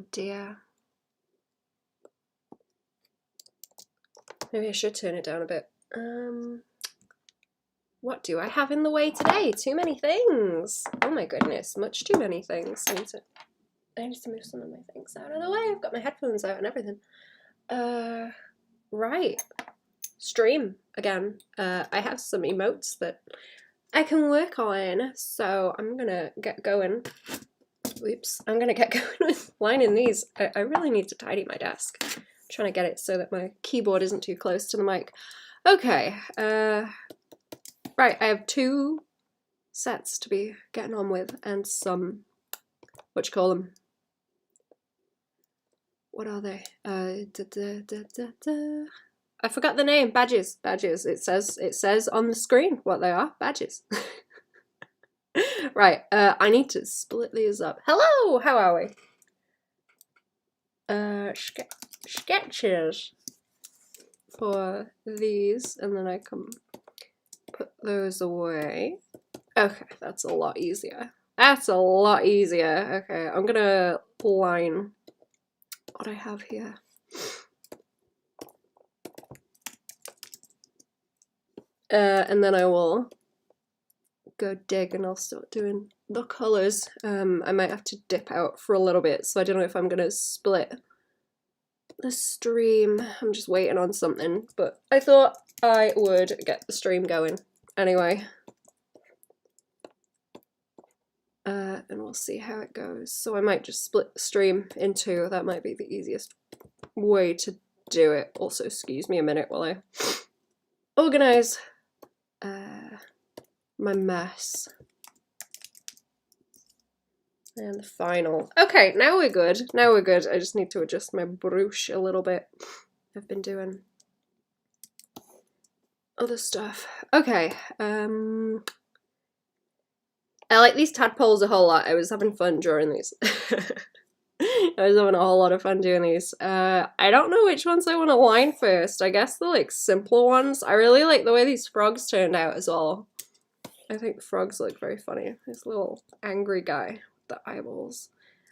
Oh dear. Maybe I should turn it down a bit. What do I have in the way today? Too many things. Oh my goodness, much too many things. I need to move some of my things out of the way. I've got my headphones out and everything. Right. Stream again. I have some emotes that I can work on, so I'm gonna get going. Oops. I'm gonna get going with lining these. I really need to tidy my desk. I'm trying to get it so that my keyboard isn't too close to the mic. Okay. Right, I have 2 sets to be getting on with and some, what are they? I forgot the name. Badges. Badges. It says on the screen what they are. Badges. Right, I need to split these up. Hello, how are we? Sketches for these, and then I can put those away. Okay, that's a lot easier. That's a lot easier. Okay, I'm gonna line what I have here. And then I will go dig and I'll start doing the colours. I might have to dip out for a little bit, so I don't know if I'm gonna split the stream. I'm just waiting on something, but I thought I would get the stream going anyway. And we'll see how it goes. So I might just split the stream in 2. That might be the easiest way to do it. Also, excuse me a minute while I organise my mess. And the final. Okay, now we're good. Now we're good. I just need to adjust my brush a little bit. I've been doing other stuff. Okay. I like these tadpoles a whole lot. I was having fun drawing these. I was having a whole lot of fun doing these. I don't know which ones I want to line first. I guess the like simpler ones. I really like the way these frogs turned out as well. I think frogs look very funny. This little angry guy with the eyeballs.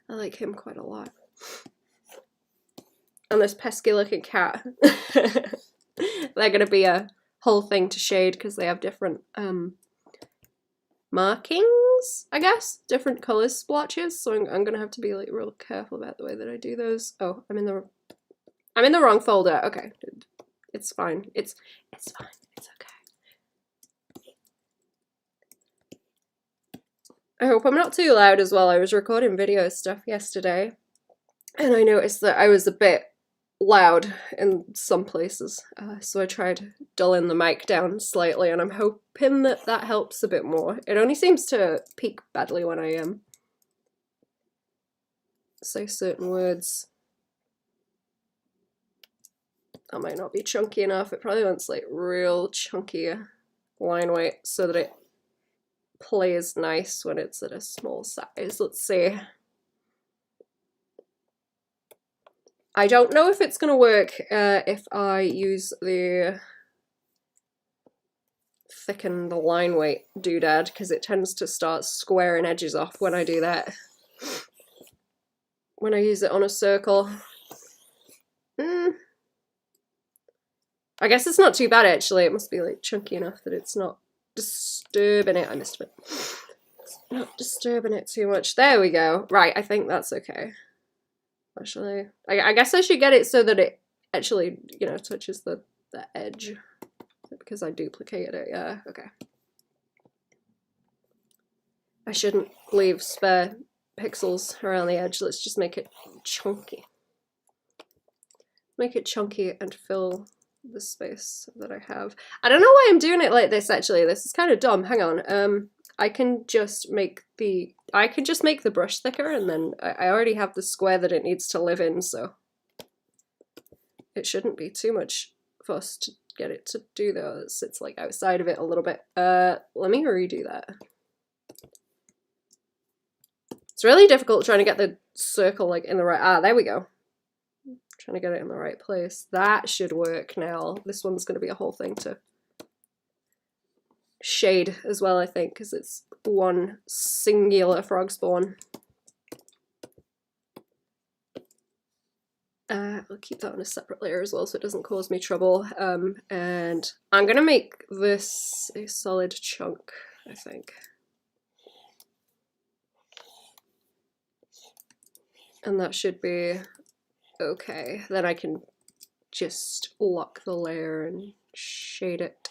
I like him quite a lot. And this pesky looking cat. They're going to be a whole thing to shade because they have different markings, I guess, different color splotches, so I'm gonna have to be like real careful about the way that I do those. Oh, I'm in the wrong folder. Okay, it's fine. It's fine. It's okay. I hope I'm not too loud as well. I was recording video stuff yesterday, and I noticed that I was a bit loud in some places, so I tried dulling the mic down slightly, and I'm hoping that that helps a bit more. It only seems to peak badly when I say certain words. That might not be chunky enough. It probably wants like real chunky line weight so that it plays nice when it's at a small size. Let's see. I don't know if it's going to work if I use the thicken the line weight doodad, because it tends to start squaring edges off when I do that. When I use it on a circle. I guess it's not too bad actually. It must be like chunky enough that it's not disturbing it. I missed it. It's not disturbing it too much. There we go. Right, I think that's okay. Actually, I guess I should get it so that it actually, you know, touches the edge, because I duplicated it. Yeah, okay. I shouldn't leave spare pixels around the edge. Let's just make it chunky. Make it chunky and fill the space that I have. I don't know why I'm doing it like this actually. This is kind of dumb. Hang on. I can just make the brush thicker, and then I already have the square that it needs to live in, so it shouldn't be too much fuss to get it to do that. It sits like outside of it a little bit. Let me redo that. It's really difficult trying to get the circle like in the right, there we go. Trying to get it in the right place. That should work now. This one's going to be a whole thing to shade as well, I think, because it's one singular frog spawn. I'll keep that on a separate layer as well so it doesn't cause me trouble. And I'm gonna make this a solid chunk, I think. And that should be okay. Then I can just lock the layer and shade it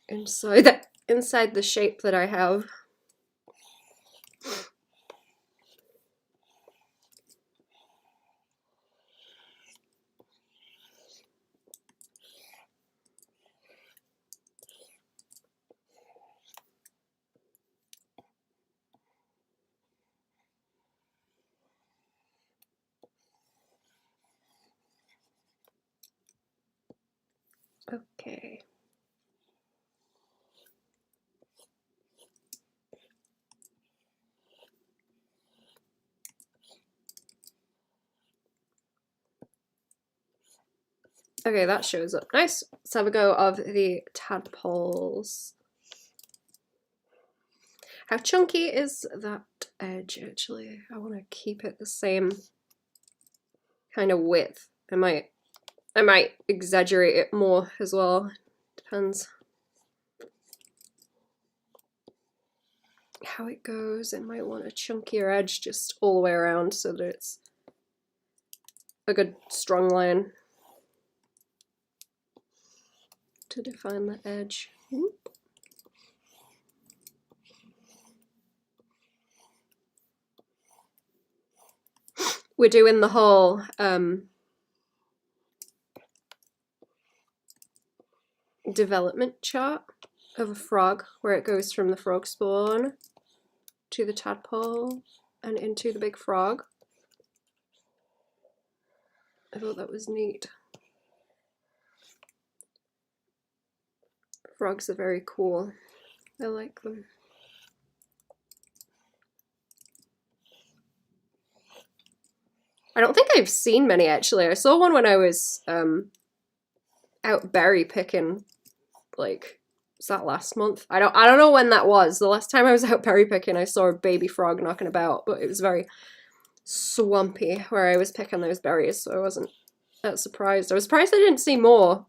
inside the shape that I have. Okay. Okay, that shows up nice. Let's have a go of the tadpoles. How chunky is that edge actually? I want to keep it the same kind of width. I might exaggerate it more as well. Depends how it goes. I might want a chunkier edge just all the way around so that it's a good strong line to define the edge. Whoop. We're doing the whole development chart of a frog where it goes from the frog spawn to the tadpole and into the big frog. I thought that was neat. Frogs are very cool. I like them. I don't think I've seen many actually. I saw one when I was out berry picking, like, was that last month? I don't know when that was. The last time I was out berry picking I saw a baby frog knocking about, but it was very swampy where I was picking those berries, so I wasn't that surprised. I was surprised I didn't see more.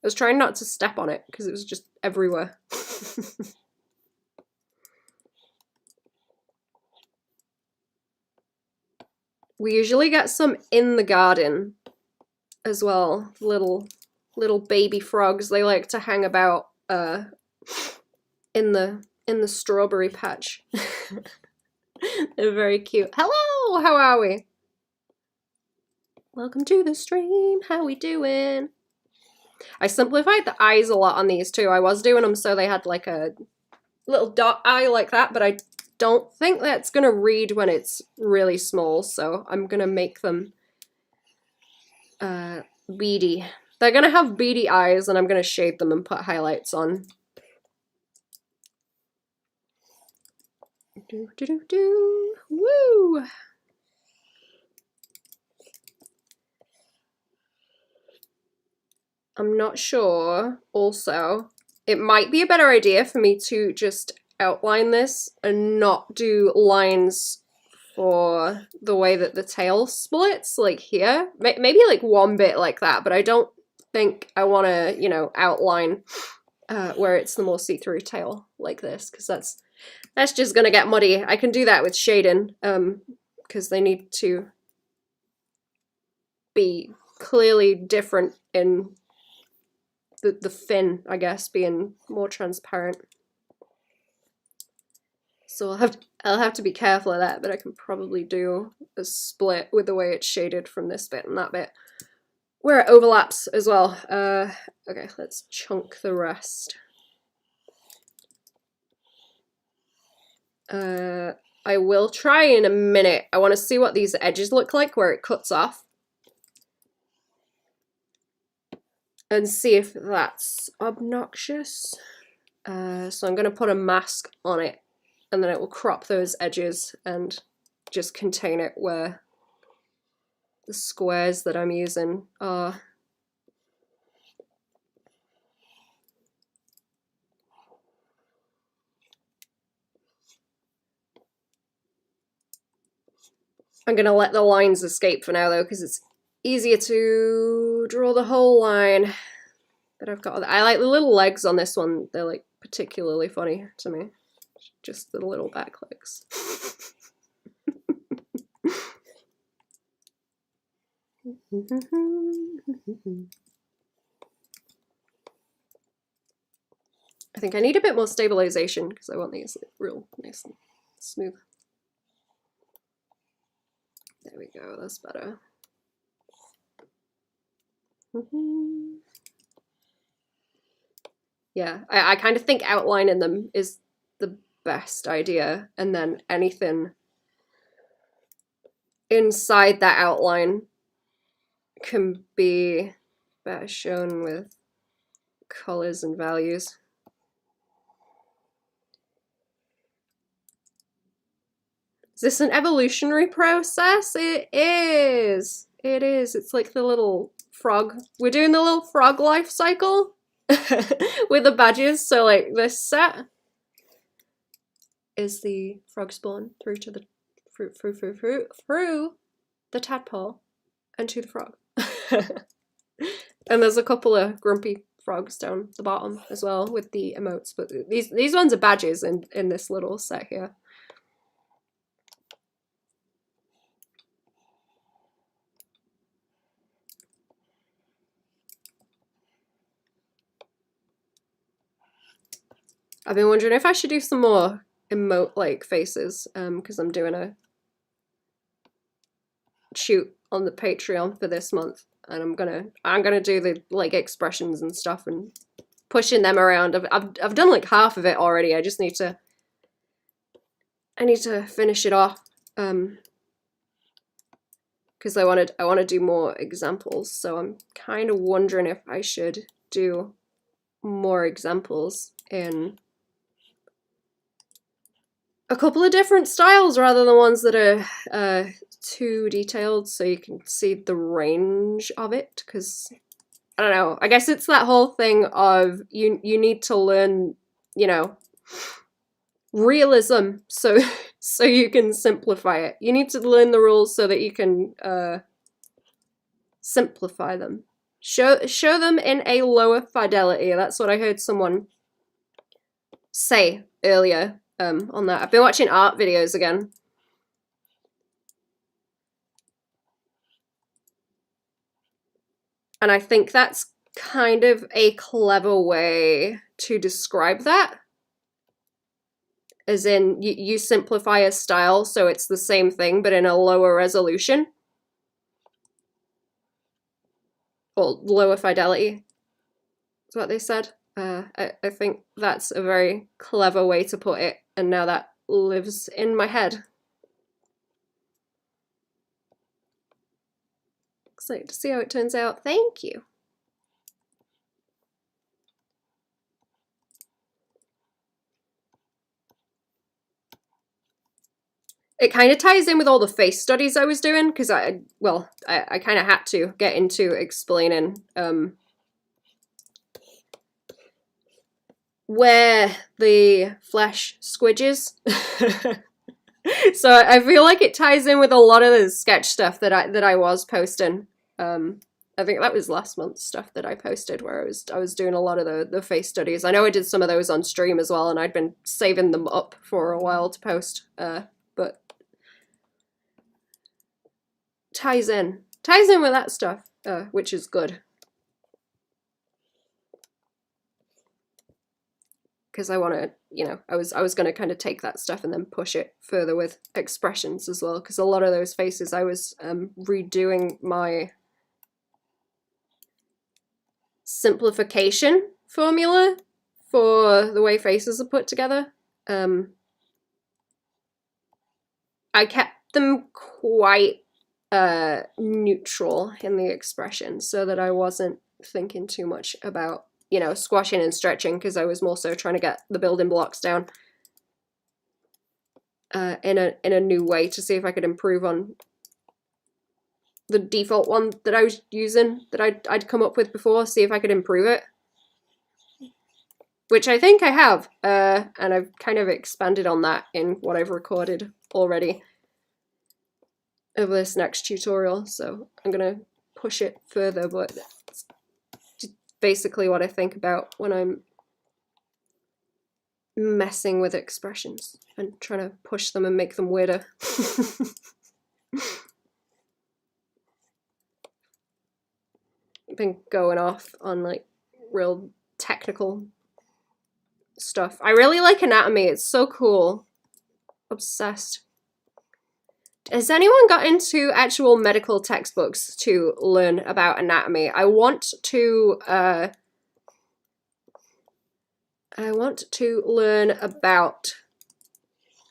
I was trying not to step on it because it was just everywhere. We usually get some in the garden as well. Little baby frogs. They like to hang about in the strawberry patch. They're very cute. Hello, how are we? Welcome to the stream. How we doing? I simplified the eyes a lot on these too. I was doing them so they had like a little dot eye like that, but I don't think that's gonna read when it's really small, so I'm gonna make them beady. They're gonna have beady eyes and I'm gonna shade them and put highlights on. Do do do do. Woo! I'm not sure. Also, it might be a better idea for me to just outline this and not do lines for the way that the tail splits, like here. Maybe like one bit like that, but I don't think I want to, you know, outline where it's the more see-through tail like this, because that's just gonna get muddy. I can do that with shading, because they need to be clearly different in the fin, I guess, being more transparent. So I'll have to be careful of that, but I can probably do a split with the way it's shaded from this bit and that bit, where it overlaps as well. Okay, let's chunk the rest. I will try in a minute. I want to see what these edges look like where it cuts off, and see if that's obnoxious. So I'm going to put a mask on it, and then it will crop those edges and just contain it where the squares that I'm using are. I'm gonna let the lines escape for now though, because it's easier to draw the whole line. But I've got, I like the little legs on this one. They're like particularly funny to me. Just the little back legs. I think I need a bit more stabilization because I want these real nice and smooth. There we go, that's better. Yeah, I kind of think outlining them is the best idea, and then anything inside that outline can be better shown with colors and values. Is this an evolutionary process? It is. It is. It's like the little frog. We're doing the little frog life cycle with the badges. So like this set is the frog spawn through to the through the tadpole and to the frog. And there's a couple of grumpy frogs down the bottom as well with the emotes, but these ones are badges in this little set here. I've been wondering if I should do some more emote-like faces, because I'm doing a shoot on the Patreon for this month, and I'm gonna do the like expressions and stuff and pushing them around. I've done like half of it already. I just need to finish it off, because I want to do more examples. So I'm kind of wondering if I should do more examples in a couple of different styles rather than ones that are too detailed, so you can see the range of it. Because I don't know, I guess it's that whole thing of you need to learn, you know, realism so you can simplify it. You need to learn the rules so that you can simplify them. Show them in a lower fidelity. That's what I heard someone say earlier on that. I've been watching art videos again. And I think that's kind of a clever way to describe that. As in, you simplify a style so it's the same thing but in a lower resolution. Or lower fidelity, is what they said. I think that's a very clever way to put it, and now that lives in my head. Excited to see how it turns out. Thank you. It kind of ties in with all the face studies I was doing, because I kind of had to get into explaining where the flesh squidges. So I feel like it ties in with a lot of the sketch stuff that I was posting. I think that was last month's stuff that I posted, where I was doing a lot of the face studies. I know I did some of those on stream as well, and I'd been saving them up for a while to post. But ties in with that stuff, which is good. Because I want to, you know, I was going to kind of take that stuff and then push it further with expressions as well. Because a lot of those faces, I was redoing my simplification formula for the way faces are put together. I kept them quite neutral in the expression so that I wasn't thinking too much about, you know, squashing and stretching, because I was more so trying to get the building blocks down in a new way to see if I could improve on the default one that I was using, that I'd come up with before, see if I could improve it. Which I think I have, and I've kind of expanded on that in what I've recorded already. over this next tutorial, so I'm gonna push it further, but it's basically what I think about when I'm messing with expressions and trying to push them and make them weirder. Been going off on like real technical stuff. I really like anatomy, it's so cool. Obsessed. Has anyone got into actual medical textbooks to learn about anatomy? I want to learn about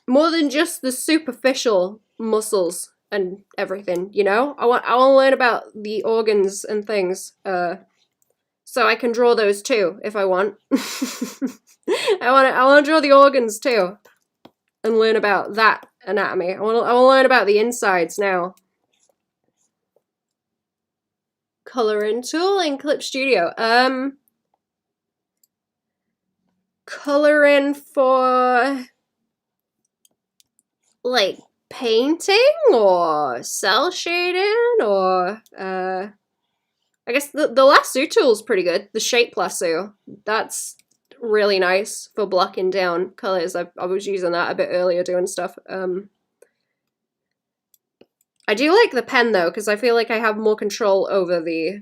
more than just the superficial muscles and everything, you know? I want to learn about the organs and things, so I can draw those too if I want. I want to draw the organs too, and learn about that anatomy. I want to learn about the insides now. Coloring tool in Clip Studio. Coloring for like painting or cell shading or I guess the lasso tool's pretty good. The shape lasso, that's really nice for blocking down colors. I was using that a bit earlier doing stuff. I do like the pen though, because I feel like I have more control over the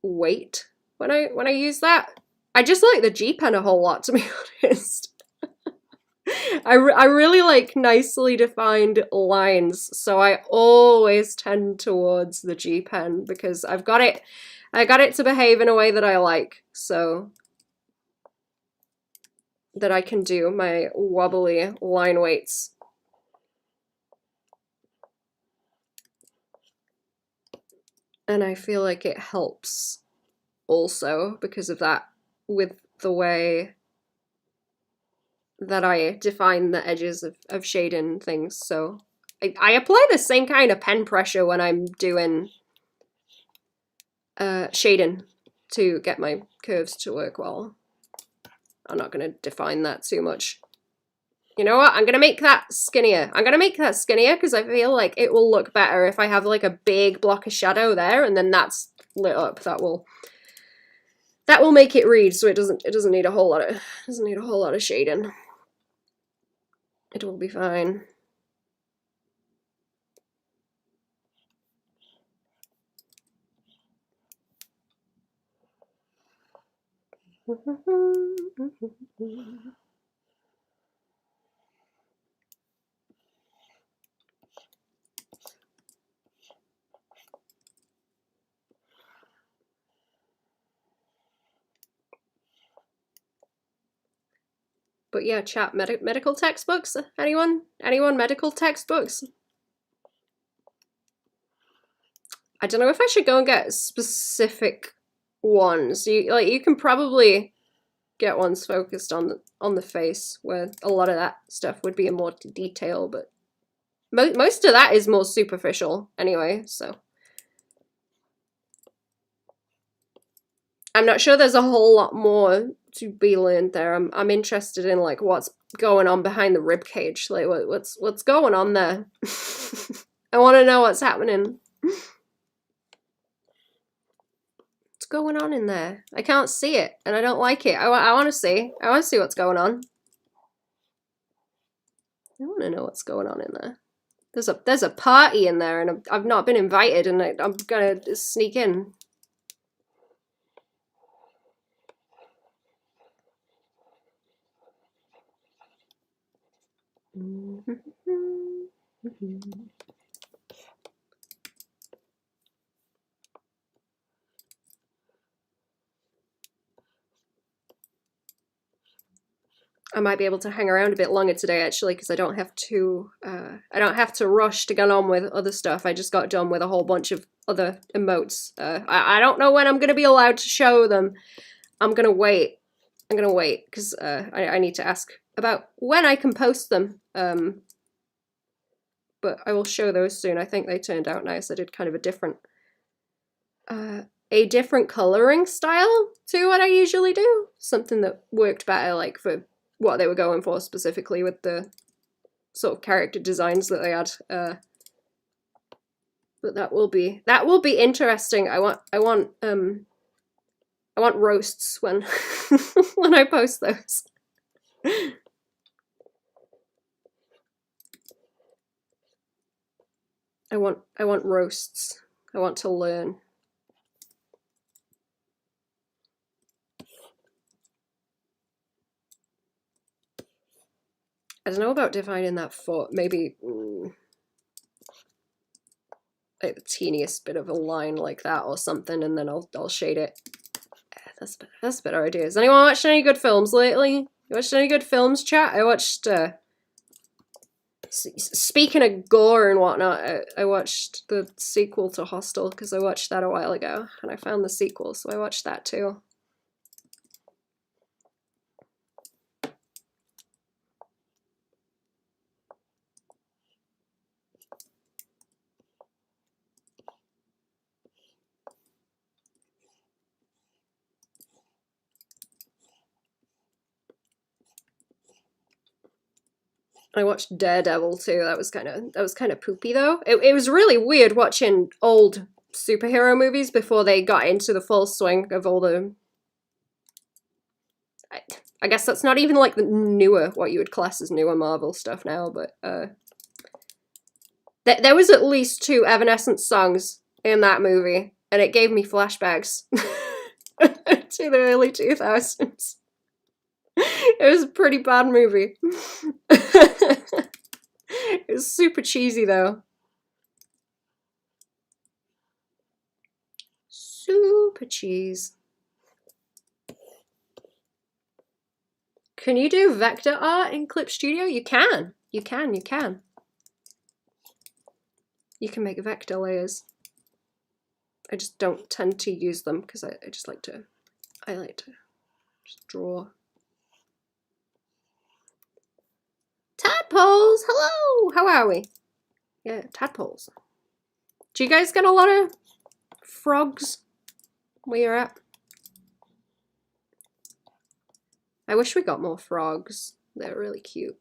weight when I use that. I just like the G pen a whole lot, to be honest. I really like nicely defined lines, so I always tend towards the G pen because I got it to behave in a way that I like, so that I can do my wobbly line weights. And I feel like it helps also because of that with the way that I define the edges of shading things. So I apply the same kind of pen pressure when I'm doing shading to get my curves to work well. I'm not going to define that too much. You know what? I'm going to make that skinnier. I'm going to make that skinnier because I feel like it will look better if I have like a big block of shadow there and then that's lit up. That will make it read so it doesn't need a whole lot of shading. It will be fine. But yeah, chat, medical textbooks? Anyone? Anyone medical textbooks? I don't know if I should go and get specific ones. You can probably get ones focused on the face, where a lot of that stuff would be in more detail, but most of that is more superficial anyway, so. I'm not sure there's a whole lot more to be learned there. I'm interested in like what's going on behind the rib cage. Like what's going on there? I want to know what's happening. What's going on in there? I can't see it, and I don't like it. I want to see. I want to see what's going on. I want to know what's going on in there. There's a party in there, and I've not been invited, and I'm gonna sneak in. I might be able to hang around a bit longer today, actually, because I don't have to rush to get on with other stuff. I just got done with a whole bunch of other emotes. I don't know when I'm going to be allowed to show them. I'm going to wait. Because I need to ask about when I can post them. But I will show those soon. I think they turned out nice. I did kind of a different coloring style to what I usually do. Something that worked better, like for what they were going for specifically with the sort of character designs that they had. But that will be interesting. I want roasts when when I post those. I want roasts. I want to learn. I don't know about dividing that foot. Maybe like the teeniest bit of a line like that or something, and then I'll shade it. That's a better idea. Has anyone watched any good films lately? You watched any good films, chat? I watched. Speaking of gore and whatnot, I watched the sequel to Hostel because I watched that a while ago, and I found the sequel, so I watched that too. I watched Daredevil too. That was kind of poopy though. It was really weird watching old superhero movies before they got into the full swing of all the. I guess that's not even like the newer, what you would class as newer Marvel stuff now, but there was at least 2 Evanescence songs in that movie, and it gave me flashbacks to the early 2000s. It was a pretty bad movie. It was super cheesy though. Super cheese. Can you do vector art in Clip Studio? You can. You can. You can make vector layers. I just don't tend to use them because I just like to just draw. Tadpoles! Hello! How are we? Yeah, tadpoles. Do you guys get a lot of frogs where you're at? I wish we got more frogs. They're really cute.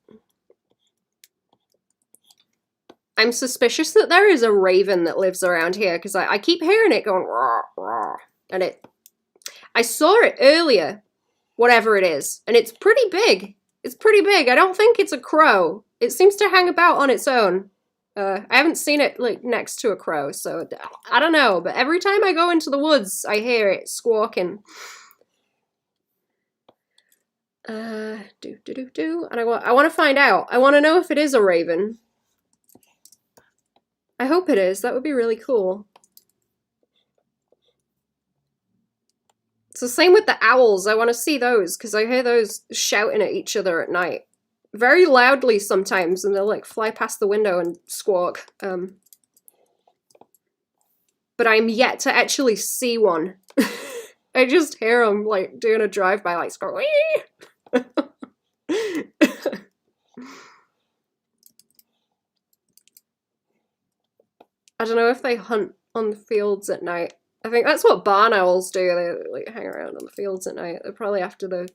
I'm suspicious that there is a raven that lives around here because I keep hearing it going rah, rah. And I saw it earlier, whatever it is, and it's pretty big. It's pretty big. I don't think it's a crow. It seems to hang about on its own. I haven't seen it like next to a crow, so I don't know. But every time I go into the woods, I hear it squawking. And I want to find out. I want to know if it is a raven. I hope it is. That would be really cool. It's the same with the owls. I want to see those because I hear those shouting at each other at night. Very loudly sometimes, and they'll like fly past the window and squawk. But I'm yet to actually see one. I just hear them like doing a drive-by, like squawk. I don't know if they hunt on the fields at night. I think that's what barn owls do. They like hang around on the fields at night. They're probably after the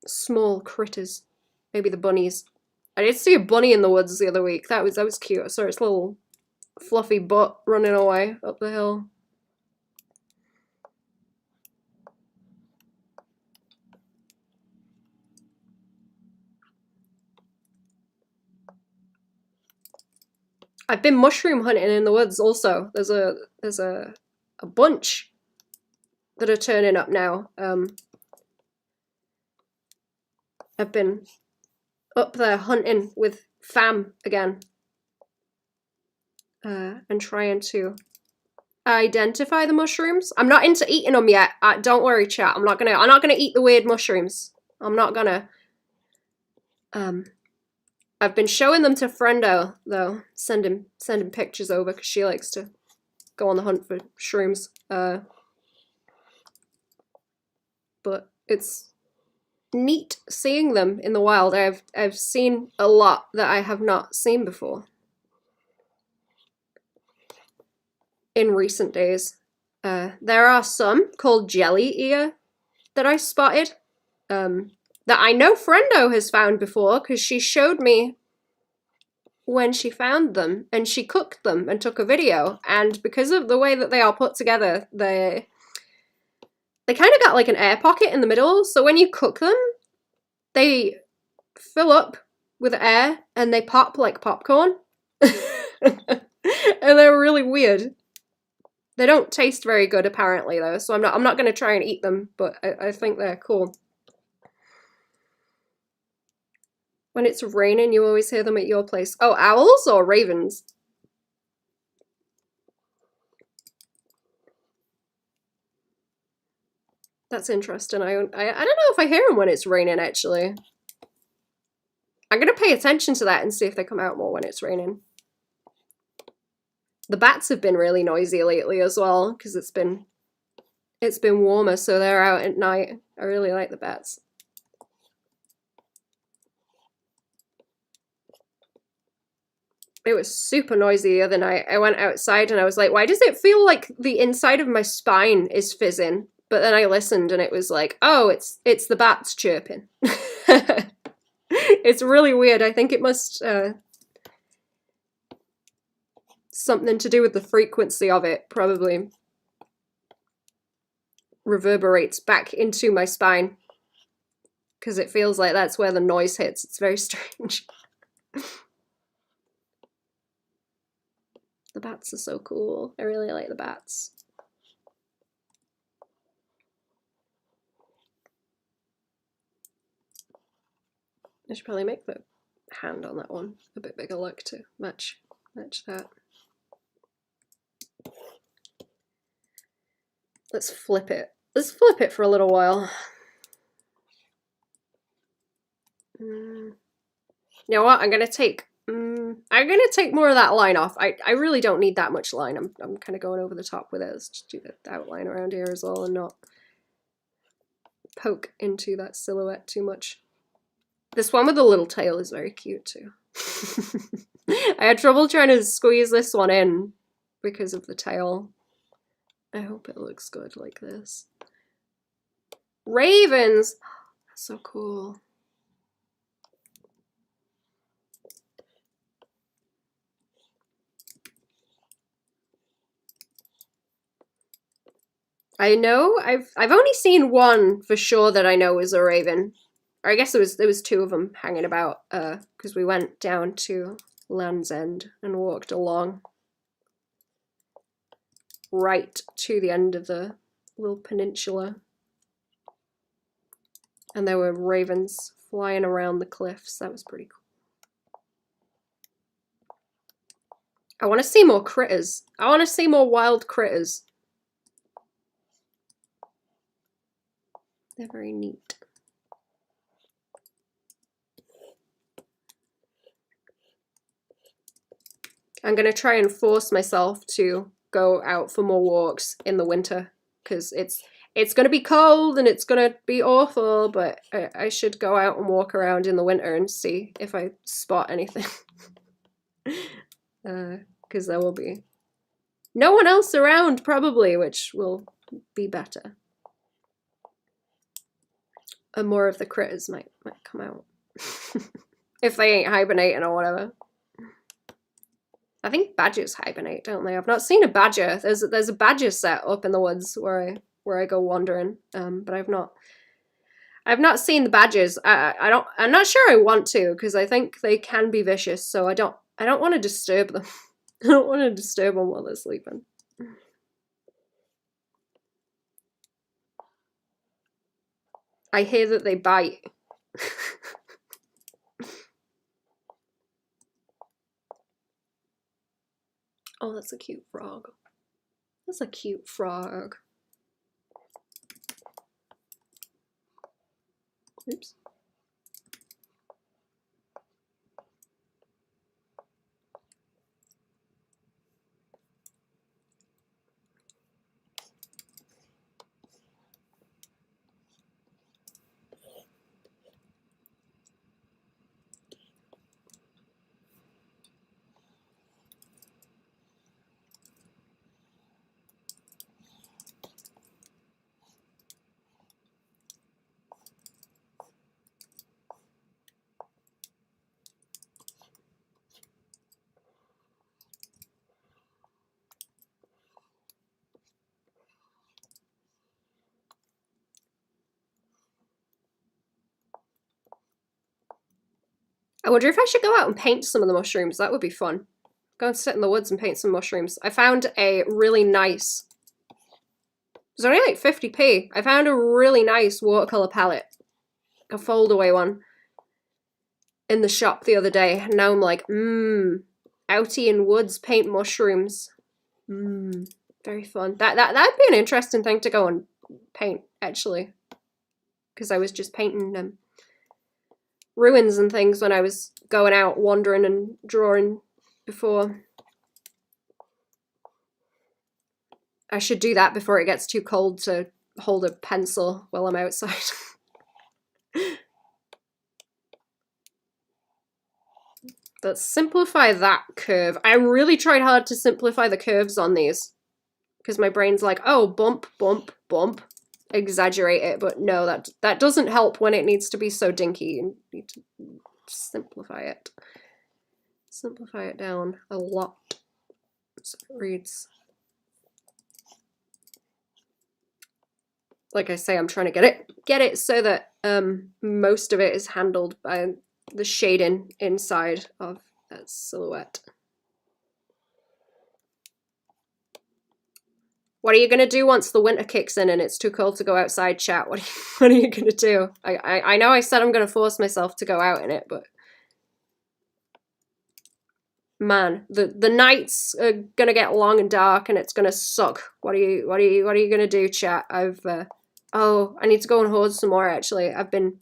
small critters. Maybe the bunnies. I did see a bunny in the woods the other week. That was cute. I saw its little fluffy butt running away up the hill. I've been mushroom hunting in the woods also. There's a bunch that are turning up now. I've been up there hunting with fam again. And trying to identify the mushrooms. I'm not into eating them yet. Don't worry, chat. I'm not gonna eat the weird mushrooms. I'm not gonna. I've been showing them to Friendo though, sending pictures over because she likes to go on the hunt for shrooms. But it's neat seeing them in the wild. I've seen a lot that I have not seen before in recent days. There are some called jelly ear that I spotted. That I know Friendo has found before because she showed me when she found them, and she cooked them and took a video. And because of the way that they are put together, they kind of got like an air pocket in the middle. So when you cook them, they fill up with air and they pop like popcorn. And they're really weird. They don't taste very good apparently though, so I'm not going to try and eat them, but I think they're cool. When it's raining, you always hear them at your place. Oh, owls or ravens? That's interesting. I don't know if I hear them when it's raining, actually. I'm going to pay attention to that and see if they come out more when it's raining. The bats have been really noisy lately as well, because it's been warmer, so they're out at night. I really like the bats. It was super noisy the other night. I went outside and I was like, why does it feel like the inside of my spine is fizzing? But then I listened and it was like, oh, it's the bats chirping. It's really weird. I think it must something to do with the frequency of it, probably reverberates back into my spine because it feels like that's where the noise hits. It's very strange. The bats are so cool. I really like the bats. I should probably make the hand on that one a bit bigger, look, to match that. Let's flip it. Let's flip it for a little while. You know what? I'm gonna take more of that line off. I really don't need that much line. I'm kind of going over the top with it. Let's just do the outline around here as well and not poke into that silhouette too much. This one with the little tail is very cute too. I had trouble trying to squeeze this one in because of the tail. I hope it looks good like this. Ravens! That's so cool. I know I've only seen one for sure that I know is a raven. Or I guess there was two of them hanging about because we went down to Land's End and walked along right to the end of the little peninsula. And there were ravens flying around the cliffs. That was pretty cool. I want to see more critters. I want to see more wild critters. They're very neat. I'm going to try and force myself to go out for more walks in the winter because it's going to be cold and it's going to be awful, but I should go out and walk around in the winter and see if I spot anything. Because there will be no one else around probably, which will be better. And more of the critters might come out. If they ain't hibernating or whatever. I think badgers hibernate, don't they? I've not seen a badger. There's a badger set up in the woods where I go wandering, but I've not seen the badgers. I'm not sure I want to because I think they can be vicious. So I don't want to disturb them. I don't want to disturb them while they're sleeping. I hear that they bite. Oh, that's a cute frog. That's a cute frog. Oops. I wonder if I should go out and paint some of the mushrooms. That would be fun. Go and sit in the woods and paint some mushrooms. I found a really nice... It was only like 50p. I found a really nice watercolour palette. A fold-away one. In the shop the other day. And now I'm like, outie in woods, paint mushrooms. Very fun. That'd be an interesting thing to go and paint, actually. Because I was just painting ruins and things when I was going out wandering and drawing before. I should do that before it gets too cold to hold a pencil while I'm outside. Let's simplify that curve. I really tried hard to simplify the curves on these because my brain's like, oh, bump, bump, bump. Exaggerate it, but no, that doesn't help when it needs to be so dinky. You need to simplify it. Simplify it down a lot. So it reads. Like I say, I'm trying to get it so that most of it is handled by the shading inside of that silhouette. What are you going to do once the winter kicks in and it's too cold to go outside, chat? What are you going to do? I know I said I'm going to force myself to go out in it, but man, the nights are going to get long and dark and it's going to suck. What are you going to do, chat? Oh, I need to go and hoard some more actually. I've been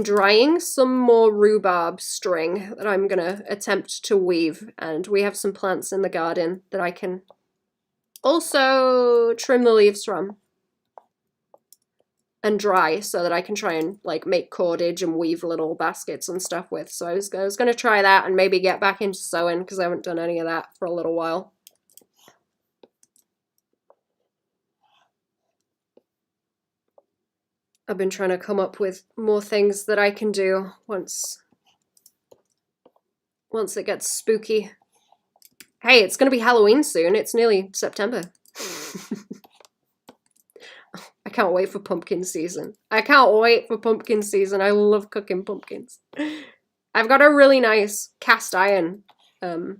drying some more rhubarb string that I'm going to attempt to weave, and we have some plants in the garden that I can also trim the leaves from and dry so that I can try and like make cordage and weave little baskets and stuff with. So I was going to try that and maybe get back into sewing because I haven't done any of that for a little while. I've been trying to come up with more things that I can do once it gets spooky. Hey, it's going to be Halloween soon. It's nearly September. I can't wait for pumpkin season. I can't wait for pumpkin season. I love cooking pumpkins. I've got a really nice cast iron pot.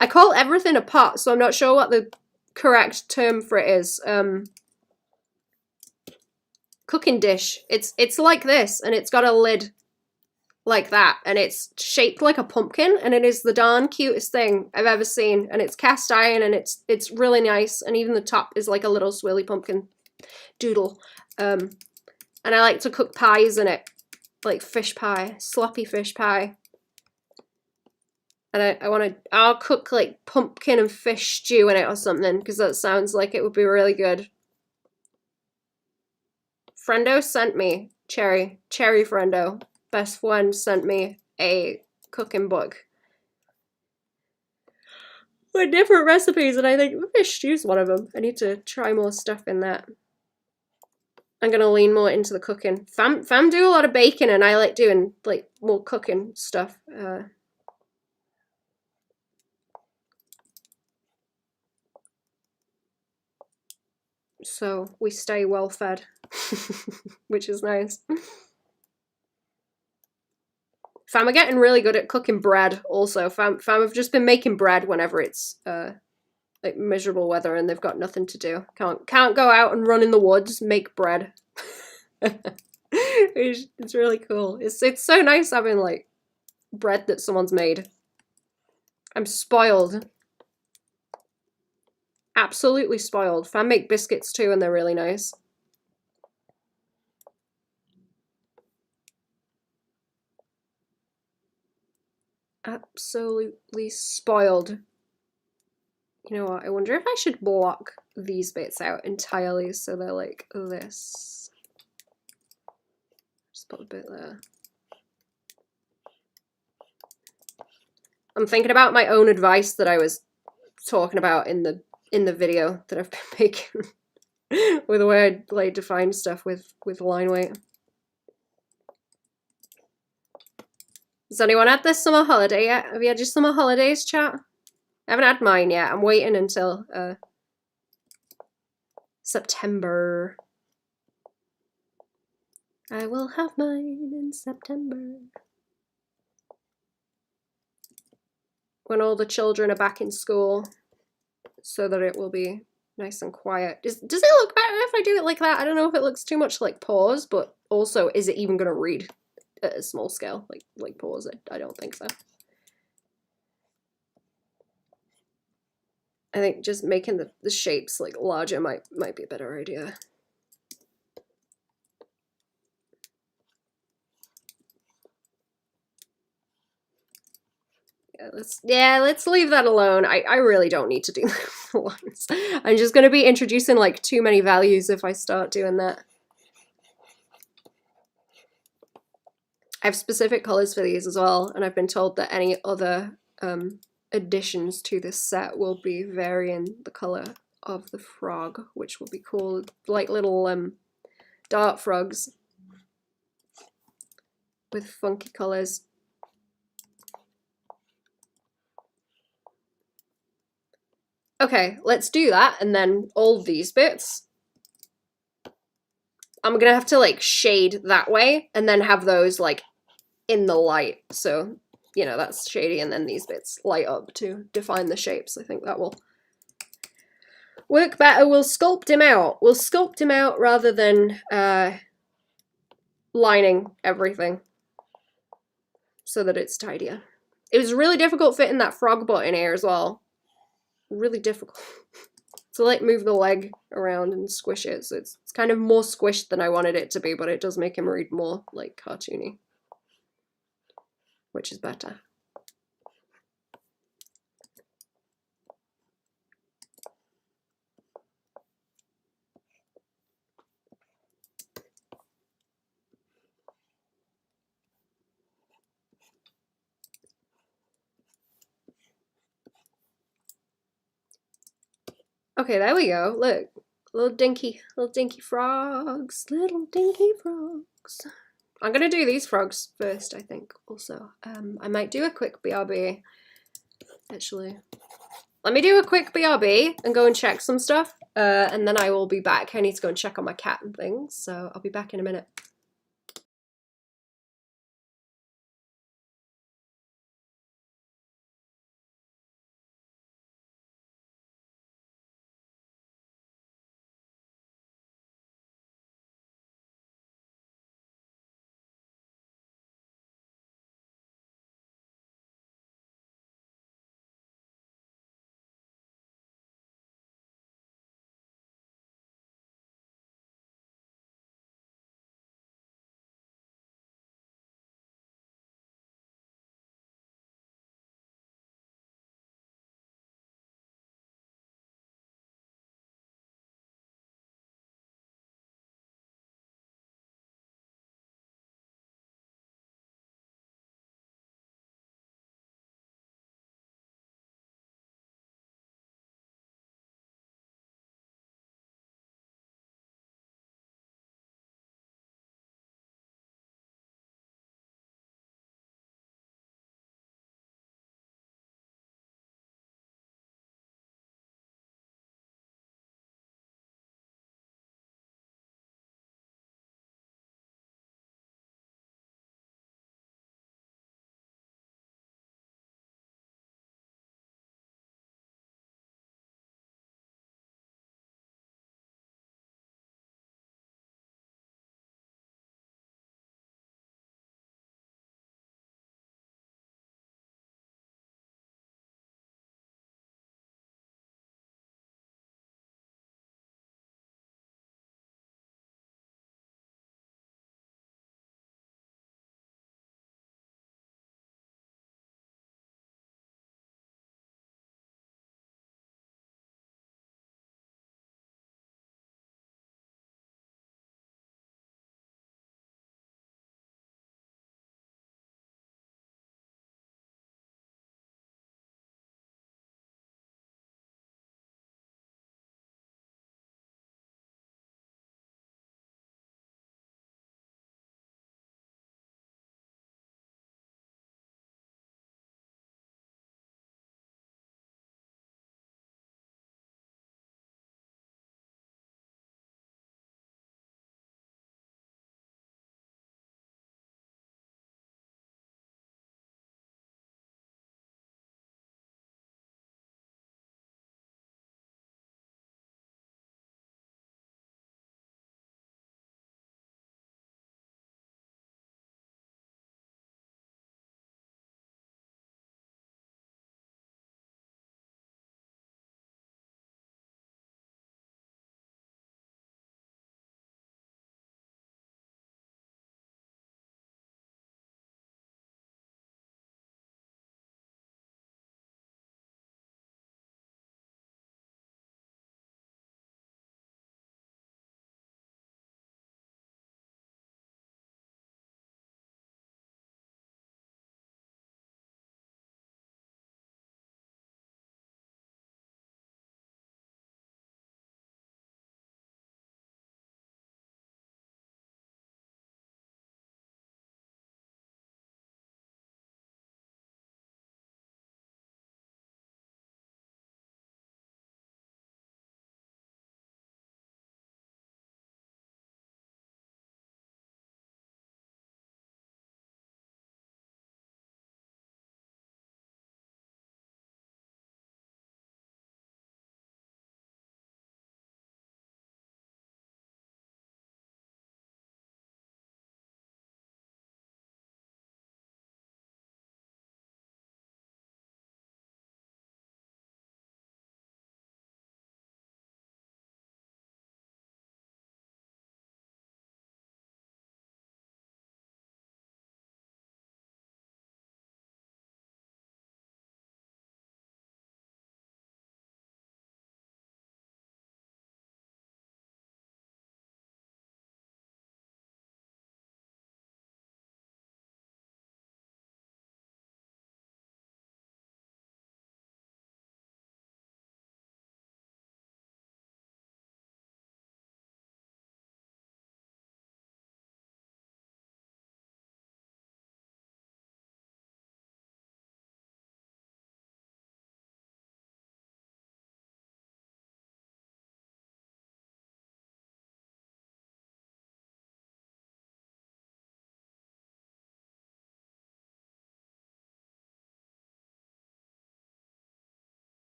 I call everything a pot, so I'm not sure what the correct term for it is. Cooking dish. It's like this, and it's got a lid like that, and it's shaped like a pumpkin, and it is the darn cutest thing I've ever seen, and it's cast iron, and it's really nice, and even the top is like a little swirly pumpkin doodle. And I like to cook pies in it, like fish pie, sloppy fish pie. And I'll cook like pumpkin and fish stew in it or something, because that sounds like it would be really good. Friendo sent me, Cherry Friendo, best friend, sent me a cooking book with different recipes, and I think fish stew's one of them. I need to try more stuff in that. I'm gonna lean more into the cooking. Fam do a lot of baking, and I like doing like more cooking stuff. So we stay well fed, which is nice. Fam are getting really good at cooking bread also. Fam have just been making bread whenever it's like miserable weather and they've got nothing to do. Can't go out and run in the woods, make bread. It's really cool. It's so nice having like bread that someone's made. I'm spoiled. Absolutely spoiled. Fam make biscuits too, and they're really nice. Absolutely spoiled. You know what? I wonder if I should block these bits out entirely so they're like this. Just put a bit there. I'm thinking about my own advice that I was talking about in the video that I've been making with the way I like define stuff with line weight. Has anyone had their summer holiday yet? Have you had your summer holidays, chat? I haven't had mine yet. I'm waiting until September. I will have mine in September. When all the children are back in school, so that it will be nice and quiet. Does it look better if I do it like that? I don't know if it looks too much like pause, but also, is it even going to read at a small scale like pause? I don't think so. I think just making the shapes like larger might be a better idea. Let's leave that alone. I really don't need to do lines. I'm just gonna be introducing like too many values if I start doing that. I have specific colors for these as well, and I've been told that any other additions to this set will be varying the color of the frog, which will be cool, like little dart frogs with funky colors. Okay, let's do that, and then all these bits I'm gonna have to like shade that way and then have those like in the light. So, you know, that's shady, and then these bits light up to define the shapes. I think that will work better. We'll sculpt him out. We'll sculpt him out rather than lining everything so that it's tidier. It was really difficult fitting that frog butt in here as well. Really difficult. To like move the leg around and squish it. So it's kind of more squished than I wanted it to be, but it does make him read more like cartoony, which is better. Okay, there we go. Look, little dinky frogs, little dinky frogs. I'm gonna do these frogs first, I think. Also, I might do a quick BRB. Actually, let me do a quick BRB and go and check some stuff, and then I will be back. I need to go and check on my cat and things, so I'll be back in a minute.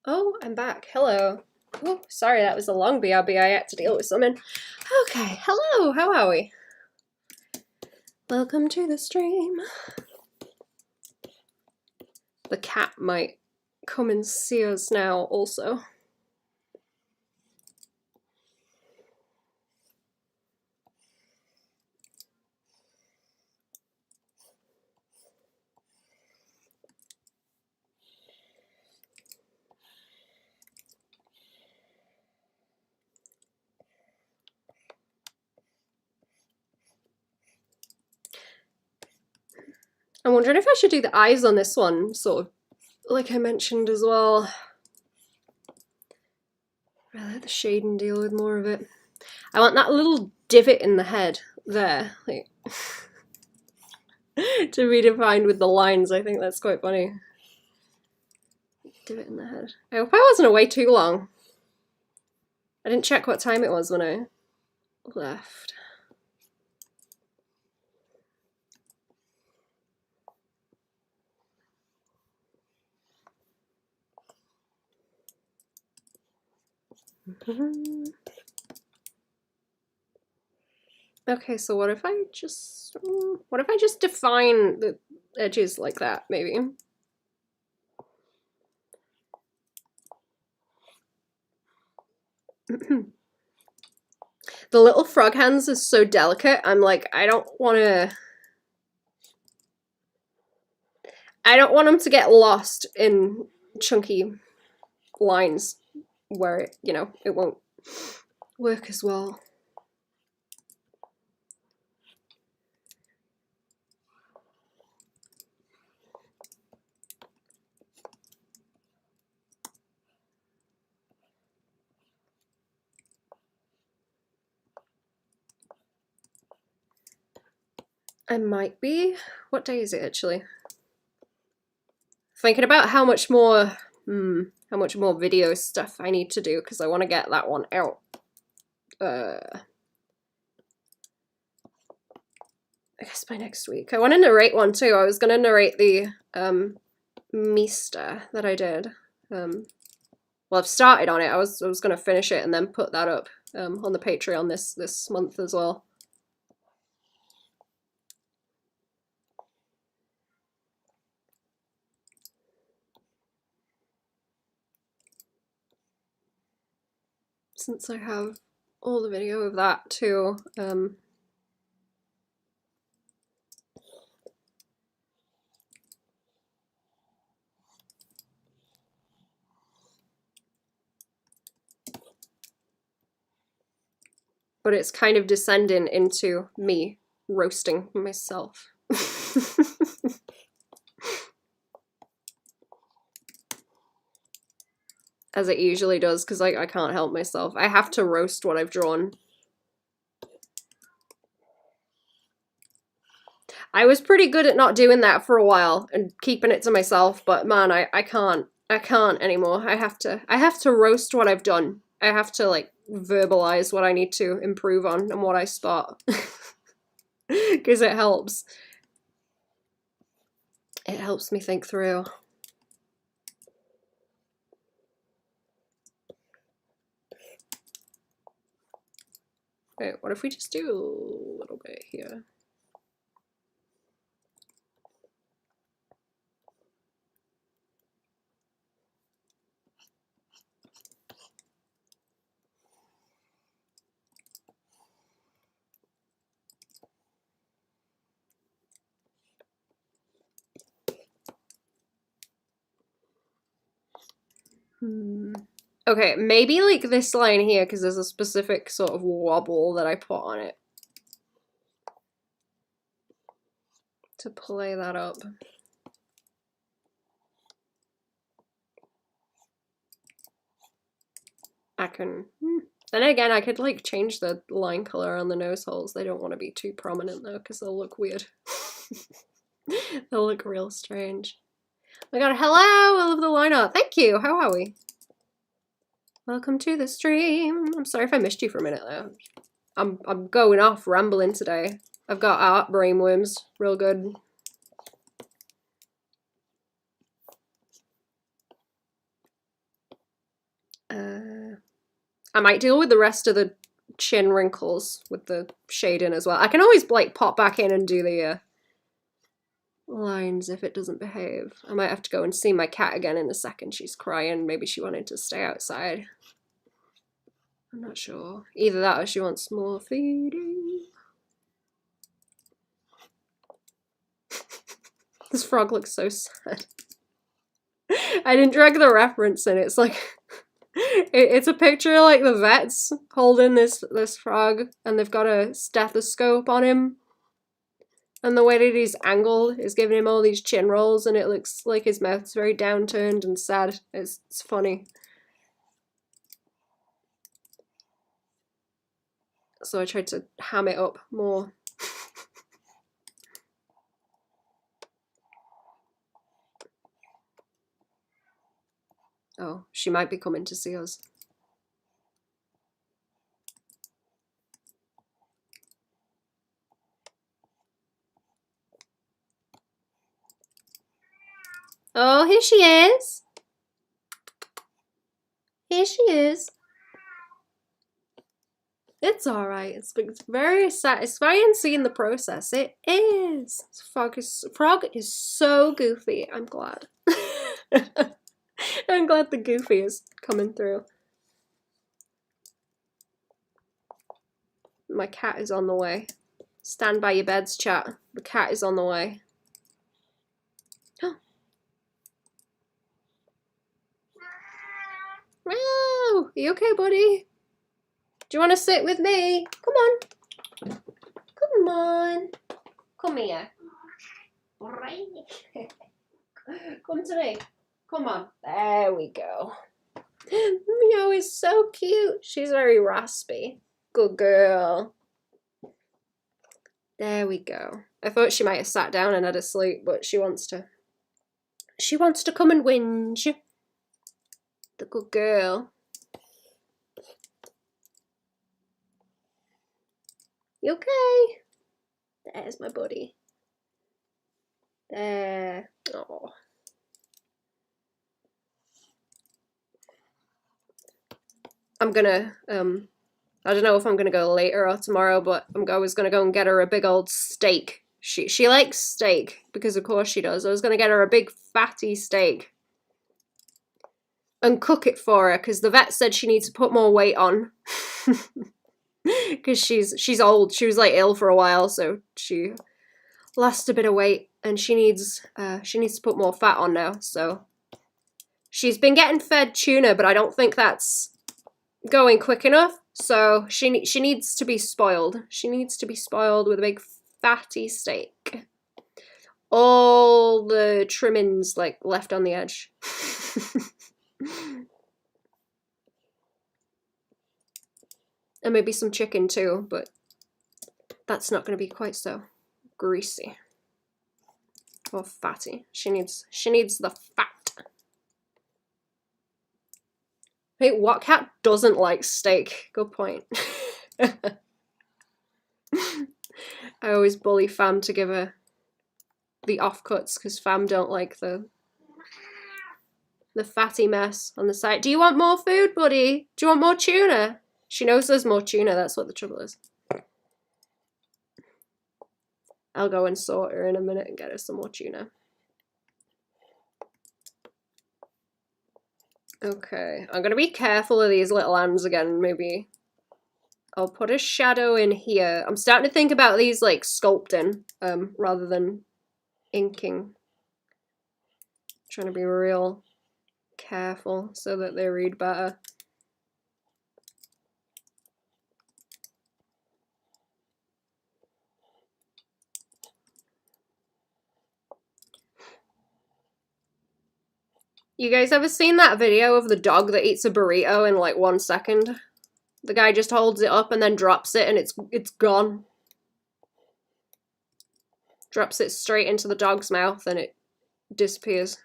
Oh, I'm back. Hello. Oh, sorry, that was a long BRB. I had to deal with something. Okay, hello. How are we? Welcome to the stream. The cat might come and see us now also. I'm wondering if I should do the eyes on this one, sort of like I mentioned as well. I let the shading deal with more of it. I want that little divot in the head there, like, to be defined with the lines. I think that's quite funny. Divot in the head. I hope I wasn't away too long. I didn't check what time it was when I left. Okay, so what if I just define the edges like that, maybe? The little frog hands is so delicate. I'm like, I don't want them to get lost in chunky lines where it, you know, it won't work as well. I might be. What day is it actually? Thinking about how much more video stuff I need to do because I want to get that one out. I guess by next week. I want to narrate one too. I was going to narrate the Meester that I did. Well, I've started on it. I was going to finish it and then put that up on the Patreon this month as well. Since I have all the video of that too. But it's kind of descending into me roasting myself. As it usually does, because I can't help myself. I have to roast what I've drawn. I was pretty good at not doing that for a while and keeping it to myself, but man, I can't anymore. I have to roast what I've done. I have to like verbalize what I need to improve on and what I spot. Because it helps. It helps me think through. Wait, what if we just do a little bit here? Okay, maybe like this line here, because there's a specific sort of wobble that I put on it. To play that up. I can... Then again, I could like change the line color on the nose holes. They don't want to be too prominent though, because they'll look weird. They'll look real strange. Oh my god, hello! I love the lineup. Thank you. How are we? Welcome to the stream. I'm sorry if I missed you for a minute though. I'm going off rambling today. I've got art brainworms. Real good. I might deal with the rest of the chin wrinkles with the shading as well. I can always like pop back in and do the lines if it doesn't behave. I might have to go and see my cat again in a second. She's crying. Maybe she wanted to stay outside. I'm not sure. Either that or she wants more feeding. This frog looks so sad. I didn't drag the reference in. It's like it's a picture of like the vets holding this frog, and they've got a stethoscope on him. And the way that he's angled is giving him all these chin rolls, and it looks like his mouth's very downturned and sad. It's funny. So I tried to ham it up more. Oh, she might be coming to see us. Oh, here she is. Here she is. It's alright. It's very satisfying seeing the process. It is. Frog is so goofy. I'm glad. I'm glad the goofy is coming through. My cat is on the way. Stand by your beds, chat. The cat is on the way. Meow! Are you okay, buddy? Do you want to sit with me? Come on. Come on. Come here. Come to me. Come on. There we go. Meow is so cute. She's very raspy. Good girl. There we go. I thought she might have sat down and had a sleep, but she wants to come and whinge. The good girl. You okay? There's my buddy. There. Oh. I'm gonna, I don't know if I'm gonna go later or tomorrow, but I was gonna go and get her a big old steak. She likes steak, because of course she does. I was gonna get her a big fatty steak and cook it for her, because the vet said she needs to put more weight on. Because she's old. She was like ill for a while, so she lost a bit of weight, and she needs to put more fat on now. So she's been getting fed tuna, but I don't think that's going quick enough. So she needs to be spoiled. She needs to be spoiled with a big fatty steak. All the trimmings like left on the edge. And maybe some chicken too, but that's not going to be quite so greasy or fatty. She needs the fat. Hey, what cat doesn't like steak? Good point. I always bully Fam to give her the offcuts, because Fam don't like the fatty mess on the side. Do you want more food, buddy? Do you want more tuna? She knows there's more tuna, that's what the trouble is. I'll go and sort her in a minute and get her some more tuna. Okay, I'm gonna be careful of these little hands again, maybe. I'll put a shadow in here. I'm starting to think about these like sculpting, rather than inking. Trying to be real careful so that they read better. You guys ever seen that video of the dog that eats a burrito in like 1 second? The guy just holds it up and then drops it and it's gone. Drops it straight into the dog's mouth and it disappears.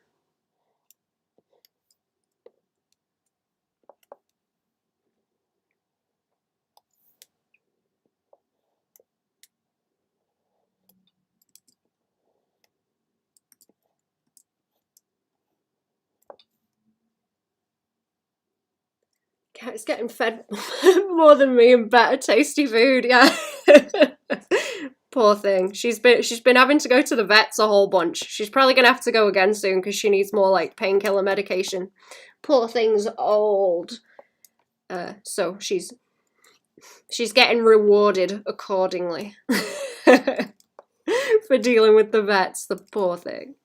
It's getting fed more than me and better tasty food, yeah. Poor thing. She's been having to go to the vets a whole bunch. She's probably gonna have to go again soon because she needs more like painkiller medication. Poor thing's old. So she's getting rewarded accordingly for dealing with the vets, the poor thing.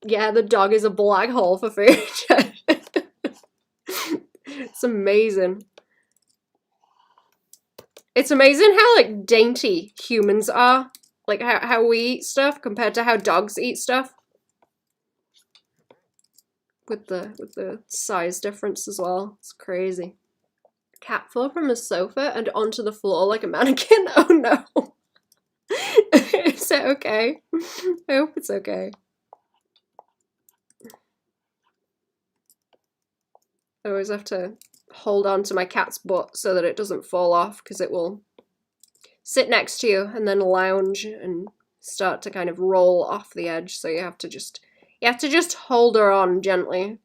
Yeah, the dog is a black hole for food. It's amazing. It's amazing how like dainty humans are. Like how we eat stuff compared to how dogs eat stuff. With the size difference as well. It's crazy. Cat fell from a sofa and onto the floor like a mannequin. Oh no. Is it okay? I hope it's okay. I always have to hold on to my cat's butt so that it doesn't fall off because it will sit next to you and then lounge and start to kind of roll off the edge. So you have to just hold her on gently.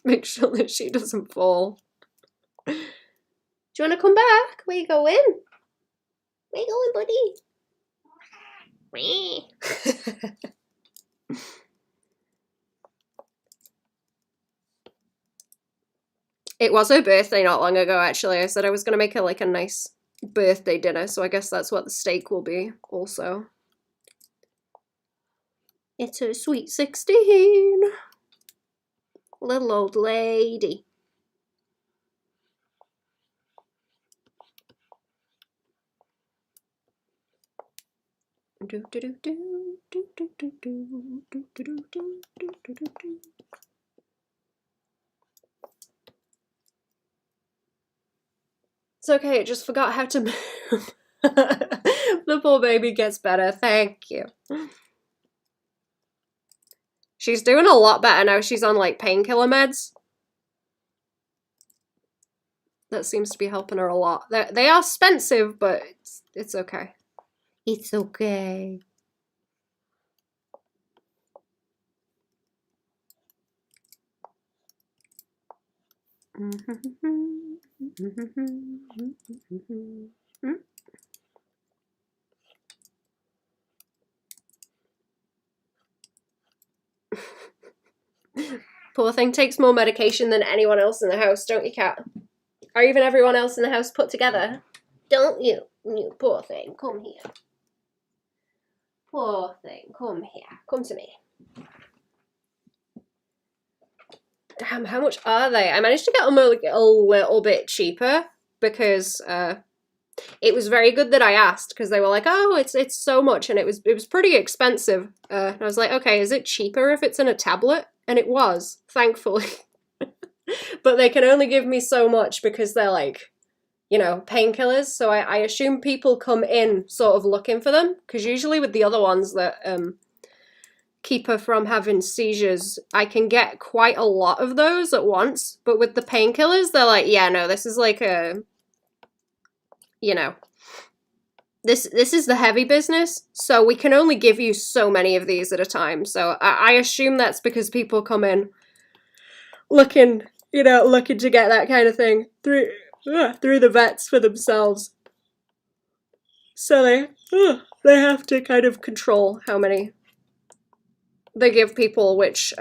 Make sure that she doesn't fall. Do you want to come back? Where you going? Where you going, buddy? It was her birthday not long ago, actually. I said I was going to make her like a nice birthday dinner, so I guess that's what the steak will be also. It's her sweet 16. Little old lady. It's okay, it just forgot how to move. The poor baby gets better, thank you. She's doing a lot better now she's on like painkiller meds. That seems to be helping her a lot. They are expensive, but it's okay. It's okay. Poor thing takes more medication than anyone else in the house, don't you, Cat? Or even everyone else in the house put together. Don't you? You poor thing. Come here. Poor thing. Come here. Come to me. Damn, how much are they? I managed to get them a little bit cheaper because it was very good that I asked because they were like, oh, it's so much, and it was pretty expensive. And I was like, okay, is it cheaper if it's in a tablet? And it was, thankfully. But they can only give me so much because they're like, you know, painkillers. So I assume people come in sort of looking for them because usually with the other ones that keep her from having seizures, I can get quite a lot of those at once. But with the painkillers, they're like, yeah, no, this is like a, you know, this is the heavy business. So we can only give you so many of these at a time. So I assume that's because people come in looking to get that kind of thing through the vets for themselves. So they have to kind of control how many they give people, which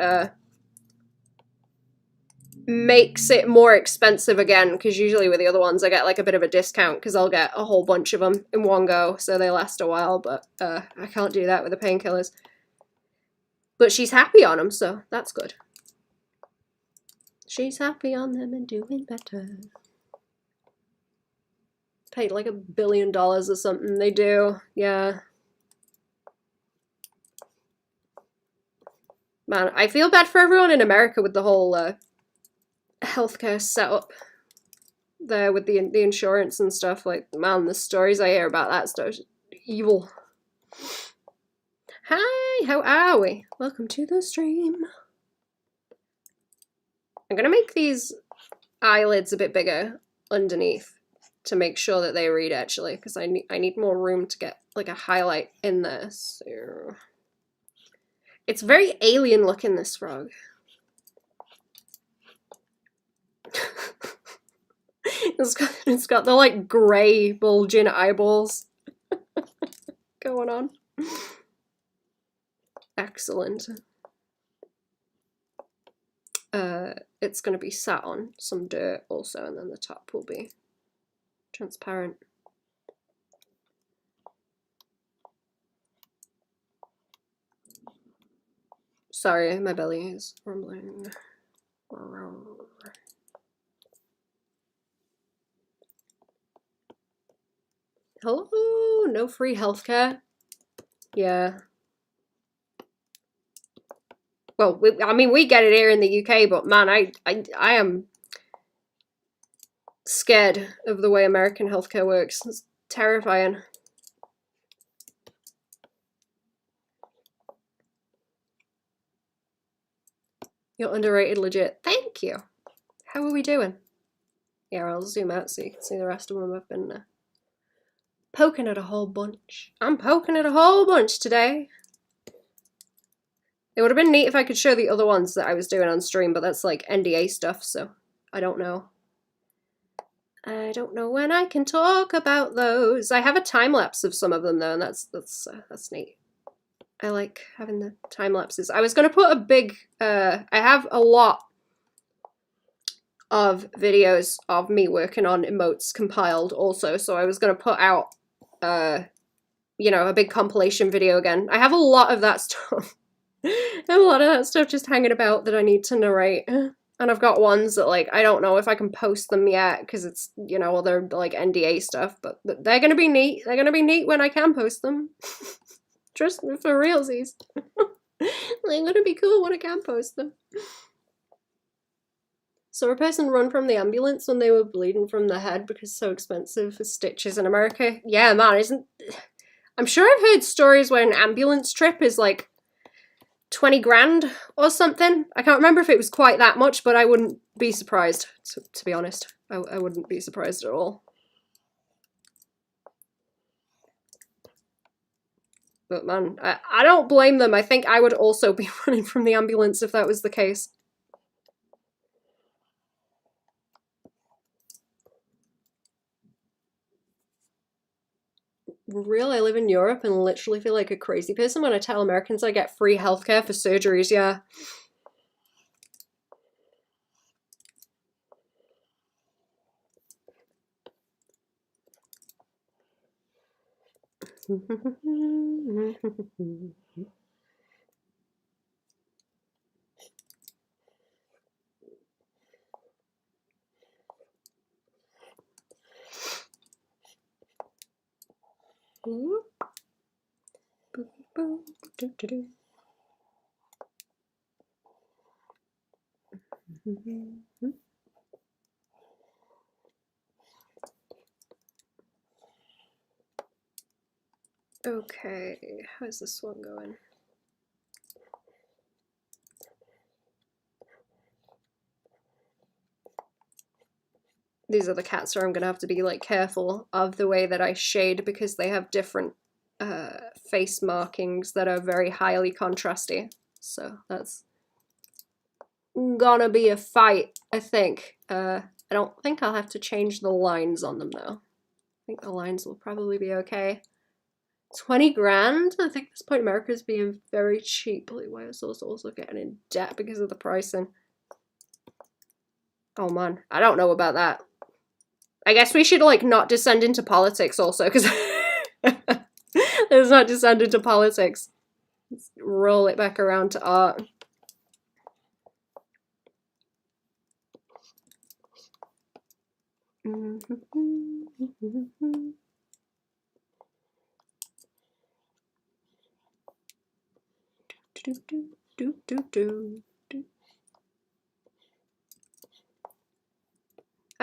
makes it more expensive again, because usually with the other ones I get like a bit of a discount because I'll get a whole bunch of them in one go, so they last a while, but I can't do that with the painkillers. But she's happy on them, so that's good. She's happy on them and doing better. Paid like $1 billion or something. They do, yeah. Man, I feel bad for everyone in America with the whole healthcare setup there with the insurance and stuff. Like, man, the stories I hear about that stuff is evil. Hi, how are we? Welcome to the stream. I'm gonna make these eyelids a bit bigger underneath to make sure that they read, actually, because I need more room to get like a highlight in there. So it's very alien looking, this frog. It's got the like grey bulging eyeballs going on. Excellent. It's going to be sat on some dirt also, and then the top will be transparent. Sorry, my belly is rumbling. Hello, no free healthcare. Yeah. Well, I mean, we get it here in the UK, but man, I am scared of the way American healthcare works. It's terrifying. You're underrated legit. Thank you. How are we doing? Yeah, I'll zoom out so you can see the rest of them. I've been poking at a whole bunch. I'm poking at a whole bunch today. It would have been neat if I could show the other ones that I was doing on stream, but that's like NDA stuff, so I don't know. I don't know when I can talk about those. I have a time lapse of some of them though, and that's neat. I like having the time lapses. I was gonna put a big. I have a lot of videos of me working on emotes compiled also, so I was gonna put out, you know, a big compilation video again. I have a lot of that stuff. I have a lot of that stuff just hanging about that I need to narrate. And I've got ones that, like, I don't know if I can post them yet, because it's, you know, all their, like, NDA stuff, but they're gonna be neat. They're gonna be neat when I can post them. Trust me, for realsies. They're gonna be cool when I can post them. So a person run from the ambulance when they were bleeding from the head because it's so expensive for stitches in America. Yeah, man, isn't... I'm sure I've heard stories where an ambulance trip is, like, 20 grand or something. I can't remember if it was quite that much, but I wouldn't be surprised, to be honest. I wouldn't be surprised at all. But man, I don't blame them. I think I would also be running from the ambulance if that was the case. Real, I live in Europe and literally feel like a crazy person when I tell Americans I get free healthcare for surgeries, yeah. Okay, how's this one going? These are the cats where I'm gonna have to be like careful of the way that I shade because they have different face markings that are very highly contrasty. So that's gonna be a fight, I think. I don't think I'll have to change the lines on them though. I think the lines will probably be okay. 20 grand? I think at this point America's being very cheap. Why is also getting in debt because of the pricing? Oh man, I don't know about that. I guess we should like not descend into politics also, because let's not descend into politics. Let's roll it back around to art. I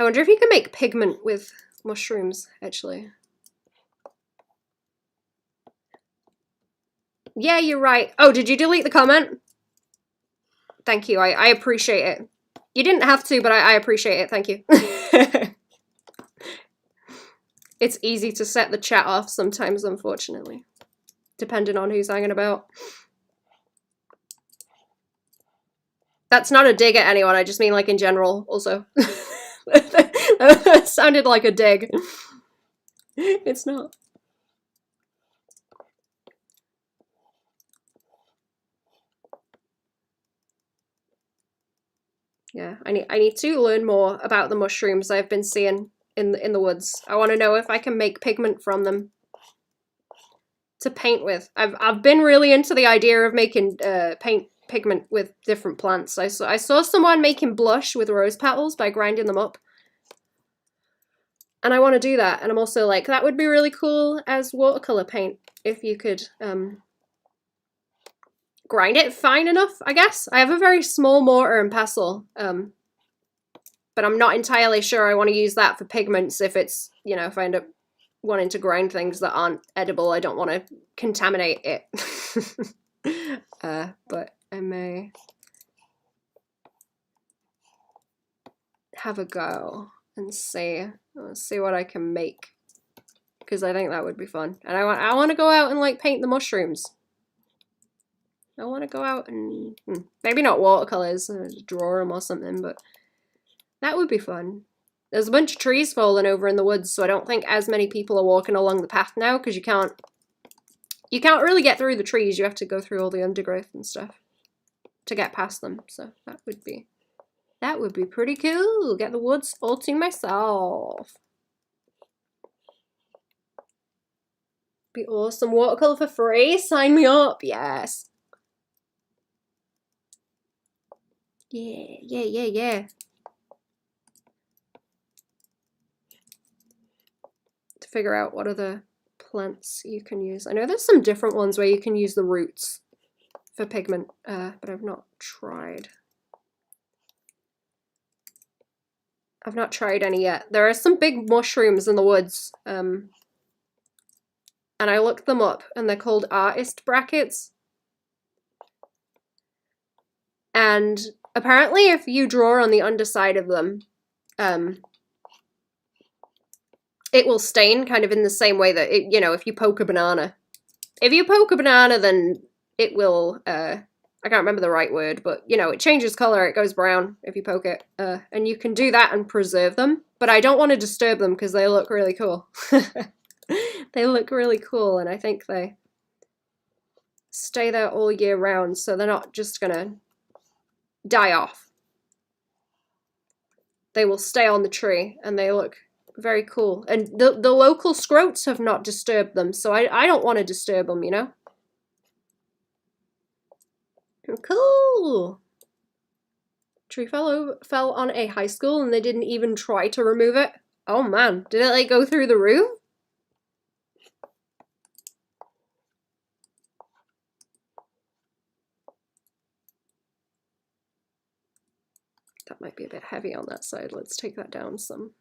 wonder if you can make pigment with mushrooms, actually. Yeah, you're right. Oh, did you delete the comment? Thank you, I appreciate it. You didn't have to, but I appreciate it, thank you. It's easy to set the chat off sometimes, unfortunately. Depending on who's hanging about. That's not a dig at anyone, I just mean like in general, also. It sounded like a dig. It's not. Yeah, I need to learn more about the mushrooms I've been seeing in the woods. I want to know if I can make pigment from them to paint with. I've been really into the idea of making paint pigment with different plants. I saw someone making blush with rose petals by grinding them up. And I want to do that. And I'm also like, that would be really cool as watercolor paint if you could grind it fine enough, I guess. I have a very small mortar and pestle, but I'm not entirely sure I want to use that for pigments if it's, you know, if I end up wanting to grind things that aren't edible. I don't want to contaminate it. But I may have a go and see what I can make, because I think that would be fun. And I want to go out and like paint the mushrooms. I want to go out and maybe not watercolors, draw them or something, but that would be fun. There's a bunch of trees falling over in the woods, so I don't think as many people are walking along the path now, because you can't really get through the trees. You have to go through all the undergrowth and stuff to get past them. So that would be pretty cool. Get the woods all to myself. Be awesome. Watercolor for free? Sign me up. Yes. Yeah. To figure out what other plants you can use. I know there's some different ones where you can use the roots for pigment, but I've not tried. I've not tried any yet. There are some big mushrooms in the woods, and I looked them up, and they're called artist brackets. And apparently if you draw on the underside of them, it will stain kind of in the same way that, you know, if you poke a banana. If you poke a banana, then it will, I can't remember the right word, but, you know, it changes color, it goes brown if you poke it. And you can do that and preserve them, but I don't want to disturb them because they look really cool. They look really cool, and I think they stay there all year round, so they're not just gonna die off. They will stay on the tree, and they look very cool. And the local scroats have not disturbed them, so I don't want to disturb them, you know? Cool! Tree fell on a high school, and they didn't even try to remove it. Oh man, did it like go through the roof? That might be a bit heavy on that side. Let's take that down some.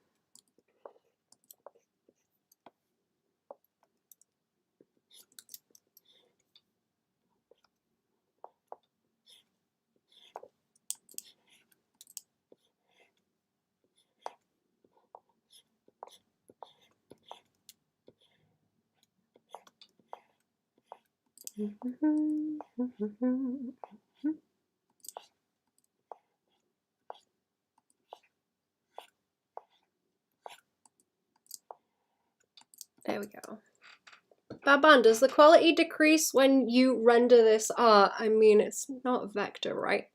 There we go. Baban, does the quality decrease when you render this art? I mean, it's not vector, right?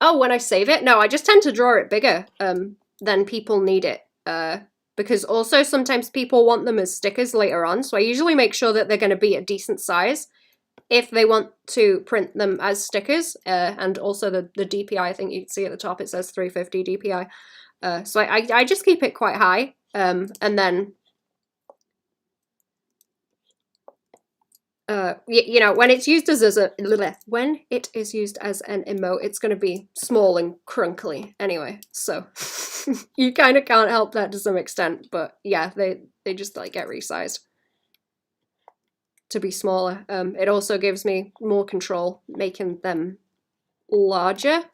Oh, when I save it? No, I just tend to draw it bigger than people need it. Because also sometimes people want them as stickers later on, so I usually make sure that they're going to be a decent size if they want to print them as stickers. And also the DPI, I think you can see at the top, it says 350 DPI. So I just keep it quite high. And then, you know, when it's used as an emote, it's going to be small and crunkly anyway. So you kind of can't help that to some extent. But yeah, they just like get resized to be smaller. It also gives me more control making them larger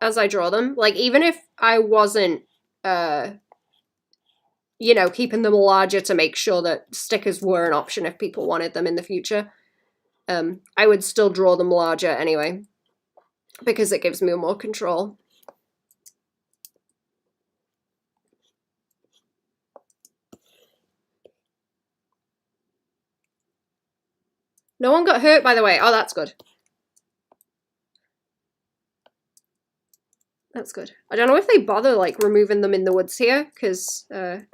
as I draw them. Like, even if I wasn't, you know, keeping them larger to make sure that stickers were an option if people wanted them in the future, I would still draw them larger anyway, because it gives me more control. No one got hurt, by the way. Oh, that's good. That's good. I don't know if they bother, like, removing them in the woods here, because I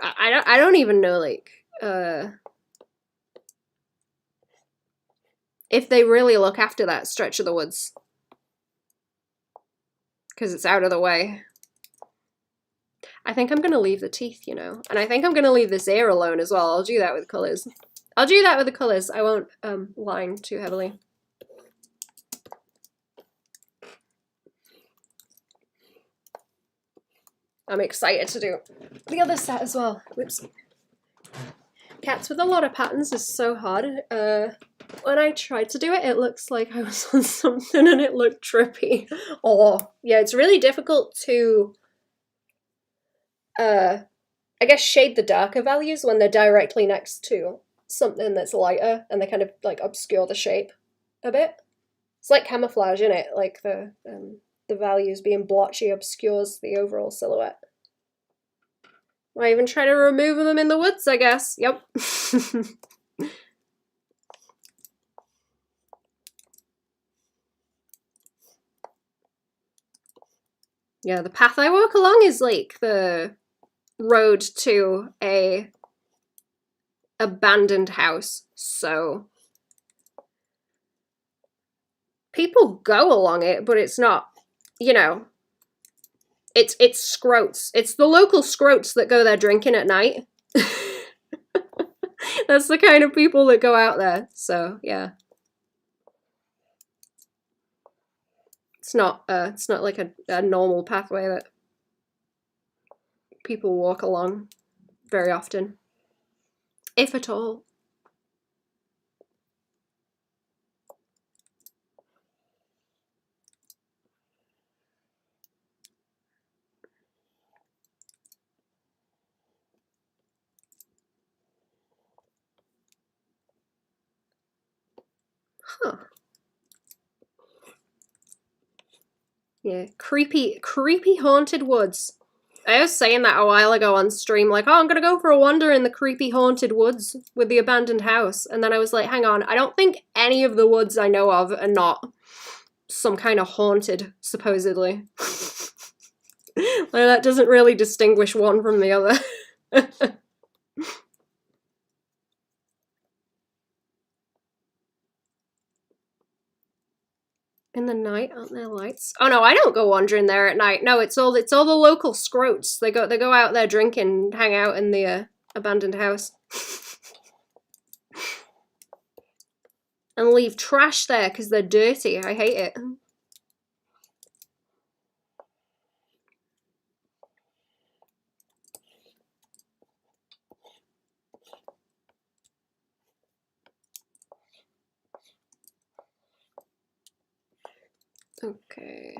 don't even know, like, if they really look after that stretch of the woods. Because it's out of the way. I think I'm going to leave the teeth, you know. And I think I'm going to leave this ear alone as well. I'll do that with colours. I'll do that with the colours. I won't line too heavily. I'm excited to do the other set as well. Whoops. Cats with a lot of patterns is so hard. When I tried to do it, it looks like I was on something and it looked trippy. Oh, yeah, it's really difficult to, I guess, shade the darker values when they're directly next to something that's lighter and they kind of, like, obscure the shape a bit. It's like camouflage, isn't it? Like the values being blotchy obscures the overall silhouette. I even try to remove them in the woods, I guess. Yep. Yeah, the path I walk along is like the road to a abandoned house, so people go along it, but it's not, you know, it's scroats. It's the local scroats that go there drinking at night. That's the kind of people that go out there, so yeah. It's not like a normal pathway that people walk along very often, if at all. Huh. Yeah, creepy haunted woods. I was saying that a while ago on stream, like, oh, I'm gonna go for a wander in the creepy haunted woods with the abandoned house. And then I was like, hang on, I don't think any of the woods I know of are not some kind of haunted, supposedly. Like, that doesn't really distinguish one from the other. In the night, aren't there lights? Oh no, I don't go wandering there at night. No, it's all the local scroats. They go out there drinking, hang out in the abandoned house, and leave trash there because they're dirty. I hate it. Okay.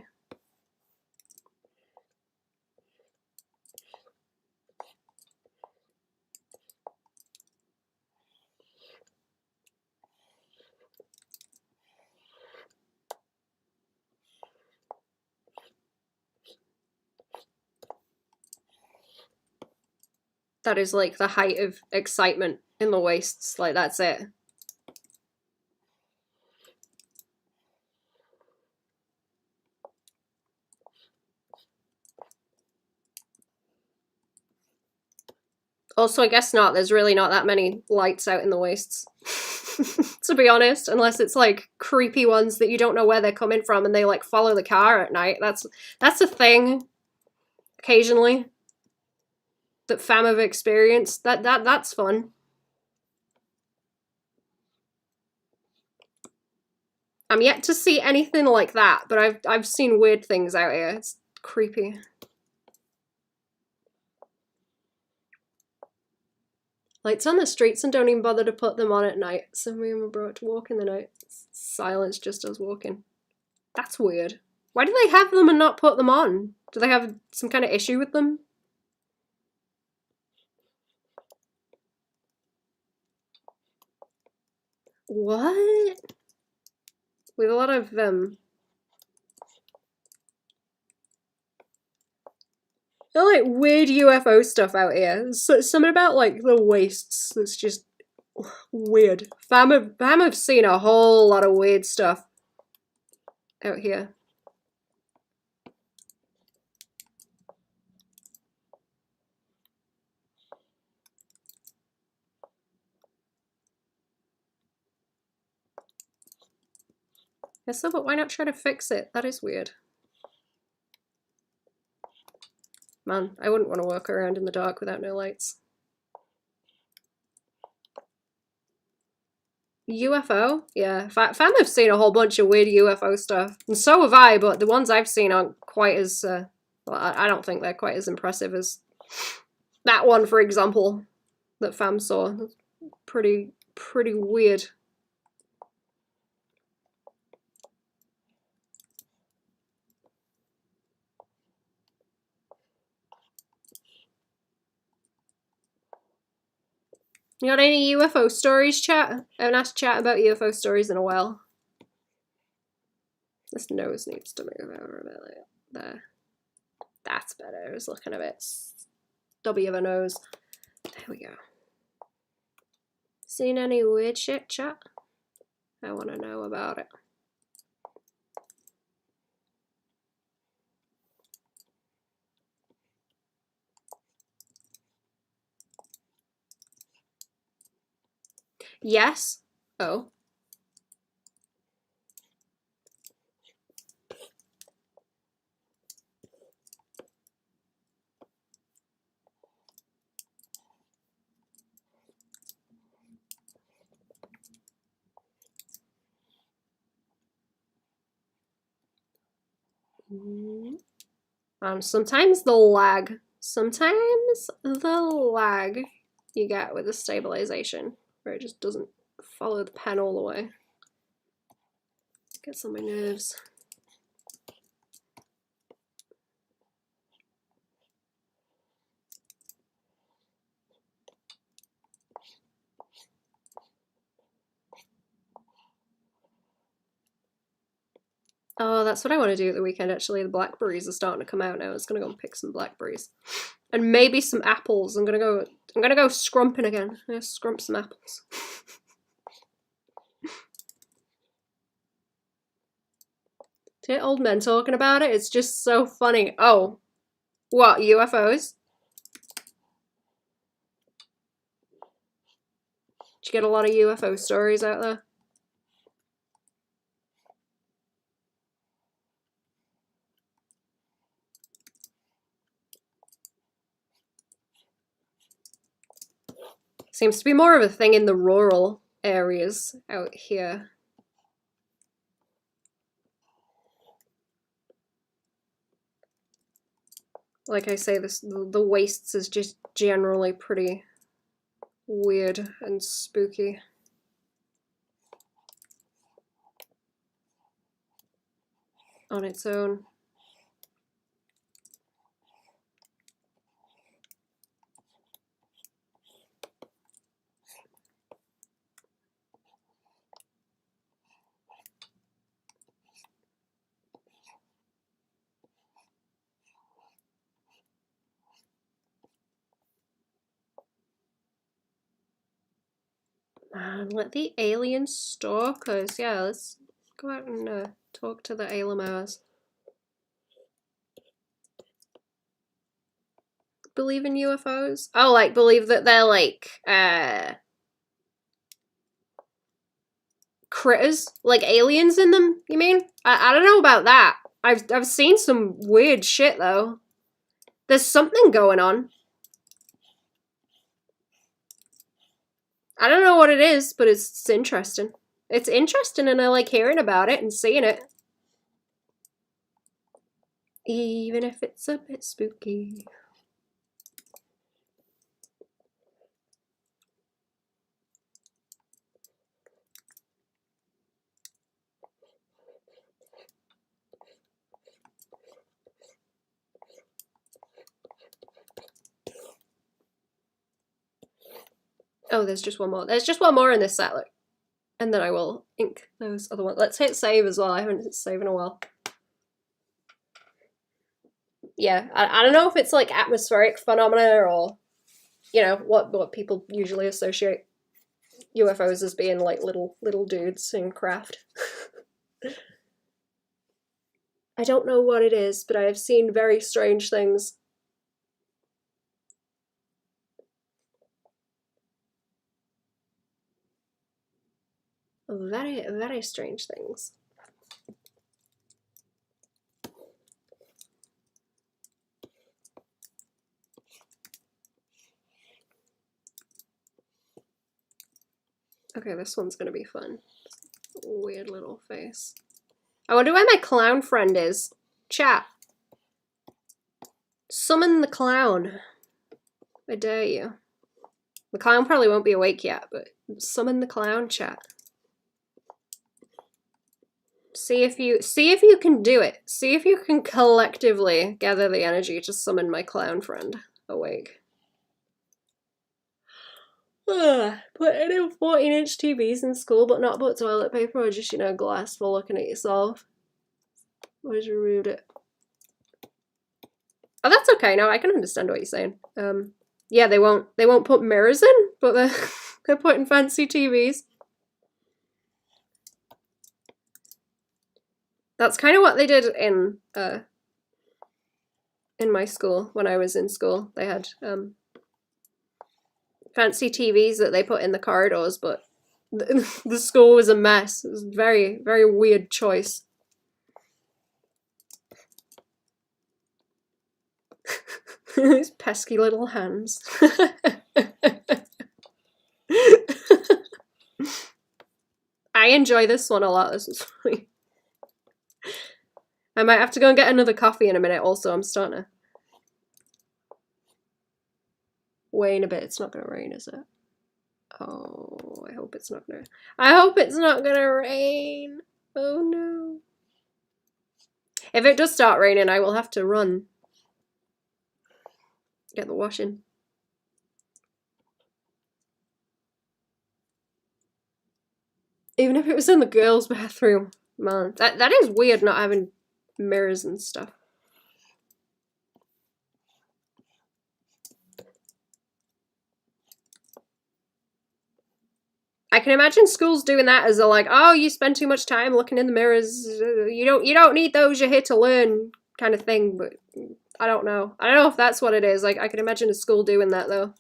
That is like the height of excitement in the wastes. Like, that's it. Also, I guess not. There's really not that many lights out in the wastes. To be honest, unless it's like creepy ones that you don't know where they're coming from and they like follow the car at night. That's a thing. Occasionally. That fam have experienced. That's fun. I'm yet to see anything like that, but I've seen weird things out here. It's creepy. Lights on the streets and don't even bother to put them on at night. So me and my bro to walk in the night. Silence, just us walking. That's weird. Why do they have them and not put them on? Do they have some kind of issue with them? What? With a lot of like weird UFO stuff out here. So, something about like the wastes that's just Weird. Fam have seen a whole lot of weird stuff out here. Yes, so, but why not try to fix it? That is weird. Man, I wouldn't want to walk around in the dark without no lights. UFO? Yeah. Fam have seen a whole bunch of weird UFO stuff. And so have I, but the ones I've seen aren't quite as, well, I don't think they're quite as impressive as that one, for example, that Fam saw. Pretty weird. You got any UFO stories, chat? I haven't asked chat about UFO stories in a while. This nose needs to move over a bit like there. That's better. I was looking a bit stubby of a nose. There we go. Seen any weird shit, chat? I want to know about it. Yes? Oh. Sometimes the lag you get with the stabilization, where it just doesn't follow the pen all the way. Gets on my nerves. Oh, that's what I want to do at the weekend, actually. The blackberries are starting to come out now. I was gonna go and pick some blackberries. And maybe some apples. I'm gonna go scrumping again. I'm gonna scrump some apples. To hear old men talking about it, it's just so funny. Oh, what, UFOs? Did you get a lot of UFO stories out there? Seems to be more of a thing in the rural areas out here. Like I say, the wastes is just generally pretty weird and spooky. On its own. Man, let the alien stalkers. Yeah, let's go out and talk to the Alamars. Believe in UFOs? Oh, like believe that they're like critters, like aliens in them. You mean? I don't know about that. I've seen some weird shit though. There's something going on. I don't know what it is, but it's interesting. It's interesting and I like hearing about it and seeing it. Even if it's a bit spooky. Oh, there's just one more. There's just one more in this set, look. And then I will ink those other ones. Let's hit save as well. I haven't hit save in a while. Yeah, I don't know if it's like atmospheric phenomena or, you know, what people usually associate UFOs as being like little dudes in craft. I don't know what it is, but I have seen very strange things. Very, very strange things. Okay, this one's gonna be fun. Weird little face. I wonder where my clown friend is. Chat. Summon the clown. I dare you. The clown probably won't be awake yet, but summon the clown, chat. See if you can do it. See if you can collectively gather the energy to summon my clown friend awake. Putting in 14-inch TVs in school, but not put toilet paper or just, you know, glass for looking at yourself. Always removed it. Oh, that's okay. No, I can understand what you're saying. Yeah, they won't put mirrors in, but they're putting fancy TVs. That's kind of what they did in my school when I was in school. They had fancy TVs that they put in the corridors, but the school was a mess. It was a very, very weird choice. These pesky little hands. I enjoy this one a lot. This is funny. I might have to go and get another coffee in a minute also. I'm starting to wane a bit. It's not gonna rain, is it? Oh, I hope it's not gonna rain. Oh no. If it does start raining, I will have to run. Get the washing. Even if it was in the girls' bathroom. Man, that is weird not having mirrors and stuff. I can imagine schools doing that as a like, oh, you spend too much time looking in the mirrors. You don't need those. You're here to learn, kind of thing. But I don't know. I don't know if that's what it is. Like, I can imagine a school doing that though.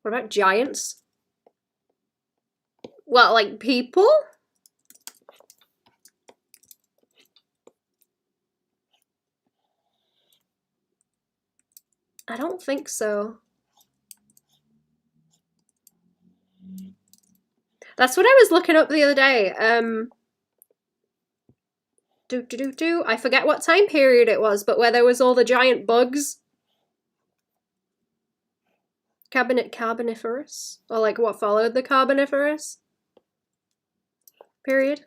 What about giants? What, like people? I don't think so. That's what I was looking up the other day. I forget what time period it was, but where there was all the giant bugs. Carboniferous? Or like what followed the Carboniferous period?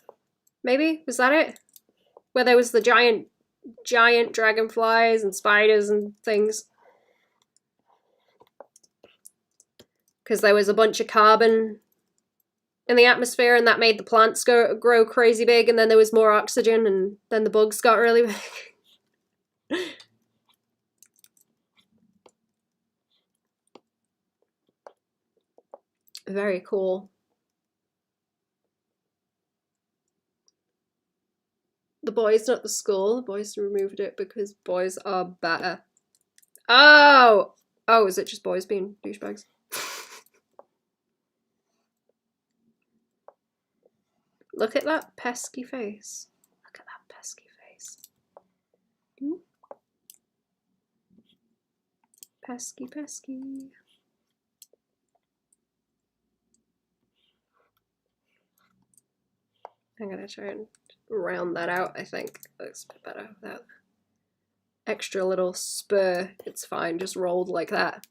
Maybe? Was that it? Where there was the giant dragonflies and spiders and things. Because there was a bunch of carbon in the atmosphere and that made the plants grow crazy big, and then there was more oxygen and then the bugs got really big. Very cool. The boys, not the school. The boys removed it because boys are better. Oh! Oh, is it just boys being douchebags? Look at that pesky face. Look at that pesky face. Ooh. Pesky, pesky. I'm gonna try and round that out, I think. Looks a bit better without extra little spur. It's fine, just rolled like that.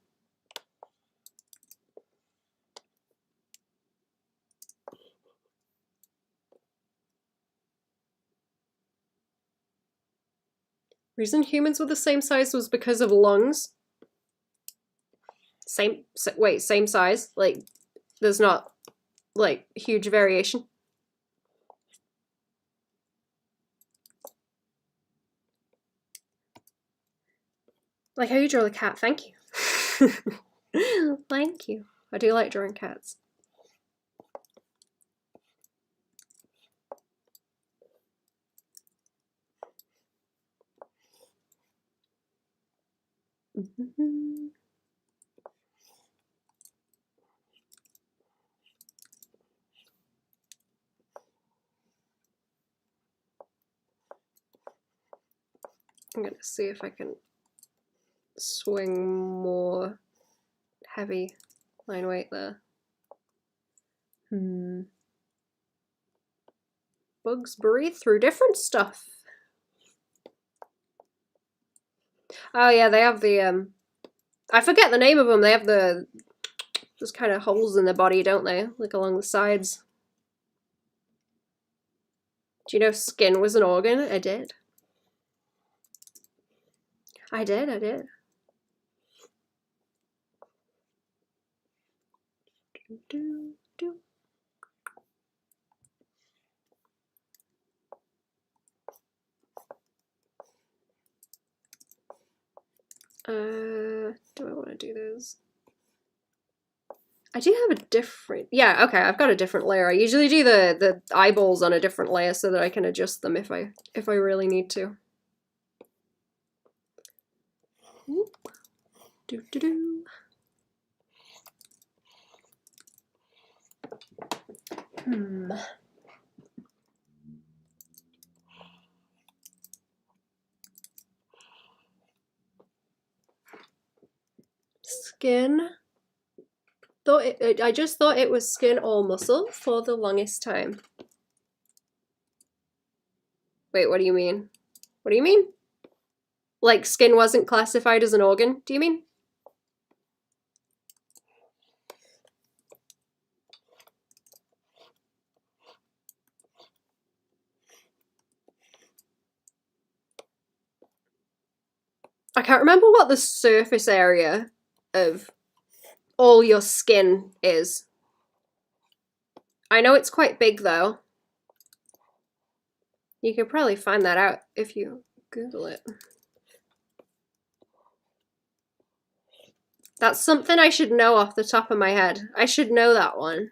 Reason humans were the same size was because of lungs. Same size? Like, there's not, like, huge variation. Like how you draw the cat. Thank you. Thank you. I do like drawing cats. I'm gonna see if I can swing more heavy line weight there. Bugs breathe through different stuff. Oh yeah, they have the I forget the name of them. They have those kind of holes in their body, don't they? Like along the sides. Do you know skin was an organ? I did. I did. Do I want to do those? I do have a different, yeah, okay, I've got a different layer. I usually do the eyeballs on a different layer so that I can adjust them if I really need to. Skin. I just thought it was skin or muscle for the longest time. Wait, what do you mean? What do you mean? Like skin wasn't classified as an organ, do you mean? I can't remember what the surface area of all your skin is. I know it's quite big though. You could probably find that out if you Google it. That's something I should know off the top of my head. I should know that one.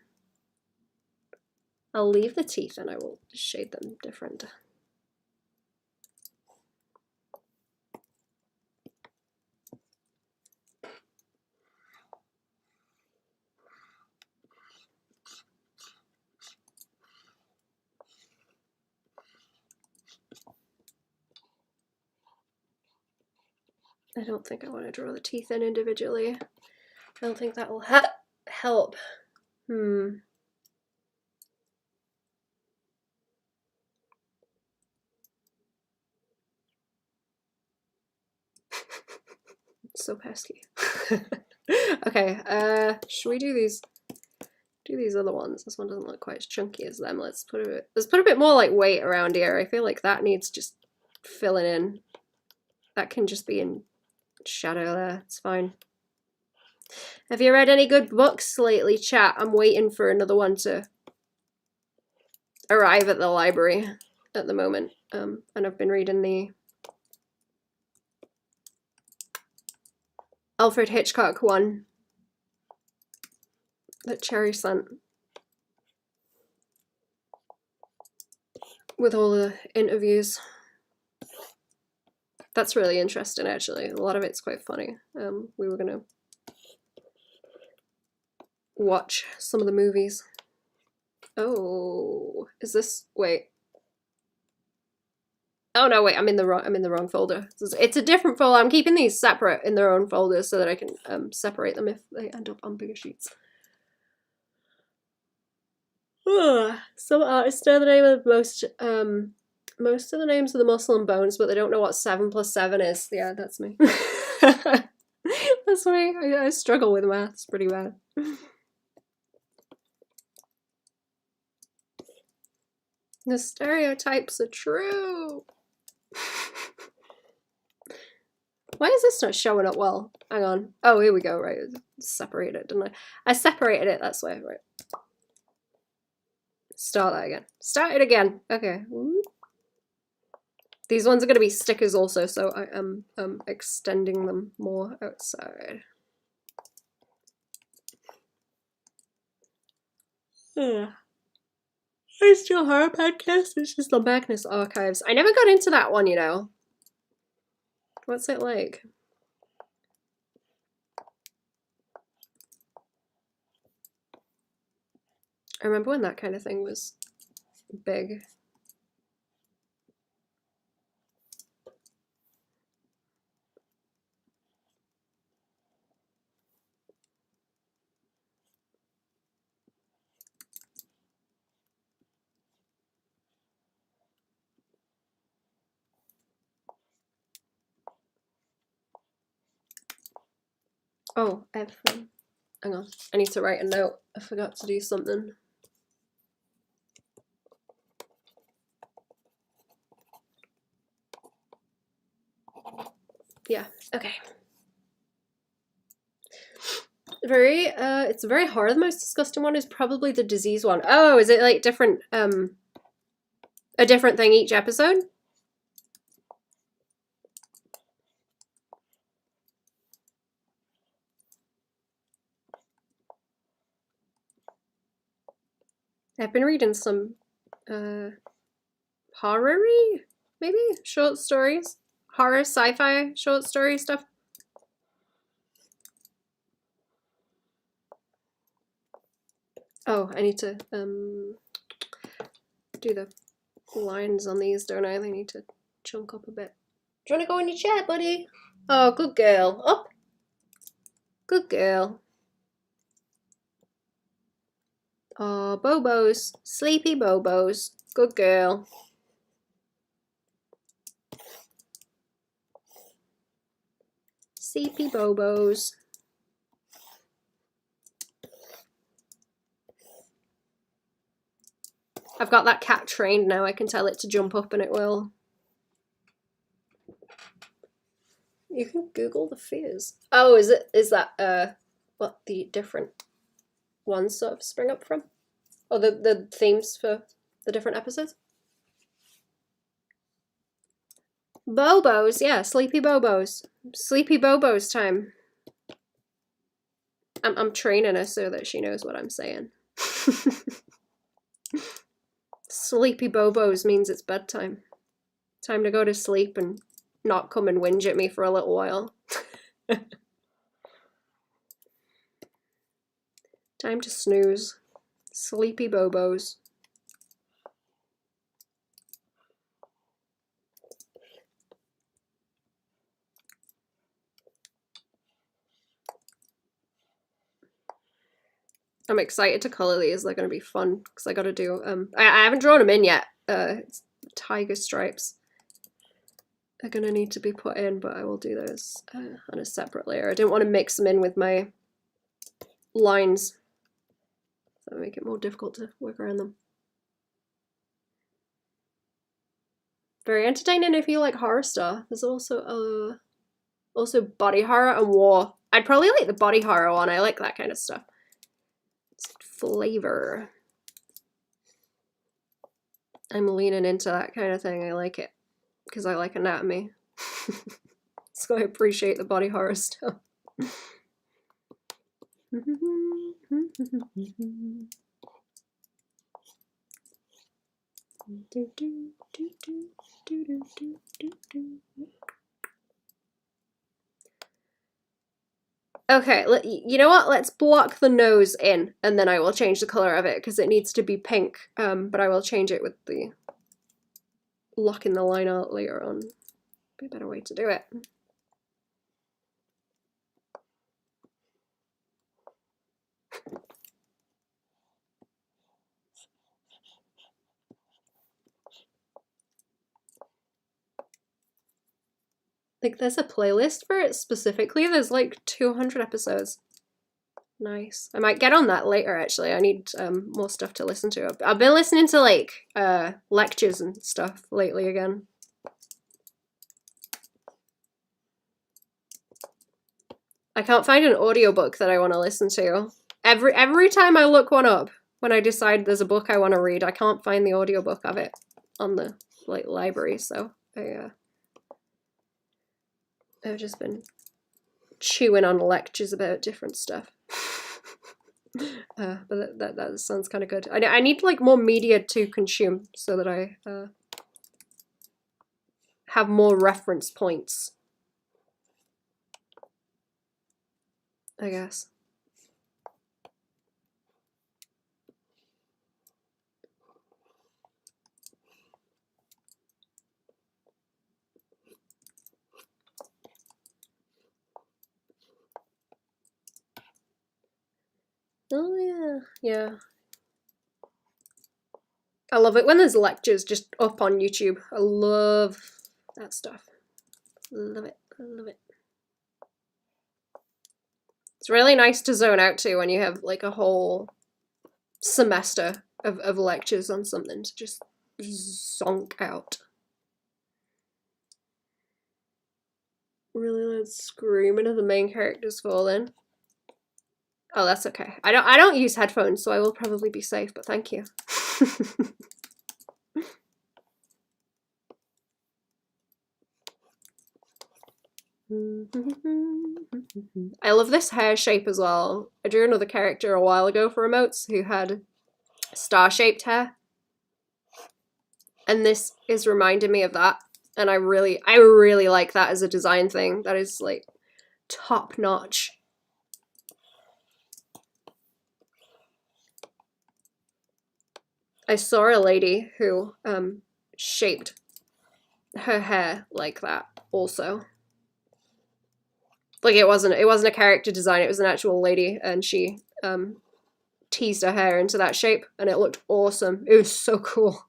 I'll leave the teeth and I will shade them different. I don't think I want to draw the teeth in individually. I don't think that will help. So pesky. Okay, should we do these other ones? This one doesn't look quite as chunky as them. Let's put a bit more like weight around here. I feel like that needs just filling in. That can just be in shadow there. It's fine. Have you read any good books lately, chat? I'm waiting for another one to arrive at the library at the moment. And I've been reading the Alfred Hitchcock one that Cherry sent with all the interviews. That's really interesting, actually. A lot of it's quite funny. We were gonna watch some of the movies. Oh, is this, wait. Oh no, wait, I'm in the wrong folder. It's a different folder. I'm keeping these separate in their own folders so that I can separate them if they end up on bigger sheets. Some artists know the name of most of the names of the muscle and bones, but they don't know what 7 + 7 is. Yeah, that's me. That's me. I struggle with maths pretty bad. The stereotypes are true. Why is this not showing up well? Hang on. Oh, here we go. Right, separated it, didn't I? I separated it. That's why. Right. Start that again. Start it again. Okay. These ones are going to be stickers also, so I am extending them more outside. Yeah. It's still horror podcast. It's just the Magnus Archives. I never got into that one, you know. What's it like? I remember when that kind of thing was big. Oh, hang on. I need to write a note. I forgot to do something. Yeah, okay. It's very hard. The most disgusting one is probably the disease one. Oh, is it like different, a different thing each episode? I've been reading some, horror-y, maybe? Short stories? Horror, sci-fi, short story stuff? Oh, I need to, do the lines on these, don't I? They need to chunk up a bit. Do you want to go in your chair, buddy? Oh, good girl. Up. Good girl. Oh, Bobos. Sleepy Bobos. Good girl. Sleepy Bobos. I've got that cat trained now. I can tell it to jump up and it will. You can Google the fears. Oh, is that what the different ones sort of spring up from? Or the themes for the different episodes? Bobos, yeah, Sleepy Bobos. Sleepy Bobos time. I'm training her so that she knows what I'm saying. Sleepy Bobos means it's bedtime. Time to go to sleep and not come and whinge at me for a little while. Time to snooze. Sleepy Bobos. I'm excited to colour these. They're going to be fun because I got to do. I haven't drawn them in yet. It's tiger stripes are going to need to be put in, but I will do those on a separate layer. I didn't want to mix them in with my lines, so make it more difficult to work around them. Very entertaining if you like horror stuff. There's also body horror and war. I'd probably like the body horror one. I like that kind of stuff. Flavor. I'm leaning into that kind of thing. I like it because I like anatomy. So I appreciate the body horror stuff. Okay, you know what? Let's block the nose in, and then I will change the color of it because it needs to be pink. But I will change it with the locking the line out later on. Be a better way to do it. Like, there's a playlist for it specifically. There's like 200 episodes. Nice. I might get on that later, actually. I need more stuff to listen to. I've been listening to, like, lectures and stuff lately again. I can't find an audiobook that I want to listen to. Every time I look one up, when I decide there's a book I want to read, I can't find the audiobook of it on the, like, library, so I've just been chewing on lectures about different stuff. But that sounds kind of good. I need like more media to consume so that I have more reference points, I guess. Oh yeah, yeah. I love it when there's lectures just up on YouTube. I love that stuff. Love it, love it. It's really nice to zone out to when you have like a whole semester of lectures on something to just zonk out. Really loud screaming of the main character's falling. Oh, that's okay. I don't use headphones, so I will probably be safe, but thank you. I love this hair shape as well. I drew another character a while ago for emotes who had star-shaped hair. And this is reminding me of that. And I really like that as a design thing. That is like top notch. I saw a lady who shaped her hair like that also. Like it wasn't a character design, it was an actual lady, and she teased her hair into that shape and it looked awesome. It was so cool.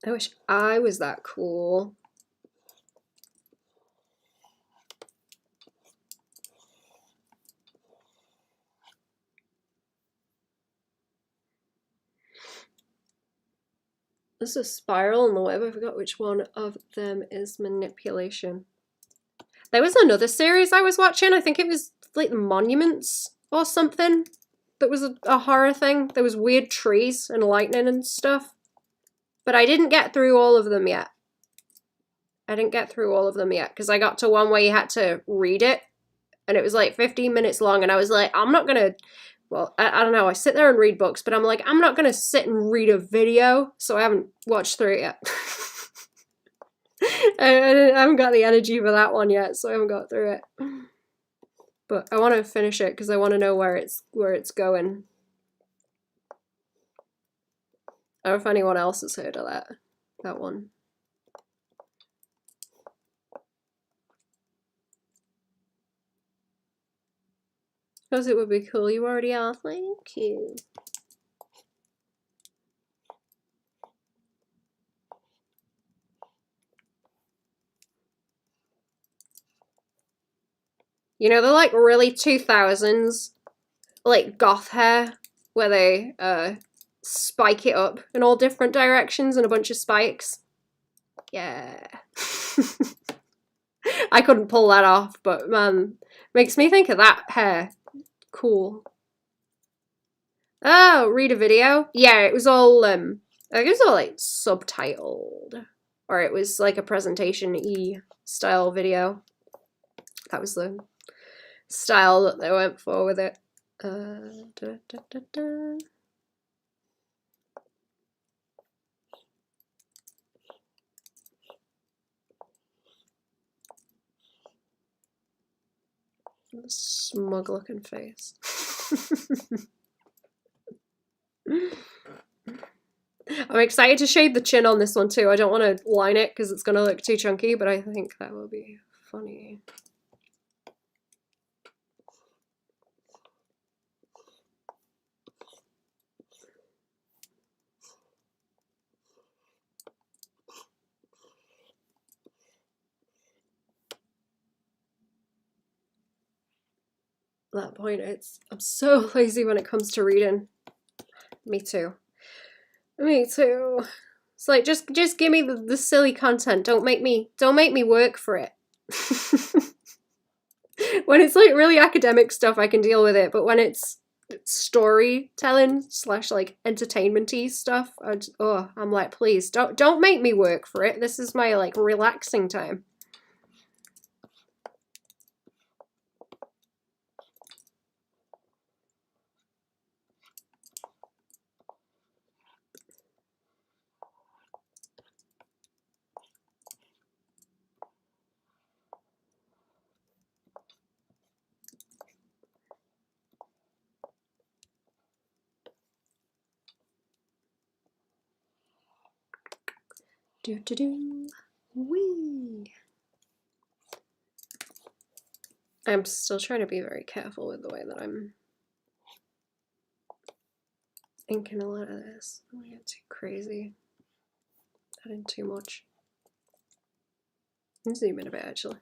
I wish I was that cool. This is a spiral in the web. I forgot which one of them is manipulation. There was another series I was watching. I think it was like the Monuments or something. That was a horror thing. There was weird trees and lightning and stuff. But I didn't get through all of them yet. Because I got to one where you had to read it. And it was like 15 minutes long. And I was like, I'm not going to... Well, I don't know. I sit there and read books. But I'm like, I'm not going to sit and read a video. So I haven't watched through it yet. I haven't got the energy for that one yet. So I haven't got through it. But I want to finish it because I want to know where it's going. I don't know if anyone else has heard of that one. Because it would be cool. You already are. Thank you. You know, they're like really 2000s, like goth hair, where they spike it up in all different directions and a bunch of spikes. Yeah. I couldn't pull that off, but man, makes me think of that hair. Cool. Oh, read a video? Yeah, it was all, I think it was all like subtitled. Or it was like a presentation-y style video. That was the style that they went for with it. Smug looking face. I'm excited to shade the chin on this one too. I don't want to line it because it's going to look too chunky, but I think that will be funny. At that point, I'm so lazy when it comes to reading. Me too. Me too. It's like just give me the silly content. Don't make me work for it. When it's like really academic stuff, I can deal with it, but when it's storytelling slash like entertainment-y stuff. I'm like, please don't make me work for it. This is my like relaxing time. Wee. I'm still trying to be very careful with the way that I'm inking a lot of this. I don't want to get too crazy. Adding too much. Let me zoom in a bit actually.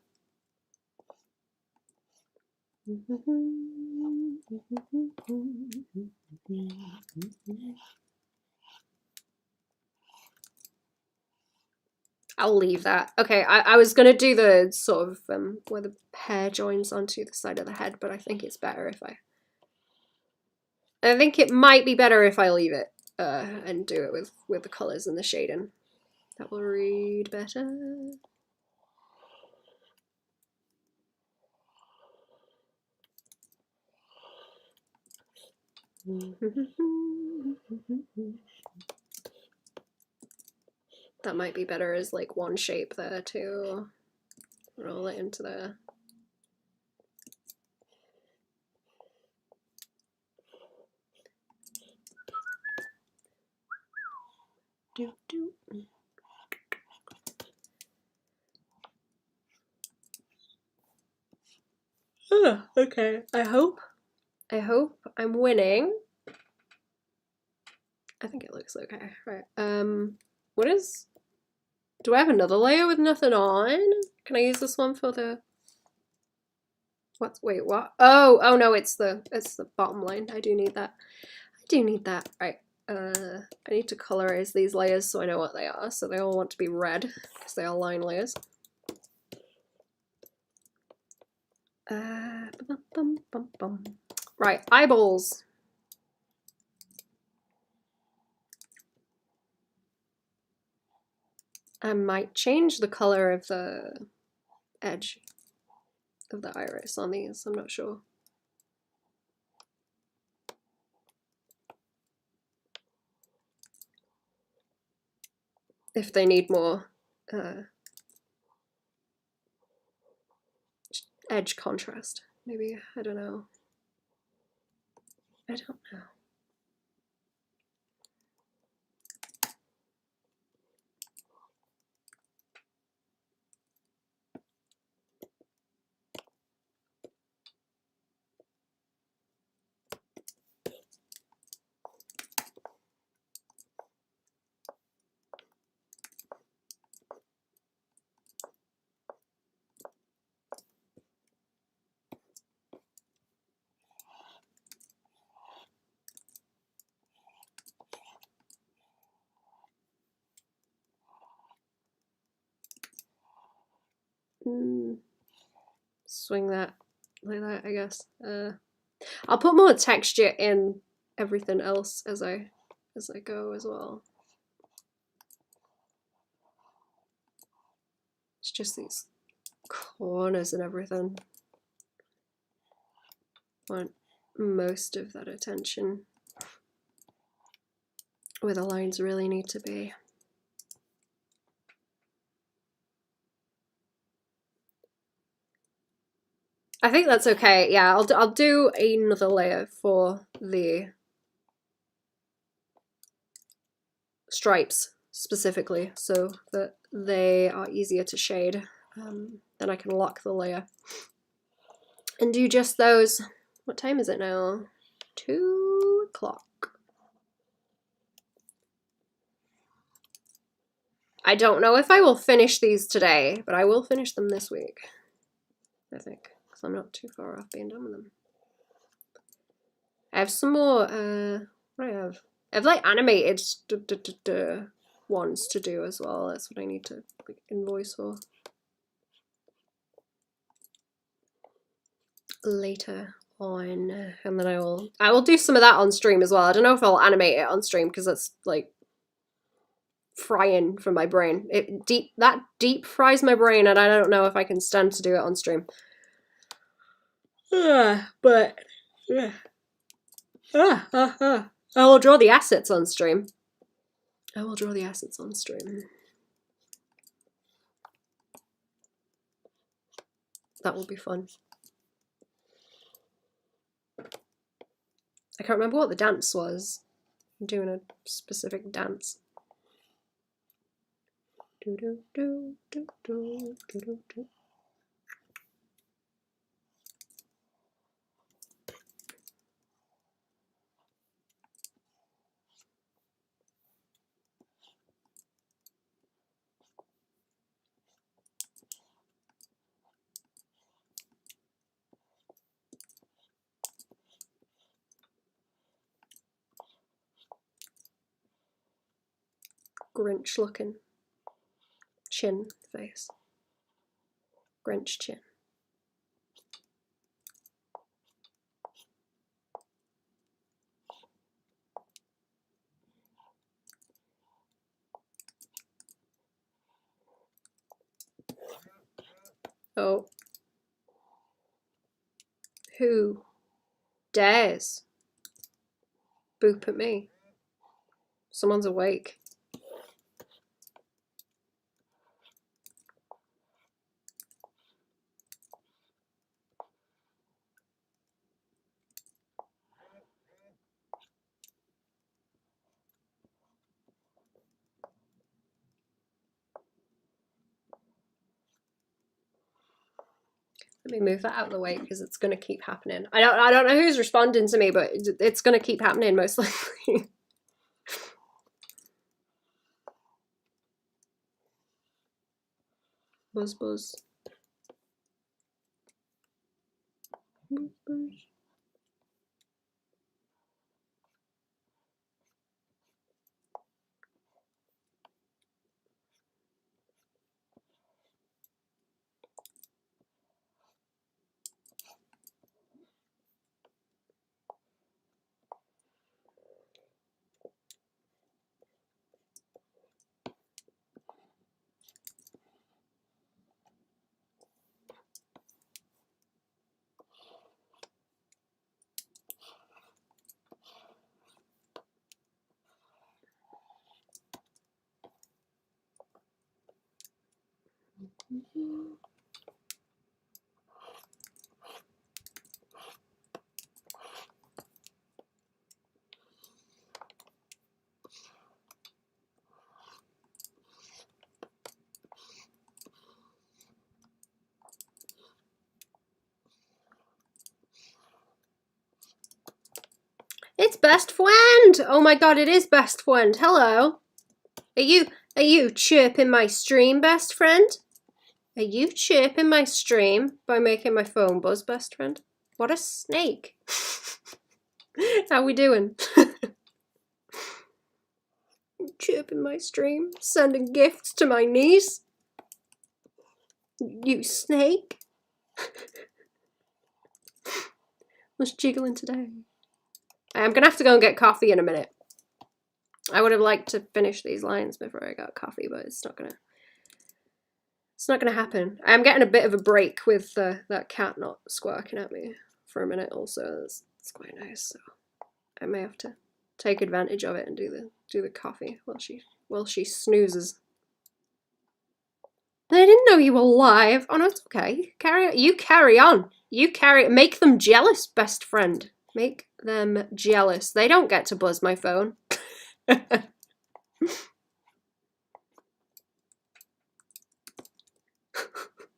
I'll leave that. Okay, I was gonna do the sort of where the hair joins onto the side of the head, but I think it's better if I think it might be better if I leave it and do it with the colours and the shading. That will read better. That might be better as like one shape there too. Roll it into there. Oh, okay. I hope I'm winning. I think it looks okay. Right. What is? Do I have another layer with nothing on? Can I use this one for the? What? Wait, what? Oh no, it's the bottom line. I do need that. Right. I need to colorize these layers so I know what they are. So they all want to be red because they are line layers. Right, eyeballs. I might change the color of the edge of the iris on these, I'm not sure. If they need more edge contrast, maybe, I don't know. I don't know. Swing that like that, I guess. I'll put more texture in everything else as I go as well. It's just these corners and everything. Want most of that attention where the lines really need to be. I think that's okay. Yeah, I'll do another layer for the stripes specifically so that they are easier to shade. Then I can lock the layer and do just those. What time is it now? 2 o'clock. I don't know if I will finish these today, but I will finish them this week, I think, because I'm not too far off being done with them. I have some more, what do I have? I have like animated ones to do as well. That's what I need to like invoice for later on, and then I will do some of that on stream as well. I don't know if I'll animate it on stream because that's like frying for my brain. That deep fries my brain, and I don't know if I can stand to do it on stream. But I will draw the assets on stream. I will draw the assets on stream. That will be fun. I can't remember what the dance was. I'm doing a specific dance. Do do do do do do do do. Grinch looking chin face. Grinch chin. Oh. Who dares boop at me? Someone's awake. Let me move that out of the way because it's going to keep happening. I don't know who's responding to me, but it's going to keep happening most likely. Buzz buzz. Buzz buzz. It's best friend! Oh my god, it is best friend. Hello. Are you chirping my stream, best friend? Are you chirping my stream by making my phone buzz, best friend? What a snake. How we doing? Chirping my stream, sending gifts to my niece. You snake. What's jiggling today? I'm gonna have to go and get coffee in a minute. I would have liked to finish these lines before I got coffee, but it's not gonna happen. I'm getting a bit of a break with that cat not squawking at me for a minute also. It's quite nice, so I may have to take advantage of it and do the coffee while she snoozes. I didn't know you were live. Oh no, it's okay. You carry on. Make them jealous, best friend. Make them jealous. They don't get to buzz my phone.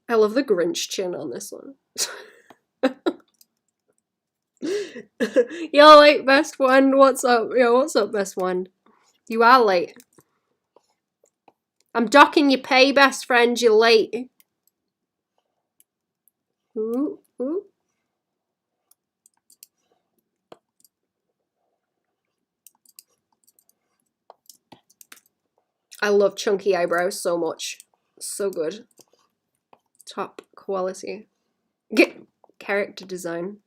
I love the Grinch chin on this one. You're late, best friend. What's up? Yo, what's up, best friend? You are late. I'm docking your pay, best friend. You're late. Ooh, ooh. I love chunky eyebrows so much. So good. Top quality. Get character design.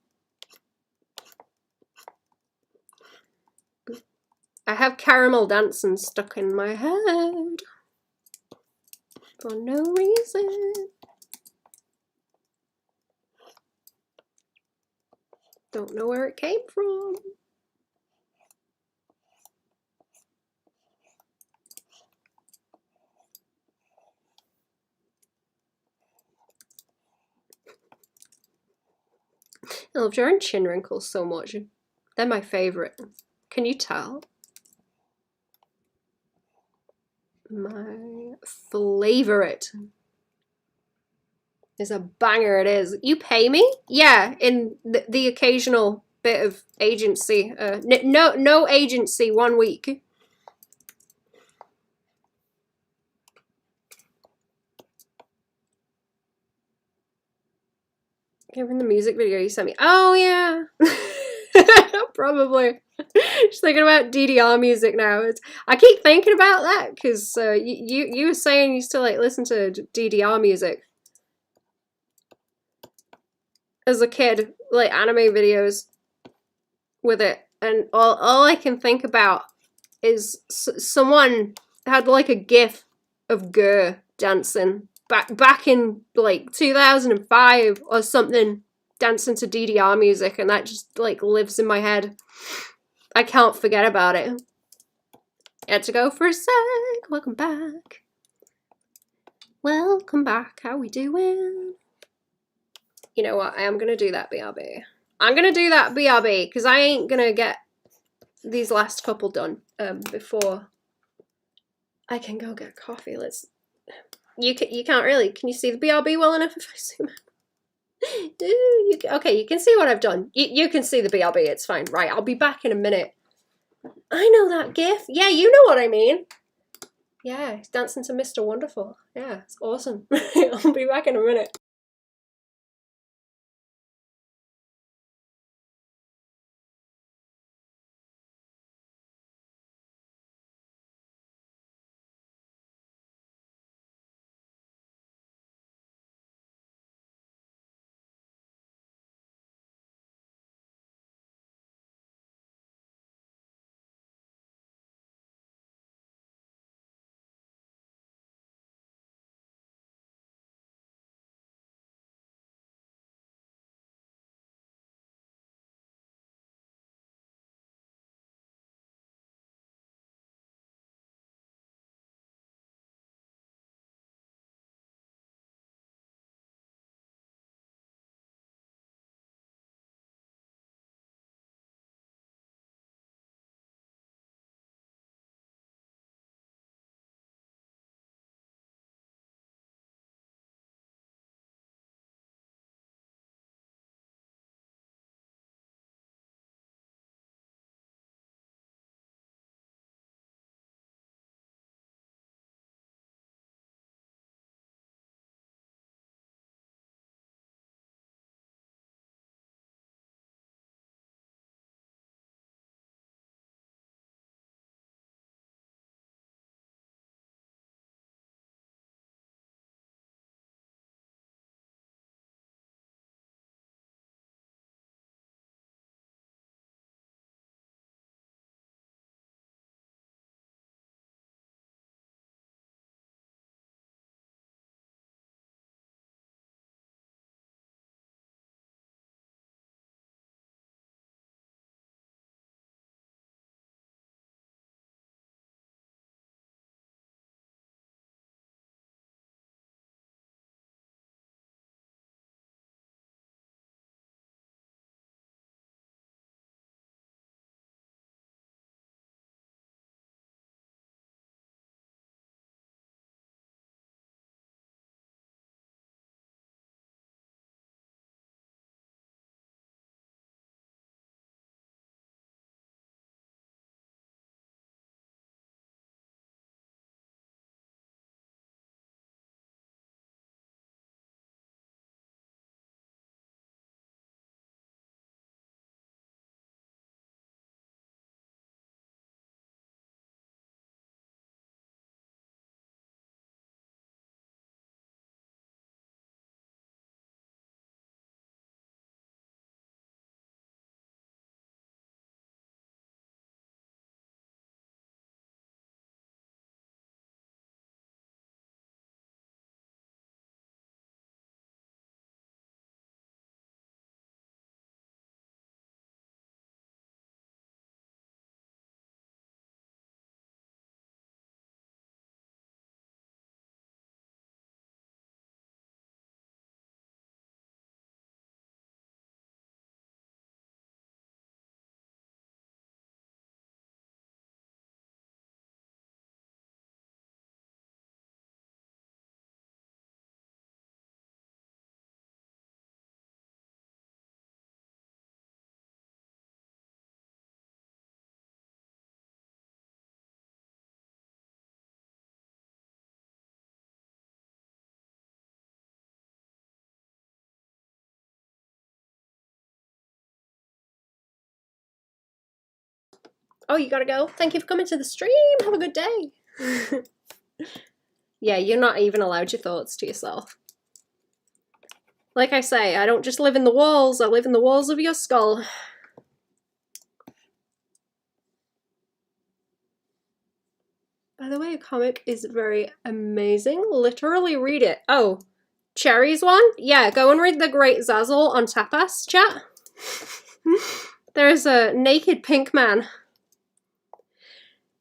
I have caramel dancing stuck in my head for no reason. Don't know where it came from. I love drawing chin wrinkles so much. They're my favourite. Can you tell? My favourite is a banger, it is. You pay me? Yeah, in the occasional bit of agency. No agency 1 week. Given the music video you sent me. Oh yeah. Probably. Just thinking about DDR music now. I keep thinking about that because you were saying you used to like listen to DDR music as a kid, like anime videos with it, and all I can think about is someone had like a gif of Gurr dancing back in like 2005 or something, dancing to DDR music, and that just like lives in my head. I can't forget about it. Had to go for a sec. Welcome back. Welcome back. How we doing? You know what? I am gonna do that BRB. I'm gonna do that BRB because I ain't gonna get these last couple done before I can go get coffee. Let's. You can't really. Can you see the BRB well enough if I zoom in? Okay, you can see what I've done. You can see the BRB. It's fine. Right, I'll be back in a minute. I know that gif. Yeah, you know what I mean. Yeah, he's dancing to Mr. Wonderful. Yeah, it's awesome. I'll be back in a minute. Oh, you gotta go. Thank you for coming to the stream. Have a good day. Yeah, you're not even allowed your thoughts to yourself. Like I say, I don't just live in the walls, I live in the walls of your skull. By the way, a comic is very amazing. Literally read it. Oh, Cherry's one? Yeah, go and read The Great Zazzle on Tapas, chat. There's a naked pink man.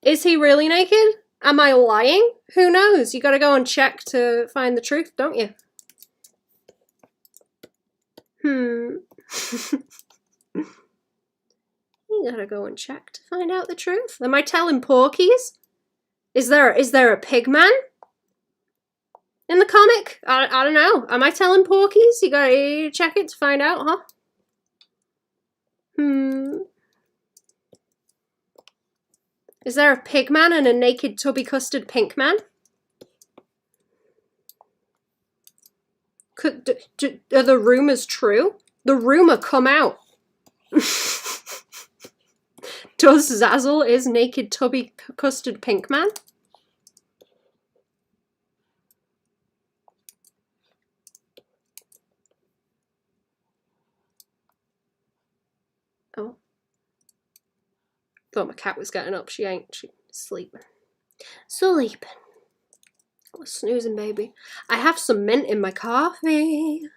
Is he really naked? Am I lying? Who knows? You gotta go and check to find the truth, don't you? You gotta go and check to find out the truth. Am I telling porkies? Is there a pig man in the comic? I don't know. Am I telling porkies? You gotta check it to find out, huh? Is there a pig man and a naked tubby custard pink man? Are the rumours true? The rumour come out. Does Zazzle is naked tubby custard pink man? Oh. Thought my cat was getting up. She ain't. She's sleeping. Sleeping. Oh, snoozing, baby. I have some mint in my coffee.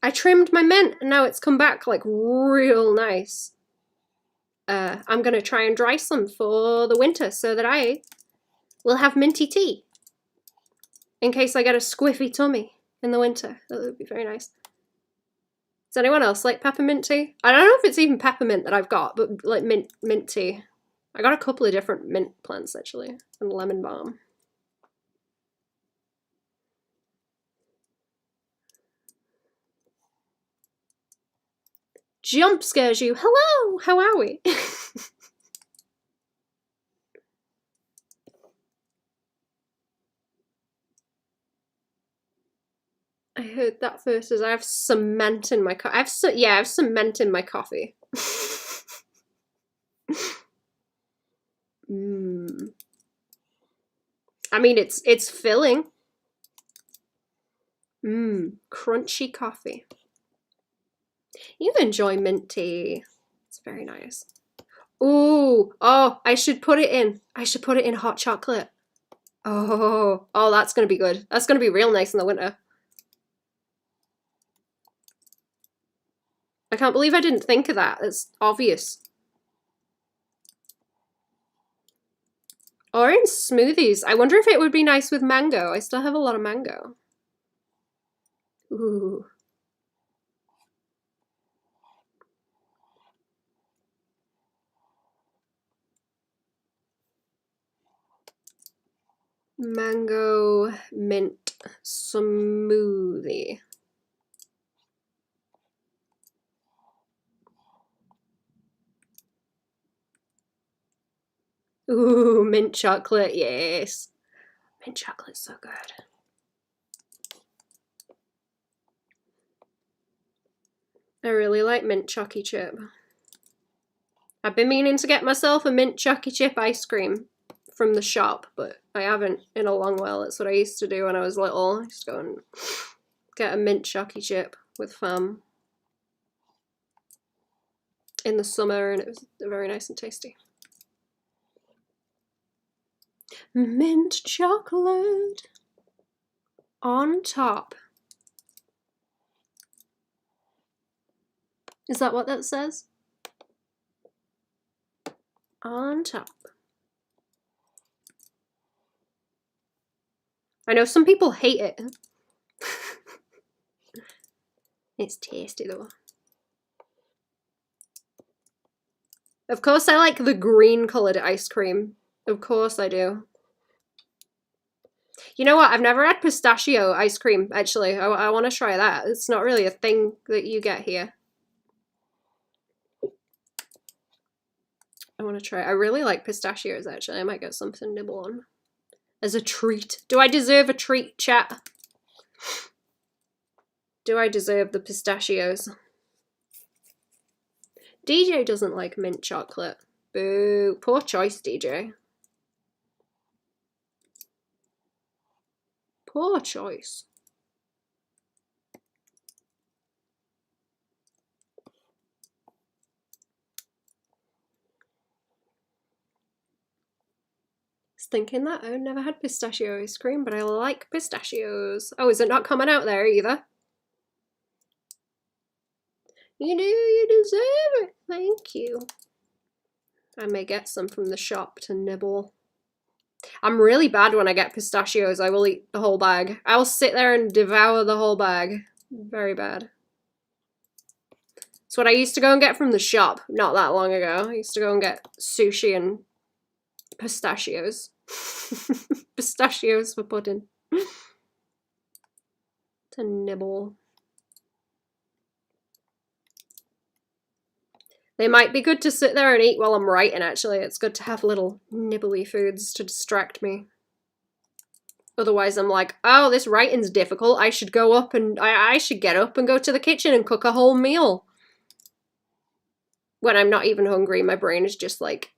I trimmed my mint and now it's come back like real nice. I'm gonna try and dry some for the winter so that I will have minty tea. In case I get a squiffy tummy in the winter. That would be very nice. Does anyone else like peppermint tea? I don't know if it's even peppermint that I've got, but like mint tea. I got a couple of different mint plants actually, and lemon balm. Jump scares you. Hello, how are we? I heard that first as I have cement in my coffee. I have cement in my coffee. I mean, it's filling. Crunchy coffee. You enjoy mint tea. It's very nice. Ooh, oh, I should put it in. I should put it in hot chocolate. Oh, that's gonna be good. That's gonna be real nice in the winter. I can't believe I didn't think of that. It's obvious. Or in smoothies. I wonder if it would be nice with mango. I still have a lot of mango. Ooh. Mango mint smoothie. Ooh, mint chocolate, yes. Mint chocolate's so good. I really like mint chocky chip. I've been meaning to get myself a mint chocky chip ice cream from the shop, but I haven't in a long while. That's what I used to do when I was little. I used to go and get a mint chocky chip with fam in the summer, and it was very nice and tasty. Mint chocolate on top. Is that what that says? On top. I know some people hate it. It's tasty though. Of course I like the green coloured ice cream. Of course I do. You know what? I've never had pistachio ice cream, actually. I want to try that. It's not really a thing that you get here. I want to try. I really like pistachios, actually. I might get something to nibble on. As a treat. Do I deserve a treat, chat? Do I deserve the pistachios? DJ doesn't like mint chocolate. Boo. Poor choice, DJ. Poor choice. Thinking that I've never had pistachio ice cream, but I like pistachios. Oh, is it not coming out there either? You do, you deserve it. Thank you. I may get some from the shop to nibble. I'm really bad when I get pistachios. I will eat the whole bag. I'll sit there and devour the whole bag. Very bad. It's what I used to go and get from the shop not that long ago. I used to go and get sushi and pistachios. Pistachios for pudding. To nibble. They might be good to sit there and eat while I'm writing, actually. It's good to have little nibbly foods to distract me. Otherwise I'm like, oh, this writing's difficult. I should go up and I should get up and go to the kitchen and cook a whole meal. When I'm not even hungry, my brain is just like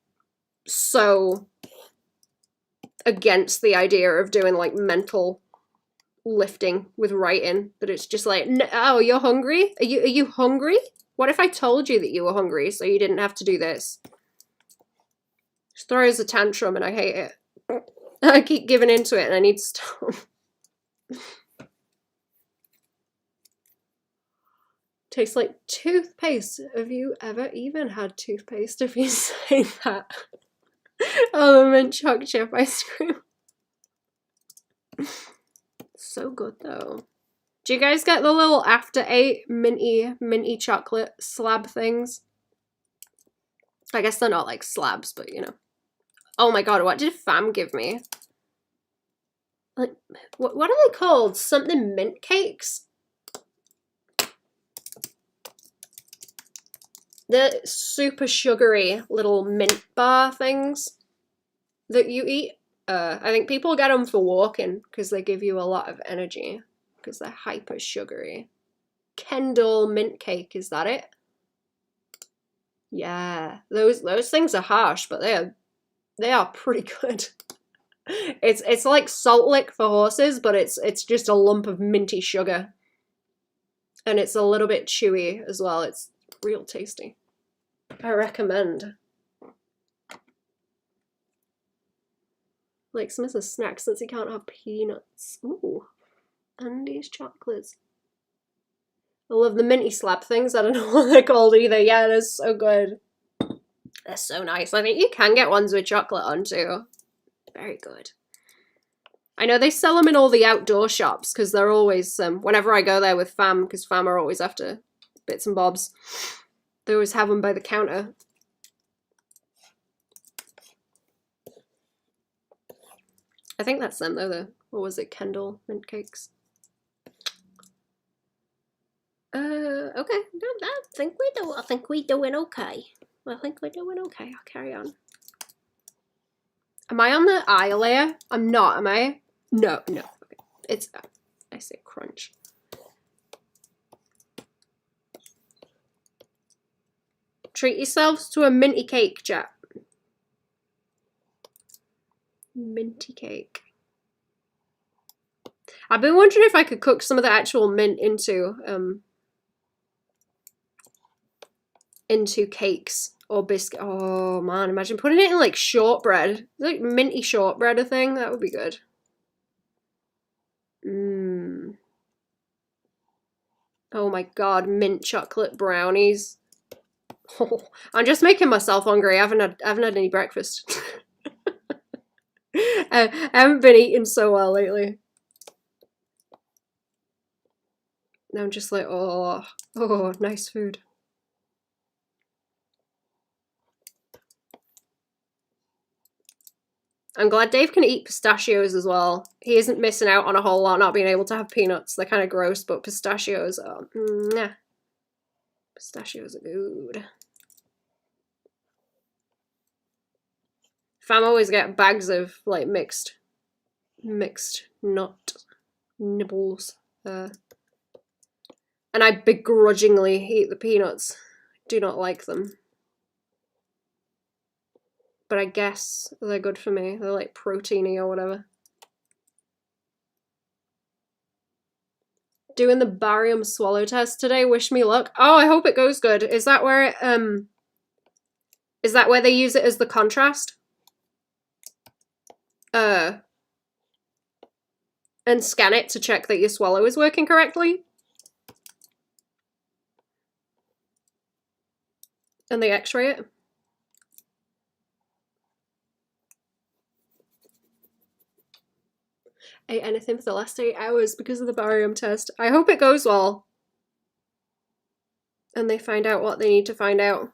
so against the idea of doing like mental lifting with writing that it's just like, oh, you're hungry? Are you hungry? What if I told you that you were hungry so you didn't have to do this? Just throws a tantrum and I hate it. I keep giving into it and I need to stop. Tastes like toothpaste. Have you ever even had toothpaste if you say that? Oh, the mint choc chip ice cream. So good though. Do you guys get the little after 8 minty chocolate slab things? I guess they're not like slabs, but you know. Oh my god, what did Fam give me? Like, what are they called? Something mint cakes? The super sugary little mint bar things that you eat. I think people get them for walking because they give you a lot of energy because they're hyper sugary. Kendall mint cake, is that it? Yeah, those things are harsh, but they are pretty good. It's like salt lick for horses, but it's just a lump of minty sugar. And it's a little bit chewy as well. It's real tasty. I recommend. Like some as a snack since you can't have peanuts. Ooh. Andy's chocolates. I love the minty slab things. I don't know what they're called either. Yeah, they're so good. They're so nice. I think you can get ones with chocolate on too. Very good. I know they sell them in all the outdoor shops because they're always, whenever I go there with Fam, because Fam are always after bits and bobs, they always have them by the counter. I think that's them though, what was it, Kendall mint cakes? Okay. I think we're doing okay. I think we're doing okay. I'll carry on. Am I on the eye layer? I'm not, am I? No. Okay. It's, I say crunch. Treat yourselves to a minty cake, chat. Minty cake. I've been wondering if I could cook some of the actual mint into cakes or biscuit. Oh man, imagine putting it in like shortbread. Like minty shortbread a thing, that would be good. Oh my god, mint chocolate brownies. Oh, I'm just making myself hungry. I haven't had any breakfast. I haven't been eating so well lately. Now I'm just like, oh, nice food. I'm glad Dave can eat pistachios as well. He isn't missing out on a whole lot not being able to have peanuts. They're kind of gross, but pistachios are, nah. Pistachios are good. Fam always get bags of like mixed nut nibbles. And I begrudgingly eat the peanuts. do not like them. But I guess they're good for me. They're like proteiny or whatever. Doing the barium swallow test today. Wish me luck. Oh, I hope it goes good. Is that where it, is that where they use it as the contrast? And scan it to check that your swallow is working correctly? And they x-ray it? Ate anything for the last 8 hours because of the barium test. I hope it goes well. And they find out what they need to find out.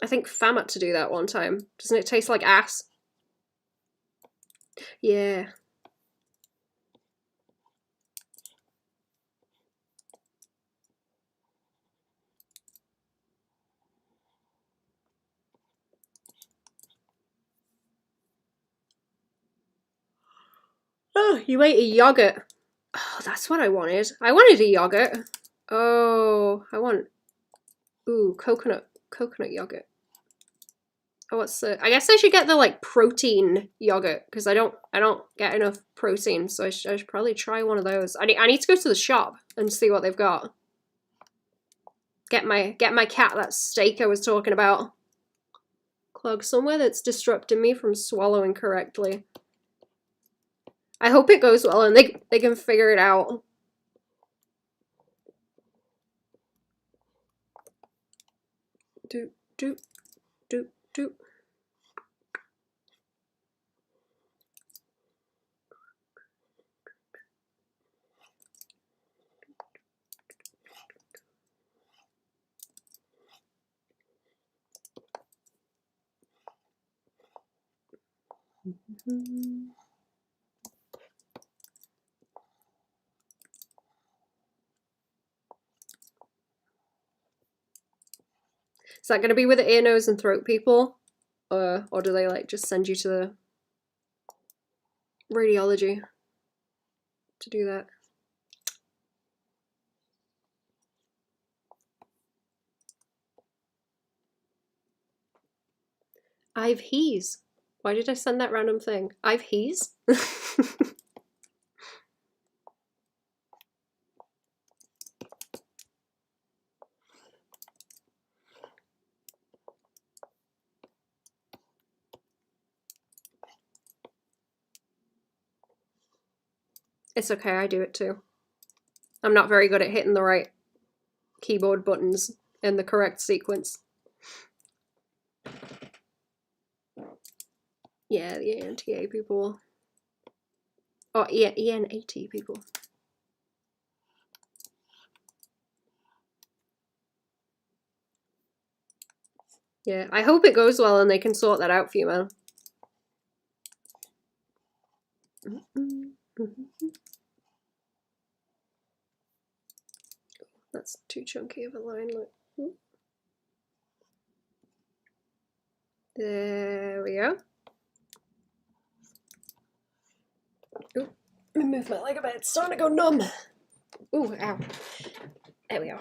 I think Fam had to do that one time. Doesn't it taste like ass? Yeah. Oh, you ate a yogurt. Oh, that's what I wanted. I wanted a yogurt. Oh, I want... Ooh, coconut yogurt. Oh, what's the... I guess I should get the, like, protein yogurt, because I don't get enough protein, so I should probably try one of those. I need to go to the shop and see what they've got. Get my cat that steak I was talking about. Clog somewhere that's disrupting me from swallowing correctly. I hope it goes well and they can figure it out. Doop, doop, doop, doop. Mm-hmm. Is that going to be with the ear, nose, and throat people? Or do they like just send you to the radiology to do that? I've hees. Why did I send that random thing? I've hees? It's okay, I do it too. I'm not very good at hitting the right keyboard buttons in the correct sequence. Yeah, the ENTA people. Oh, ENAT people. Yeah, I hope it goes well and they can sort that out for you, man. That's too chunky of a line. Look. There we go. Ooh, let me move my leg a bit. It's starting to go numb. Ooh, ow. There we go.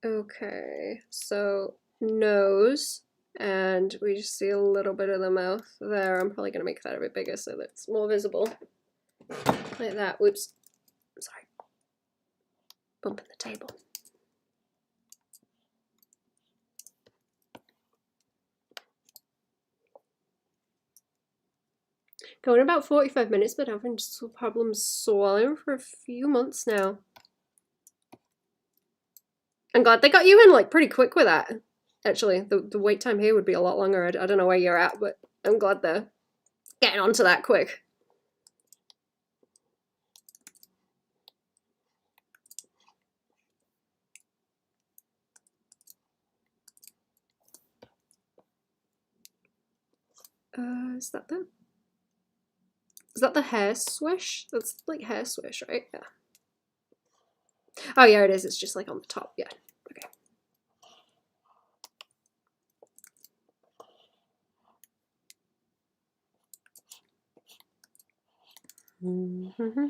Okay, so nose, and we just see a little bit of the mouth there. I'm probably going to make that a bit bigger so that it's more visible. Like that. Whoops. Sorry. Bumping the table. Going about 45 minutes, but having problems swallowing for a few months now. I'm glad they got you in like pretty quick with that. Actually, the wait time here would be a lot longer. I don't know where you're at, but I'm glad they're getting onto that quick. Is that the hair swish? That's like hair swish, right? Yeah. Oh yeah, it is. It's just like on the top. Yeah. Okay. Mm-hmm.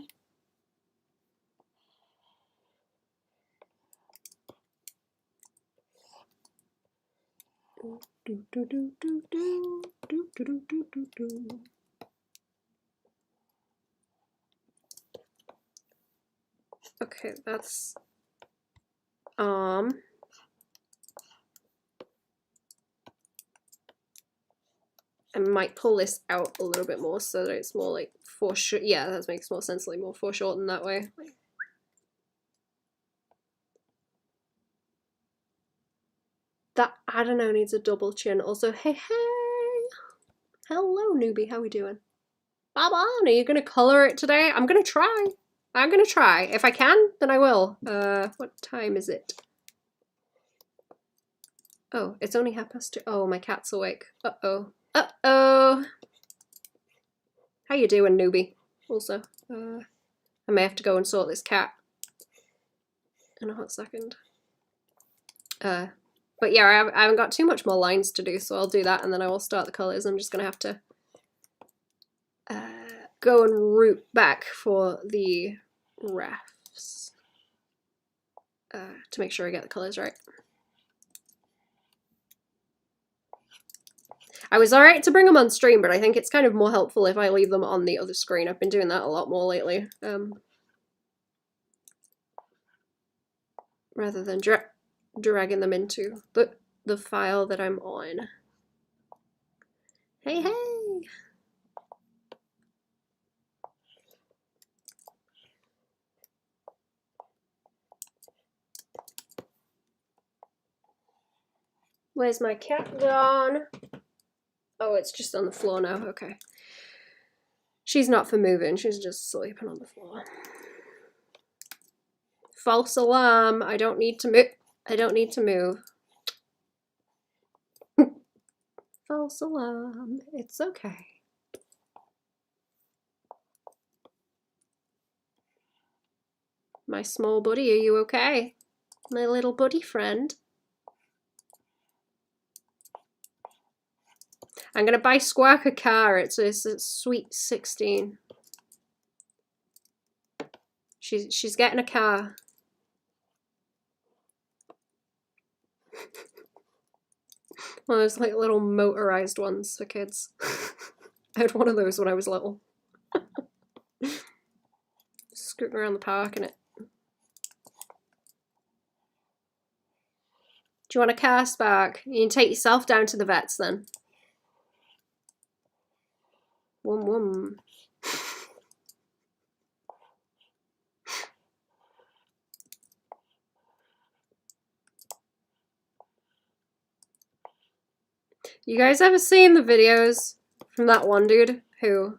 Okay, that's I might pull this out a little bit more so that it's more like foreshortened. Yeah, that makes more sense, like more foreshortened that way. That, I don't know, needs a double chin. Also, hey, hey! Hello, newbie, how we doing? Baban, are you gonna color it today? I'm gonna try. I'm gonna try. If I can, then I will. What time is it? Oh, it's only 2:30. Oh, my cat's awake. Uh-oh. Uh-oh! How you doing, newbie? Also, I may have to go and sort this cat in a hot second. But yeah, I haven't got too much more lines to do, so I'll do that and then I will start the colours. I'm just gonna have to go and root back for the refs to make sure I get the colours right. I was alright to bring them on stream, but I think it's kind of more helpful if I leave them on the other screen. I've been doing that a lot more lately. Rather than dragging them into the file that I'm on. Hey, hey! Where's my cat gone? Oh, it's just on the floor now. Okay. She's not for moving. She's just sleeping on the floor. False alarm. I don't need to move. I don't need to move. False alarm. It's okay. My small buddy, are you okay? My little buddy friend. I'm gonna buy Squawk a car. It's a sweet 16. She's getting a car. One of those like little motorized ones for kids. I had one of those when I was little. Scooting around the park in it. Do you want a car, Spark? You can take yourself down to the vets then. Wum wum. You guys ever seen the videos from that one dude who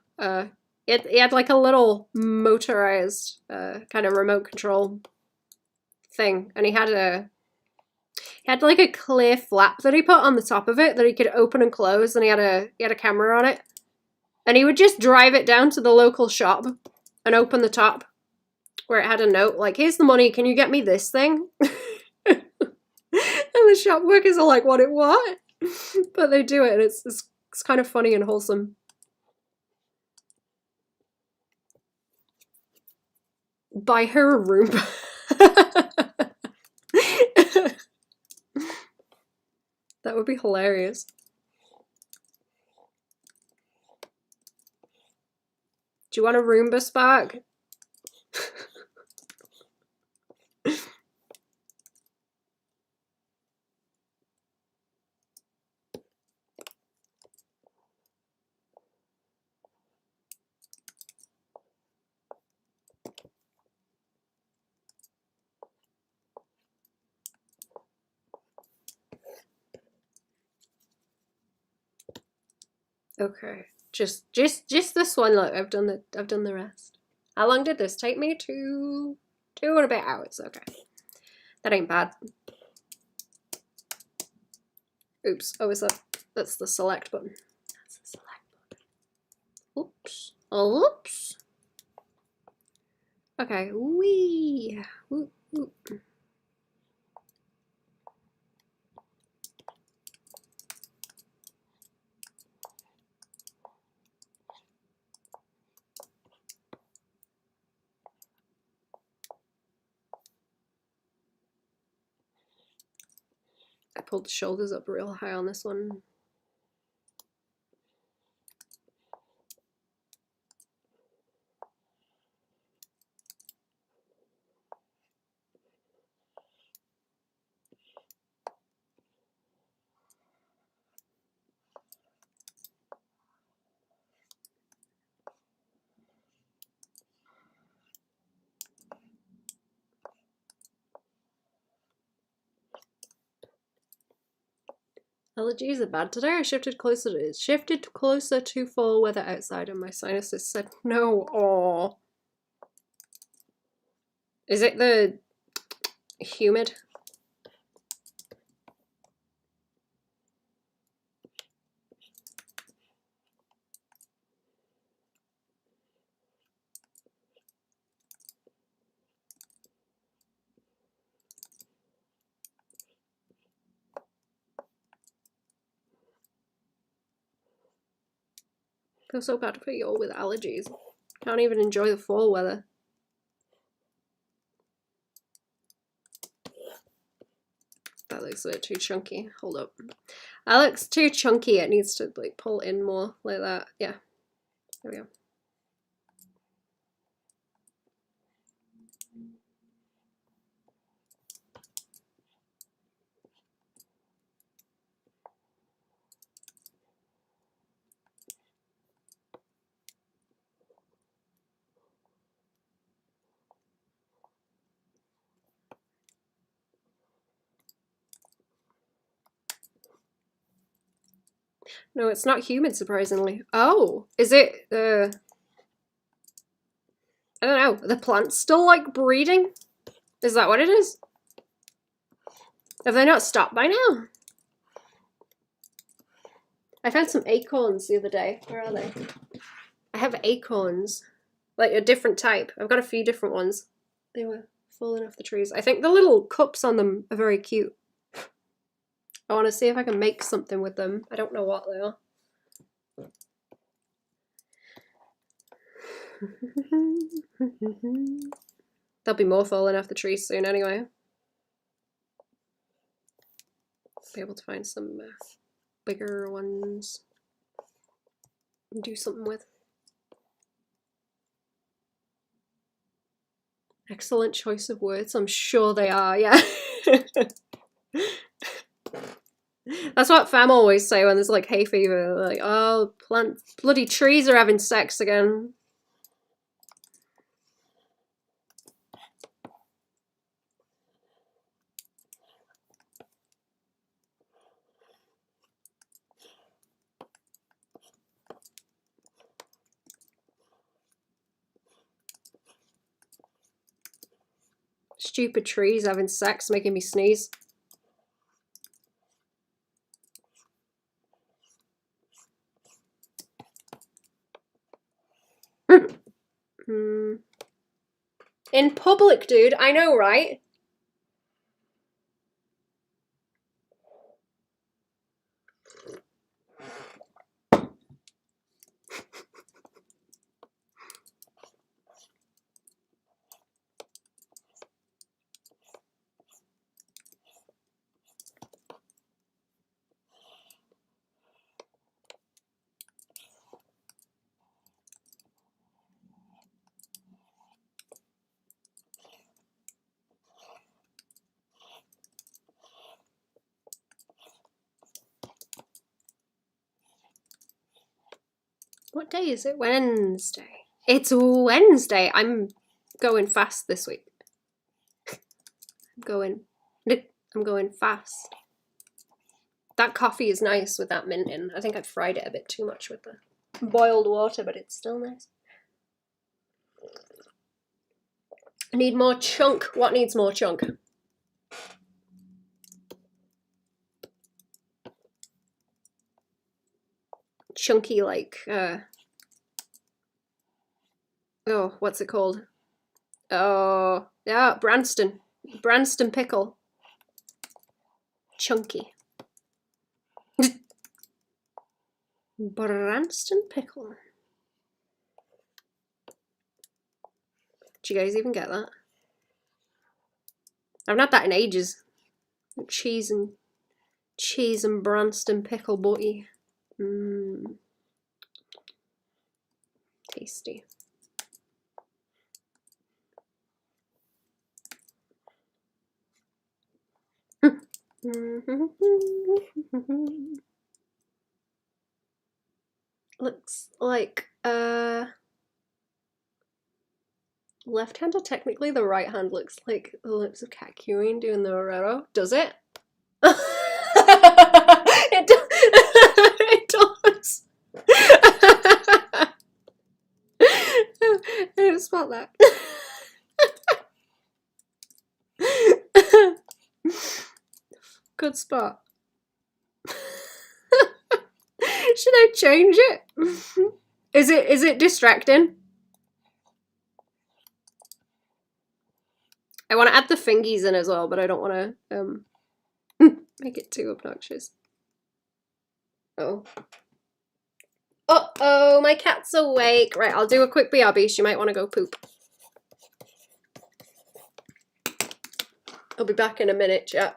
he had like a little motorized kind of remote control thing, and he had like a clear flap that he put on the top of it that he could open and close, and he had a camera on it, and he would just drive it down to the local shop and open the top where it had a note like, "Here's the money, can you get me this thing?" And the shop workers are like, what? But they do it, and it's kind of funny and wholesome. Buy her a Roomba. That would be hilarious. Do you want a Roomba, Spark? Okay, just this one. Look, I've done the rest. How long did this take me? 2 and a bit hours. Okay, that ain't bad. Oops. Oh, is that's the select button? That's the select button. Oops. Oops. Okay. Wee. Woo. pulled the shoulders up real high on this one. Allergies are bad today. I shifted closer to fall weather outside, and my sinuses said no. Or is it the humid? I feel so bad for you all with allergies. Can't even enjoy the fall weather. That looks a bit too chunky. Hold up. That looks too chunky. It needs to like pull in more like that. Yeah. There we go. No, it's not humid, surprisingly. Oh, is it, I don't know, the plant's still, like, breeding? Is that what it is? Have they not stopped by now? I found some acorns the other day. Where are they? I have acorns. Like, a different type. I've got a few different ones. They were falling off the trees. I think the little cups on them are very cute. I want to see if I can make something with them. I don't know what they are. There'll be more falling off the trees soon anyway. Be able to find some bigger ones and do something with. Excellent choice of words. I'm sure they are, yeah. That's what fam always say when there's like hay fever. Like, oh, bloody trees are having sex again. Stupid trees having sex, making me sneeze. In public, dude. I know, right? What day is it? Wednesday. It's Wednesday. I'm going fast this week. I'm going fast. That coffee is nice with that mint in. I think I fried it a bit too much with the boiled water, but it's still nice. I need more chunk. What needs more chunk? Chunky, like, oh, what's it called? Oh, yeah, Branston pickle. Chunky. Branston pickle. Do you guys even get that? I've not had that in ages. Cheese and cheese and Branston pickle butty. Mmm. Tasty. Looks like left-hander. Technically, the right hand looks like the lips of Kakyoin doing the Orero. Does it? It does. It does. I didn't spot that. Good spot. Should I change it? Is it distracting? I want to add the fingies in as well, but I don't want to make it too obnoxious. Oh. Uh-oh, my cat's awake. Right, I'll do a quick BRB. She might want to go poop. I'll be back in a minute, chat.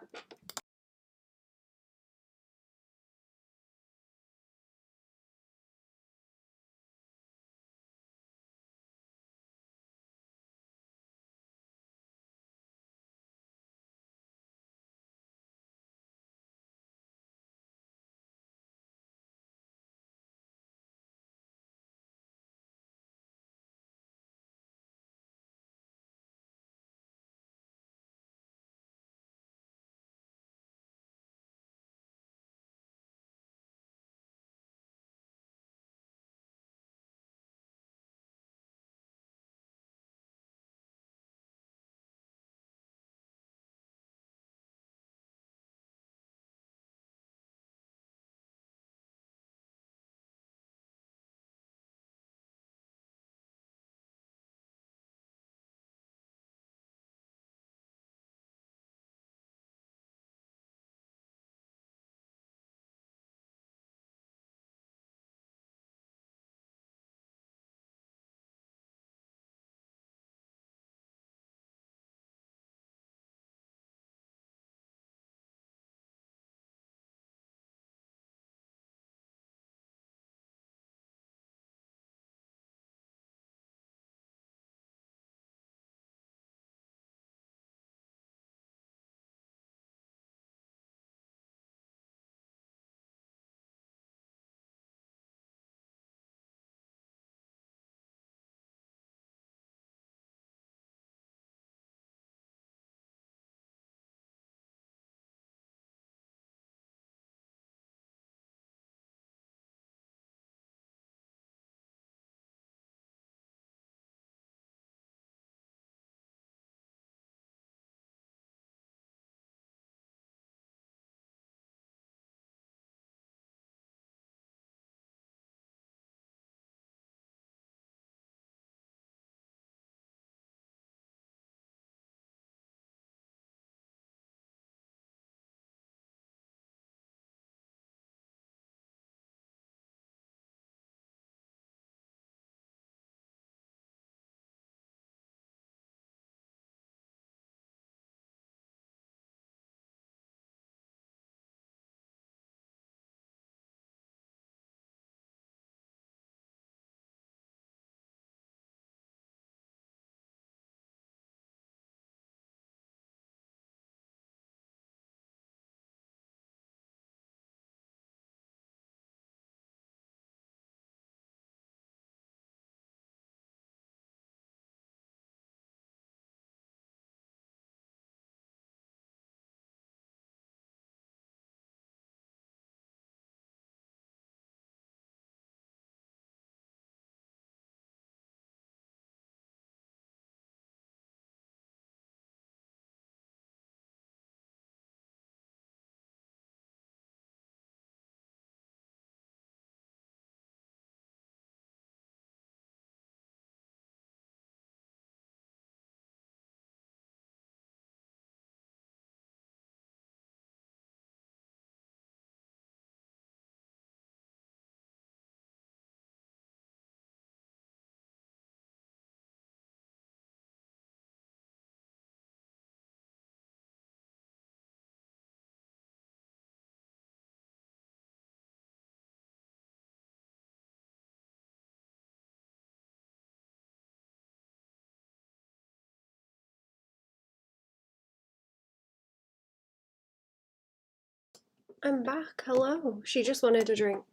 I'm back. Hello. She just wanted a drink.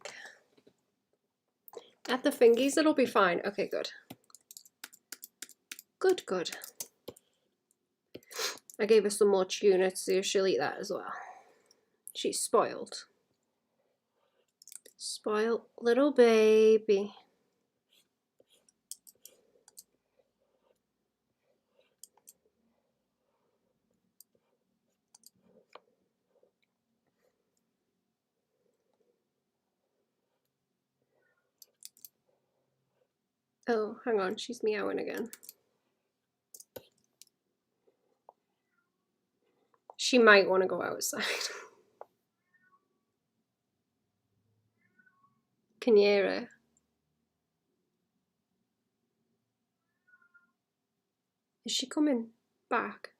At the fingies, it'll be fine. Okay, good. Good, good. I gave her some more tuna to see if she'll eat that as well. She's spoiled. Spoiled little baby. Oh, hang on, she's meowing again. She might want to go outside. Can you hear her? Is she coming back?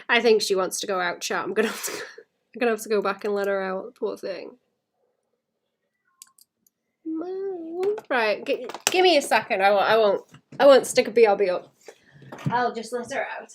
I think she wants to go out, chat. I'm gonna have to go back and let her out. Poor thing. Right, give me a second. I won't stick a BRB up. I'll just let her out.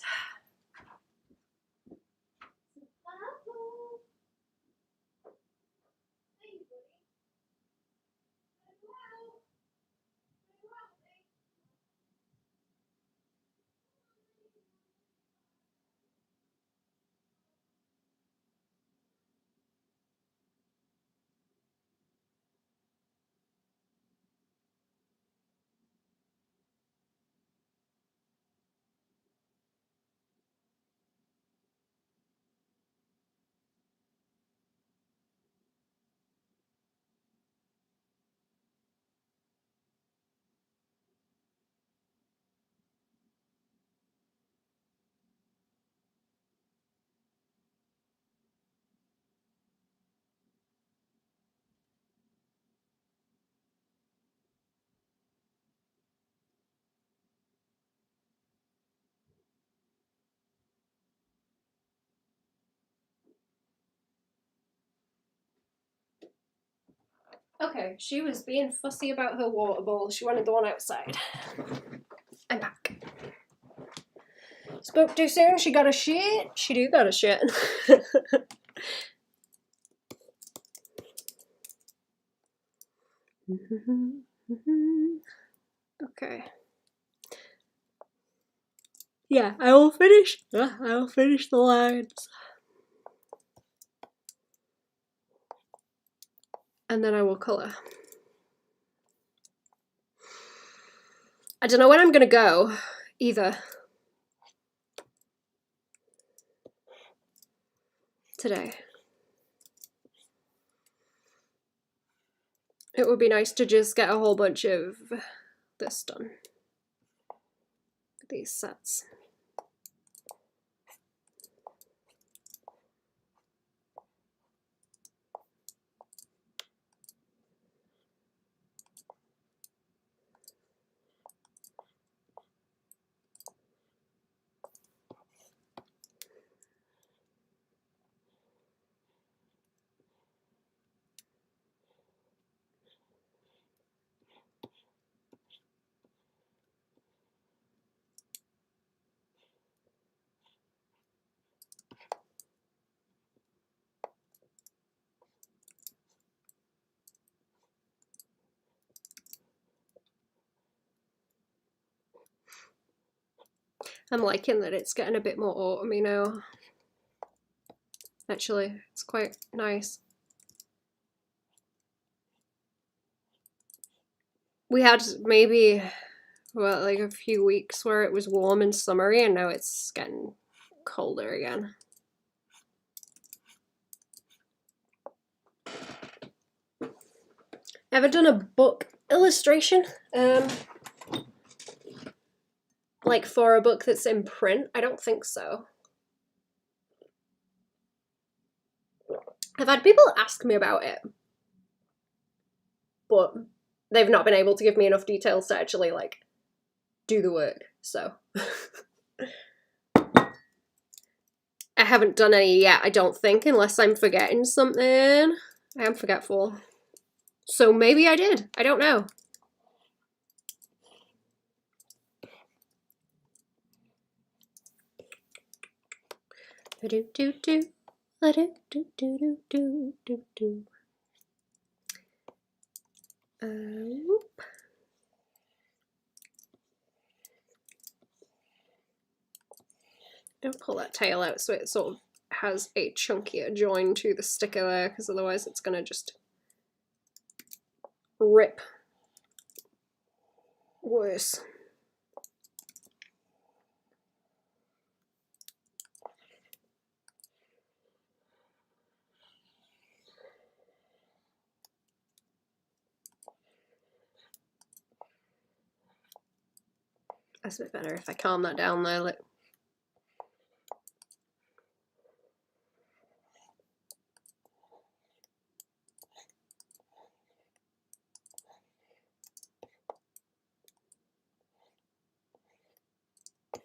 Okay, she was being fussy about her water bowl. She wanted the one outside. I'm back. Spoke too soon. She got a shit. She do got a shit. Okay. Yeah, I will finish. I will finish the lines. And then I will colour. I don't know when I'm gonna go either. Today. It would be nice to just get a whole bunch of this done. These sets. I'm liking that it's getting a bit more autumny now. Actually, it's quite nice. We had maybe, well, like a few weeks where it was warm and summery, and now it's getting colder again. Ever done a book illustration? Like for a book that's in print? I don't think so. I've had people ask me about it, but they've not been able to give me enough details to actually like do the work, so. I haven't done any yet, I don't think, unless I'm forgetting something. I am forgetful. So maybe I did. I don't know. Whoop. I'll pull that tail out so it sort of has a chunkier join to the sticker there, because otherwise it's gonna just rip worse. That's a bit better if I calm that down there. Like,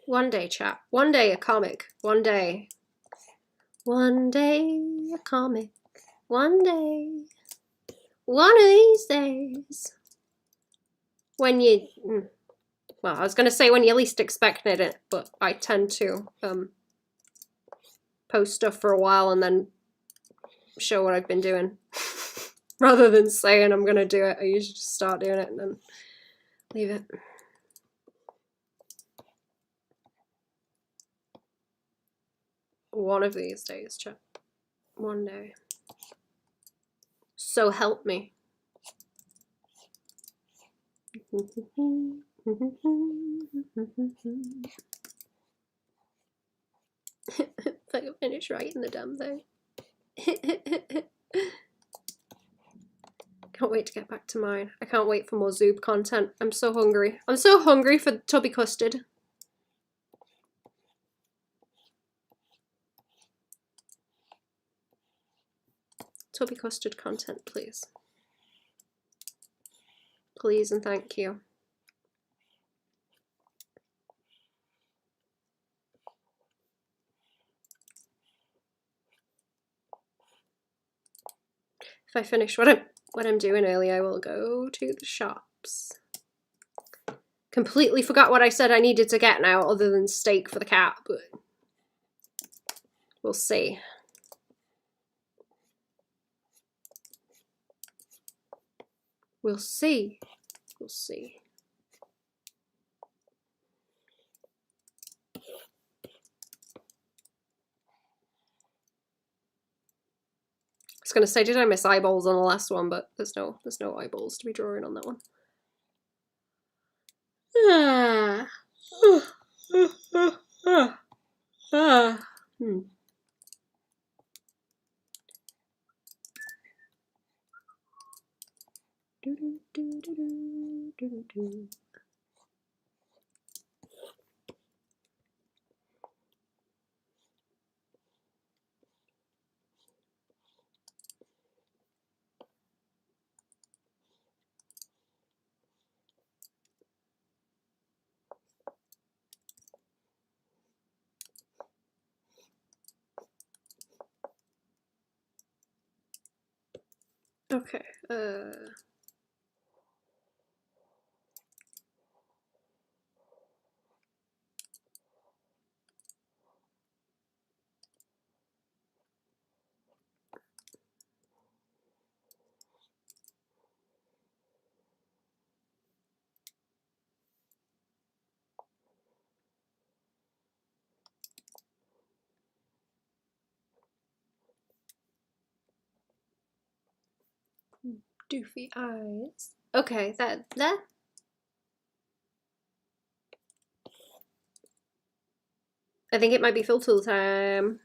one day, chat. One day a comic. One day. One day a comic. One day. One of these days. When you... Well, I was going to say when you least expected it, but I tend to post stuff for a while and then show what I've been doing. Rather than saying I'm going to do it, I usually just start doing it and then leave it. One of these days, chat. One day. So help me. If I can finish writing the damn thing. Can't wait to get back to mine. I can't wait for more Zoob content. I'm so hungry. I'm so hungry for tubby custard. Tubby custard content, please. Please and thank you. If I finish what I'm doing early, I will go to the shops. Completely forgot what I said I needed to get now, other than steak for the cat, but we'll see. We'll see. We'll see. I was gonna say, did I miss eyeballs on the last one? But there's no eyeballs to be drawing on that one. Okay. Doofy eyes. Okay, that. I think it might be filter time.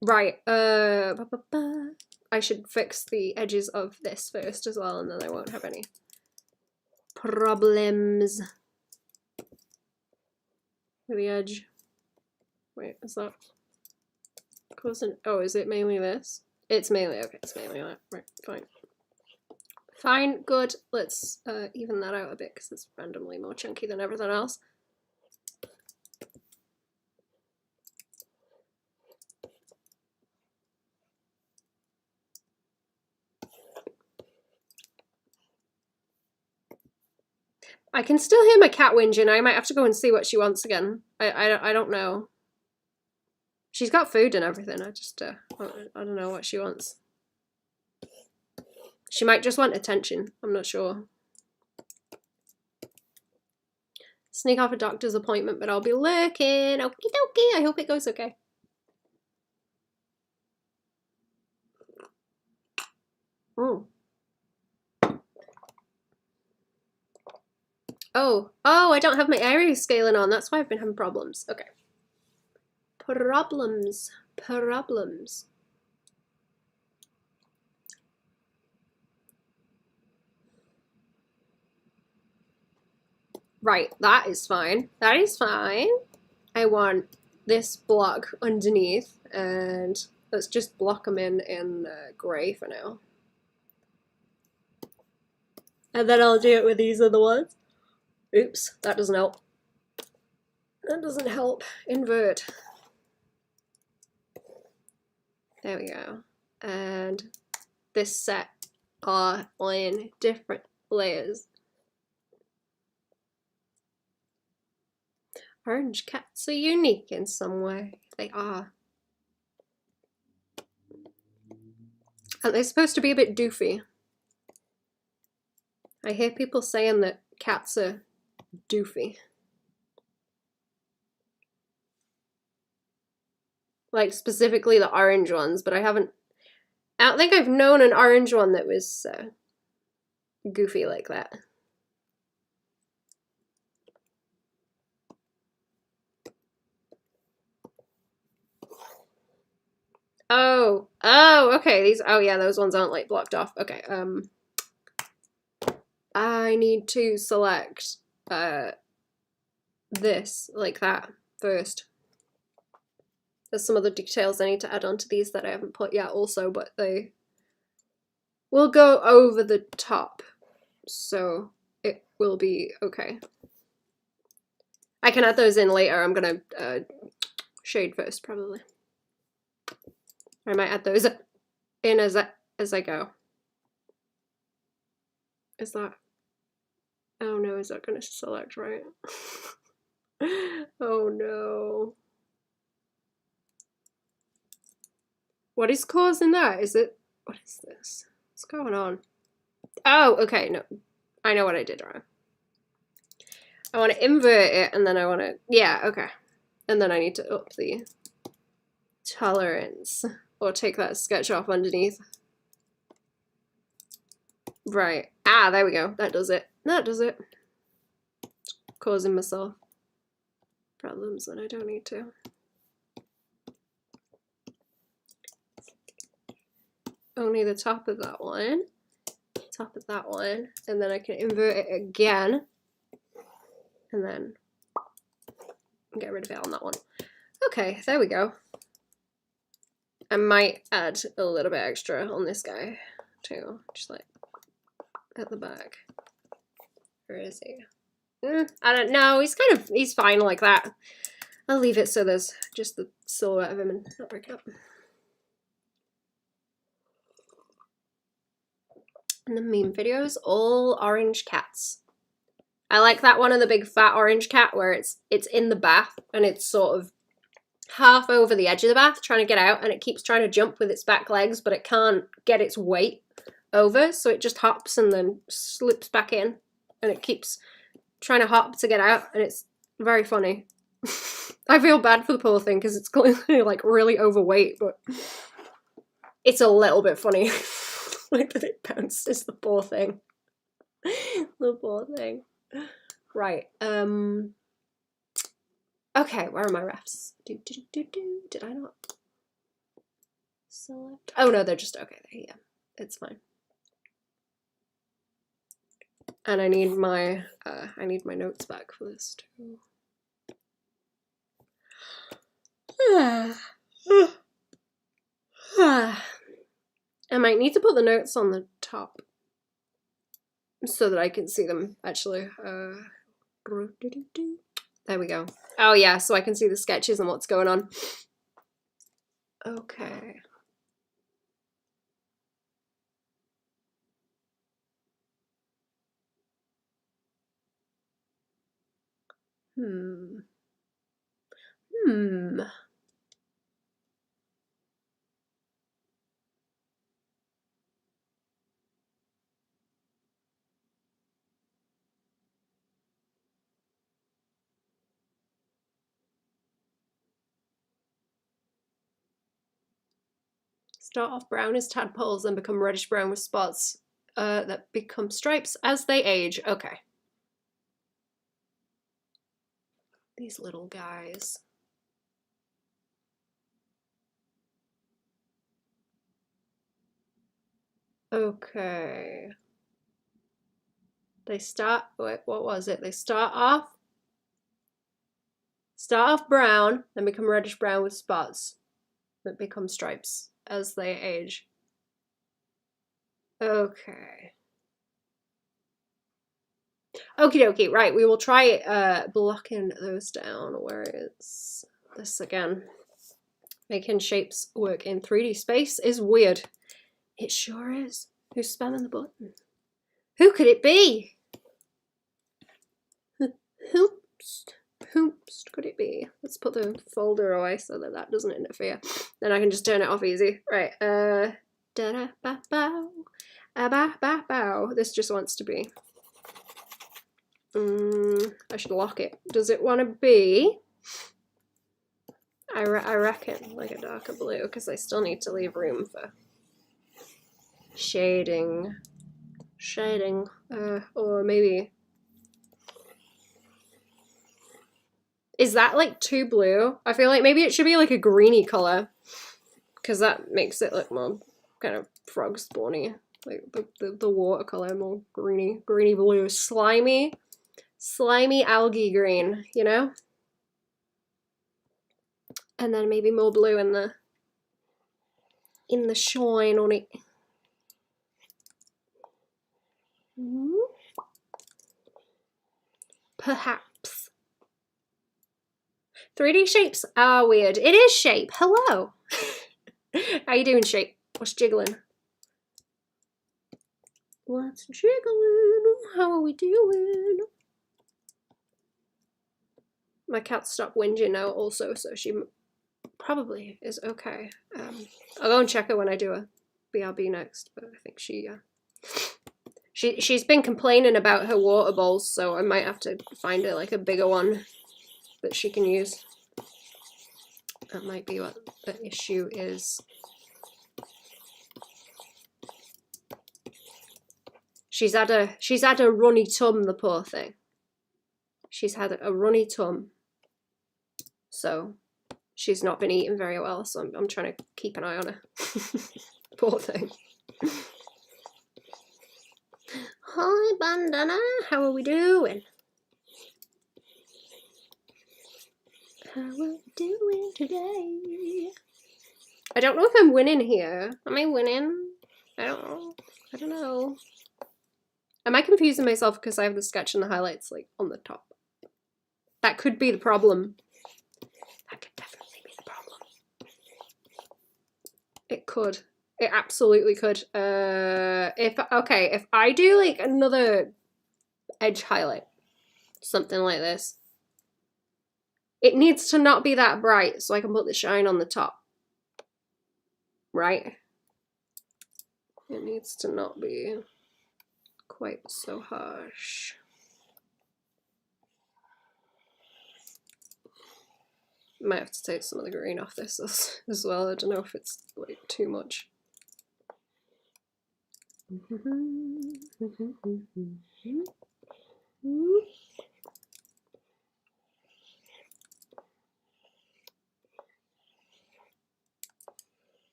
Right. I should fix the edges of this first as well, and then I won't have any problems with the edge. Wait, is that close? Oh, is it mainly this? It's mainly, okay, it's mainly that. Right, fine. Fine, good. Let's even that out a bit because it's randomly more chunky than everything else. I can still hear my cat whinging. I might have to go and see what she wants again. I don't know. She's got food and everything. I just I don't know what she wants. She might just want attention. I'm not sure. Sneak off a doctor's appointment, but I'll be lurking. Okie dokie. I hope it goes okay. Oh. Oh, I don't have my area scaling on. That's why I've been having problems. Okay. Problems. Right, that is fine. That is fine. I want this block underneath, and let's just block them in grey for now. And then I'll do it with these other ones. Oops, that doesn't help. That doesn't help. Invert. There we go. And this set are in different layers. Orange cats are unique in some way. They are. And they're supposed to be a bit doofy. I hear people saying that cats are doofy. Like specifically the orange ones, but I don't think I've known an orange one that was goofy like that. Oh, okay. Oh yeah, those ones aren't like blocked off. Okay, I need to select this like that first. There's some other details I need to add onto these that I haven't put yet also, but they will go over the top, so it will be okay. I can add those in later. I'm gonna shade first probably. I might add those in as I go. Is that? Oh no, is that gonna select right? Oh no. What is causing that? Is it? What is this? What's going on? Oh, okay, no. I know what I did wrong. I want to invert it and then I want to, yeah, okay. And then I need to up the tolerance or take that sketch off underneath. Right. Ah, there we go. That does it. That does it. Causing myself problems when I don't need to. Only the top of that one. Top of that one. And then I can invert it again. And then get rid of it on that one. Okay, there we go. I might add a little bit extra on this guy too. Just like at the back. Where is he? I don't know. He's fine like that. I'll leave it so there's just the silhouette of him and not break it up. And the meme videos, all orange cats. I like that one of the big fat orange cat where it's in the bath and it's sort of half over the edge of the bath trying to get out, and it keeps trying to jump with its back legs, but it can't get its weight over, so it just hops and then slips back in, and it keeps trying to hop to get out, and it's very funny. I feel bad for the poor thing because it's clearly like really overweight, but it's a little bit funny. Like that it bounces, the poor thing. The poor thing. Right. Okay, where are my refs? Did I not select? Oh no, they're just okay. Yeah, it's fine. And I need my notes back for this too. I might need to put the notes on the top so that I can see them actually. There we go. Oh yeah, so I can see the sketches and what's going on. Okay. Hmm. Start off brown as tadpoles, then become reddish brown with spots that become stripes as they age. Okay. These little guys. Okay. They start, wait, what was it? They start off brown, then become reddish brown with spots that become stripes as they age. Okay. Okie dokie, right, we will try blocking those down. Where is this again? Making shapes work in 3D space is weird. It sure is. Who's spamming the button? Who could it be? Whoops. Whoops could it be? Let's put the folder away so that that doesn't interfere. Then I can just turn it off easy. Right, da-da-ba-bow. A-ba-ba-bow. This just wants to be. I should lock it. Does it want to be? I reckon like a darker blue, because I still need to leave room for shading. Or maybe. Is that like too blue? I feel like maybe it should be like a greeny color, because that makes it look more kind of frog spawny. Like the watercolor, more greeny blue, slimy algae green, you know? And then maybe more blue in the shine on it. Perhaps. 3D shapes are weird. It is shape. Hello. How you doing, shape? What's jiggling? What's jiggling? How are we doing? My cat stopped whinging now also, so she probably is okay. I'll go and check her when I do a BRB next, but I think she's been complaining about her water bowls, so I might have to find her like a bigger one that she can use. That might be what the issue is. She's had a runny tum, the poor thing. She's had a runny tum, so she's not been eating very well. So I'm trying to keep an eye on her. Poor thing. Hi, Bandana. How are we doing? How are we doing today? I don't know if I'm winning here. Am I winning? I don't know. Am I confusing myself because I have the sketch and the highlights like on the top? That could be the problem. That could definitely be the problem. It could. It absolutely could. If I do like another edge highlight, something like this, it needs to not be that bright so I can put the shine on the top. Right? It needs to not be quite so harsh. Might have to take some of the green off this as well. I don't know if it's like too much.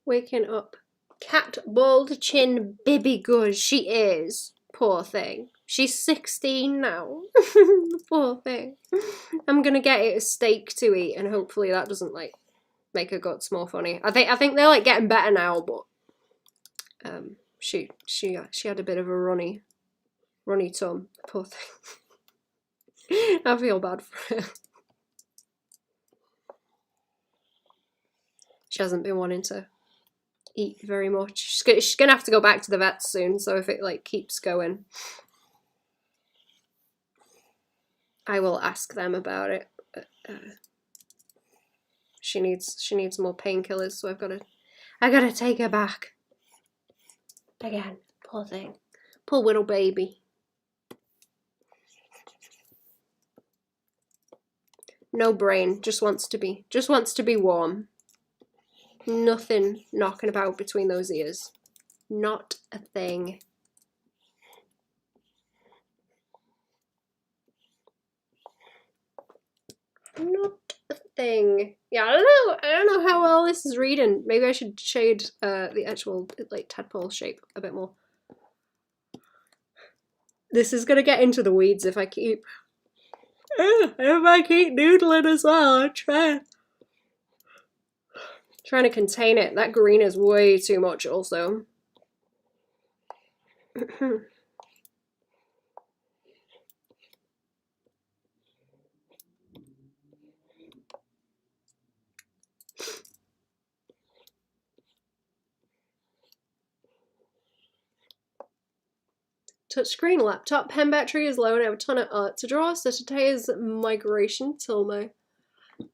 Waking up. Cat bald chin Bibby good. She is. Poor thing. She's 16 now. Poor thing. I'm gonna get it a steak to eat, and hopefully that doesn't like make her guts more funny. I think they're like getting better now, but she had a bit of a runny tum. Poor thing. I feel bad for her. She hasn't been wanting to eat very much. She's gonna have to go back to the vet soon, so if it like keeps going, I will ask them about it. But, she needs more painkillers, so I gotta take her back. Again, poor thing. Poor little baby. No brain, just wants to be warm. Nothing knocking about between those ears. Not a thing. Not a thing. Yeah, I don't know how well this is reading. Maybe I should shade the actual like tadpole shape a bit more. This is gonna get into the weeds if I keep noodling as well. I'm trying to contain it. That green is way too much also. Touchscreen laptop, pen battery is low and I have a ton of art to draw, so today is migration till my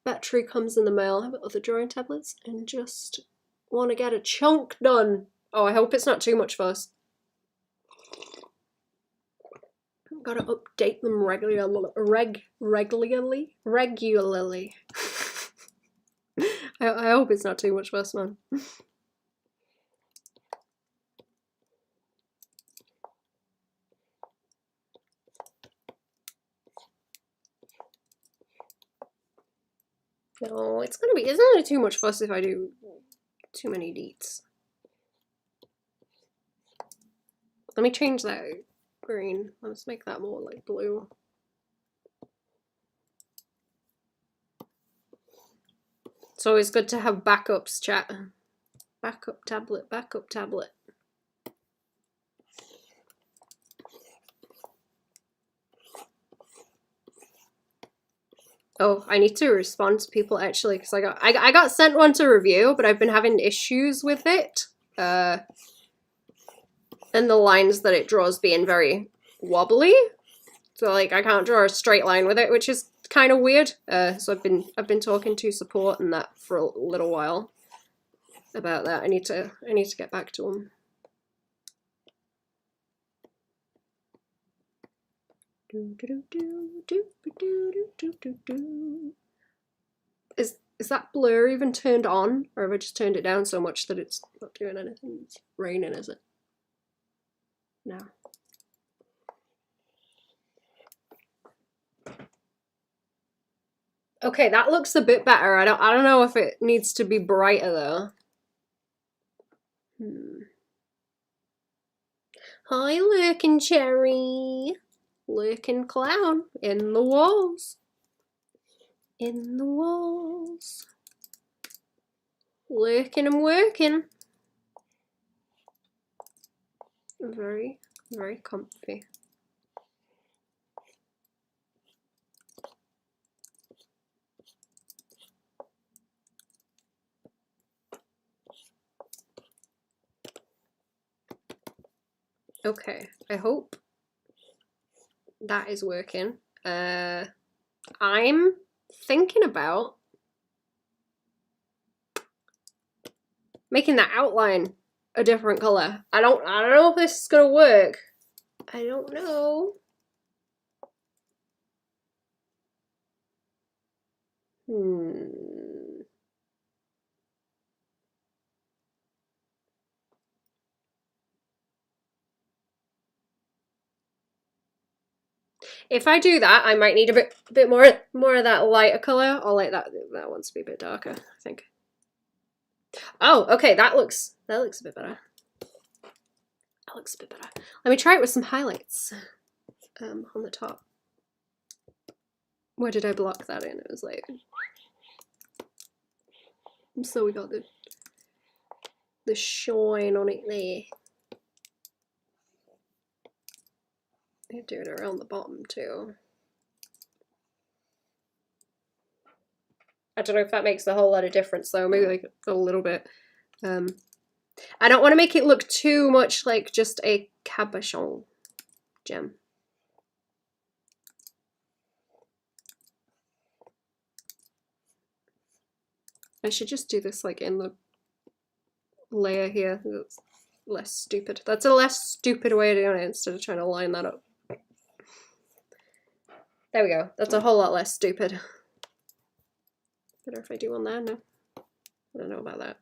battery comes in the mail. I have other drawing tablets and just want to get a chunk done. Oh, I hope it's not too much first. I've got to update them regularly. I hope it's not too much first, man. No, it's gonna be too much fuss if I do too many deets. Let me change that green. Let's make that more like blue. It's always good to have backups, chat. Backup tablet, backup tablet. Oh, I need to respond to people actually because I got sent one to review, but I've been having issues with it. And the lines that it draws being very wobbly. So like I can't draw a straight line with it, which is kind of weird. So I've been talking to support and that for a little while about that. I need to get back to them. Is that blur even turned on, or have I just turned it down so much that it's not doing anything? It's raining, is it? No. Okay, that looks a bit better. I don't know if it needs to be brighter though. Hi, lurking cherry. Lurking clown in the walls. In the walls. Lurking and working. Very, very comfy. Okay, I hope that is working. I'm thinking about making that outline a different color. I don't know if this is gonna work. I don't know. If I do that, I might need a bit more of that lighter color. I'll like that one to be a bit darker, I think. Oh, okay, that looks a bit better. That looks a bit better. Let me try it with some highlights on the top. Where did I block that in? It was like, so we got the shine on it there. I do it around the bottom too. I don't know if that makes a whole lot of difference though, maybe like a little bit. I don't want to make it look too much like just a cabochon gem. I should just do this like in the layer here. That's less stupid. That's a less stupid way of doing it instead of trying to line that up. There we go. That's a whole lot less stupid. Better if I do one there? No. I don't know about that.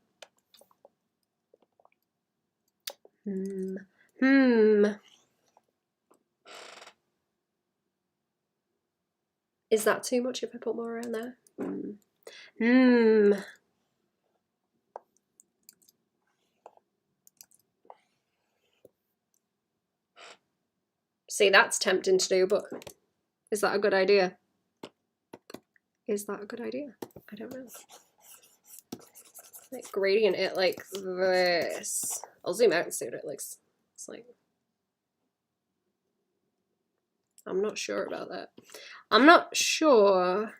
Is that too much if I put more around there? See, that's tempting to do, but is that a good idea? Is that a good idea? I don't know. Like gradient it like this. I'll zoom out and see what it looks like. I'm not sure about that. I'm not sure.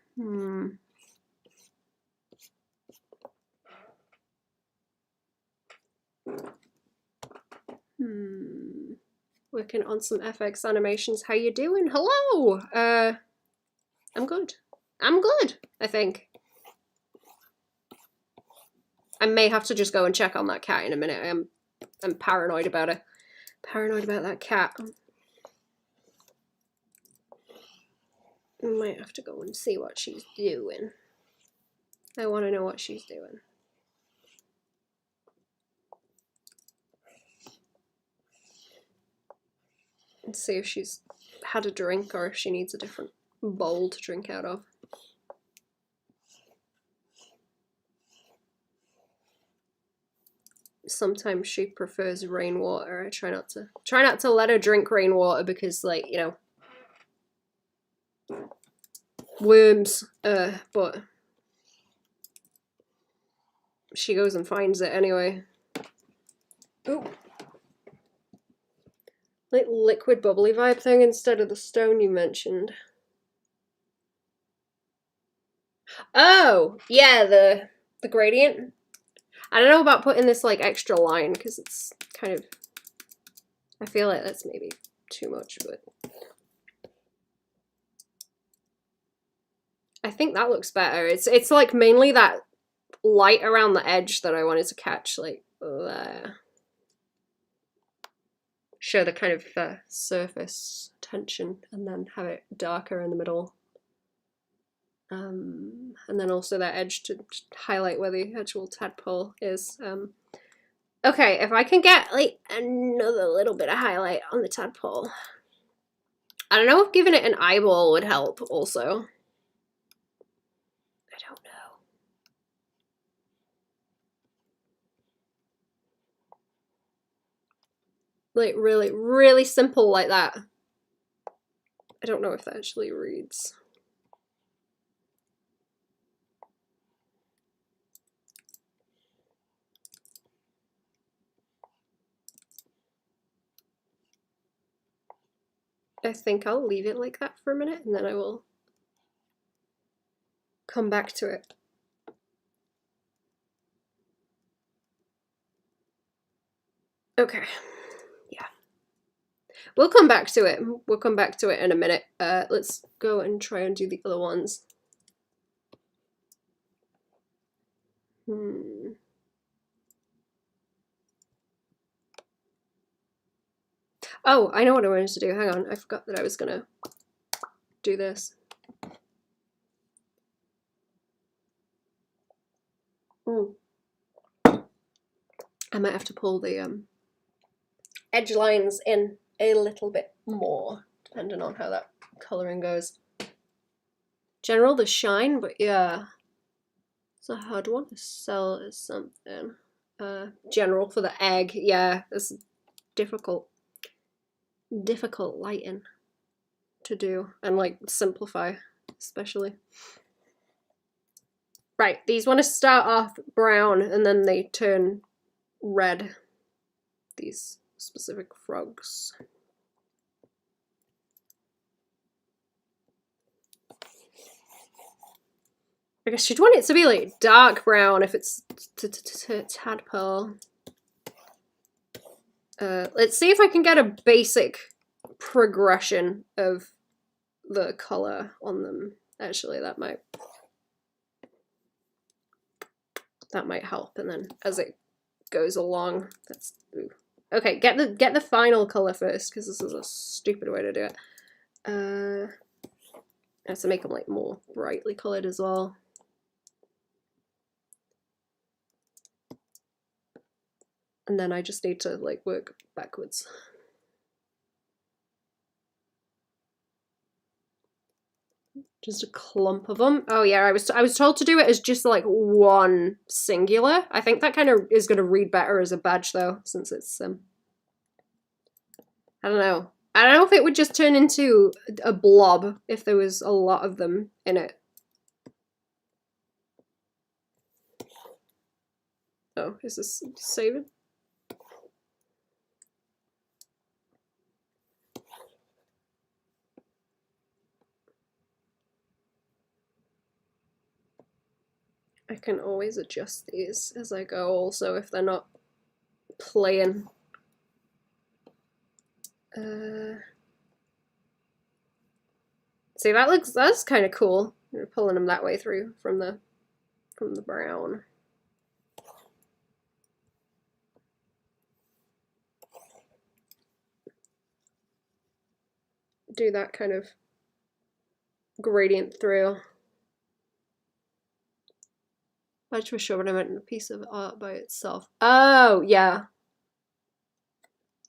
Working on some FX animations. How you doing? Hello! I'm good. I'm good, I think. I may have to just go and check on that cat in a minute. I'm paranoid about it. Paranoid about that cat. I might have to go and see what she's doing. I want to know what she's doing. And see if she's had a drink or if she needs a different bowl to drink out of. Sometimes she prefers rainwater. I try not to let her drink rainwater because, like, you know, worms, but she goes and finds it anyway. Ooh. Like liquid bubbly vibe thing instead of the stone you mentioned. Oh, yeah, the gradient. I don't know about putting this like extra line because it's kind of, I feel like that's maybe too much, but I think that looks better. It's like mainly that light around the edge that I wanted to catch, like there. Show the kind of surface tension and then have it darker in the middle. And then also that edge to highlight where the actual tadpole is. Okay, if I can get like another little bit of highlight on the tadpole. I don't know if giving it an eyeball would help also. I don't know. Like really, really simple like that. I don't know if that actually reads. I think I'll leave it like that for a minute and then I will come back to it. Okay, yeah. We'll come back to it. We'll come back to it in a minute. Let's go and try and do the other ones. Oh, I know what I wanted to do. Hang on, I forgot that I was gonna do this. I might have to pull the edge lines in a little bit more, depending on how that colouring goes. General the shine, but yeah, it's a hard one to sell as something. General for the egg, yeah, it's difficult lighting to do and like simplify, especially. Right, these want to start off brown and then they turn red. These specific frogs. I guess you'd want it to be like dark brown if it's tadpole. Let's see if I can get a basic progression of the color on them. Actually, that might help, and then as it goes along, that's ooh. Okay. Get the final color first, because this is a stupid way to do it. I have to make them like more brightly colored as well. And then I just need to like work backwards. Just a clump of them. Oh yeah, I was told to do it as just like one singular. I think that kind of is going to read better as a badge though, since it's I don't know. I don't know if it would just turn into a blob if there was a lot of them in it. Oh, is this saving? I can always adjust these as I go also if they're not playing. See, that's kind of cool. You're pulling them that way through from the brown. Do that kind of gradient through. Badge for showing him a piece of art by itself. Oh yeah.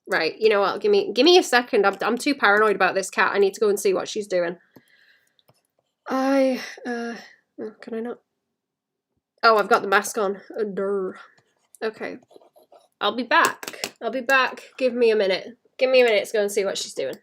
Right. You know what? Give me a second. I'm too paranoid about this cat. I need to go and see what she's doing. Oh, can I not? Oh, I've got the mask on. Okay. I'll be back. Give me a minute. Give me a minute to go and see what she's doing.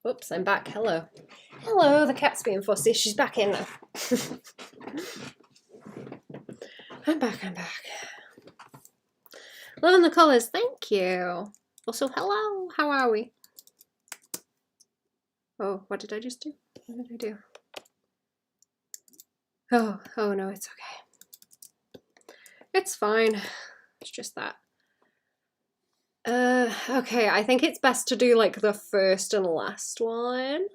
Oops, I'm back. Hello. Hello, the cat's being fussy. She's back in now. I'm back. Loving the colours, thank you. Also, hello, how are we? Oh, what did I just do? What did I do? Oh no, it's okay. It's fine. It's just that. Okay, I think it's best to do like the first and last one.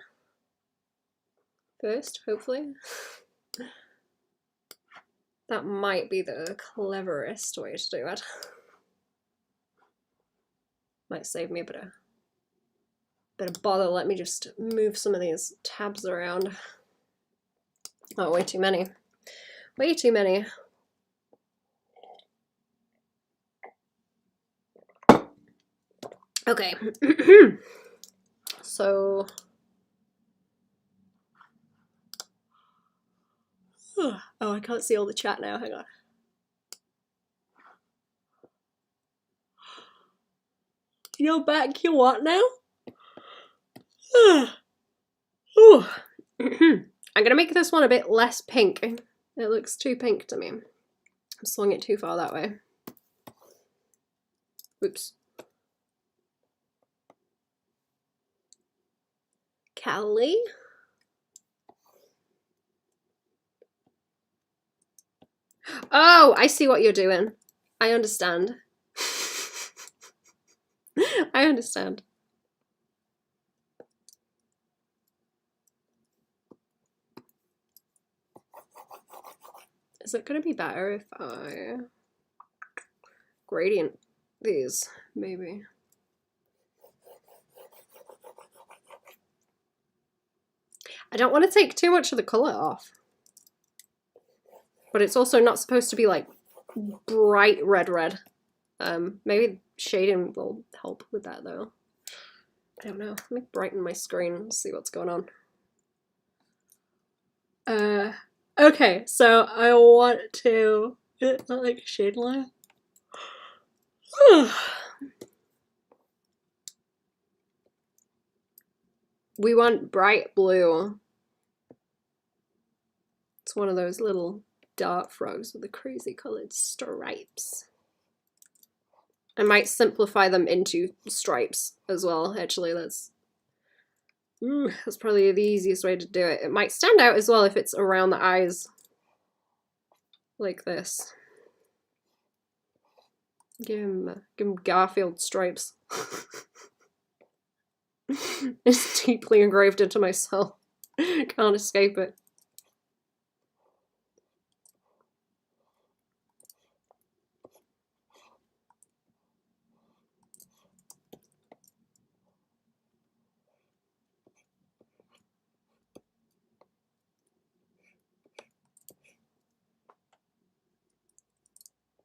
First, hopefully. That might be the cleverest way to do it. Might save me a bit of bother. Let me just move some of these tabs around. Oh, way too many. Way too many. Okay. So... oh, I can't see all the chat now. Hang on. You're back. You what now? I'm gonna make this one a bit less pink. It looks too pink to me. I swung it too far that way. Oops. Callie? Oh, I see what you're doing. I understand. I understand. Is it going to be better if I gradient these, maybe? I don't want to take too much of the colour off. But it's also not supposed to be like bright red. Maybe shading will help with that though. I don't know. Let me brighten my screen and see what's going on. Okay, so I want to not like shade line. We want bright blue. It's one of those little dart frogs with the crazy coloured stripes. I might simplify them into stripes as well. Actually, that's probably the easiest way to do it. It might stand out as well if it's around the eyes, like this. Give him Garfield stripes. It's deeply engraved into my soul. Can't escape it.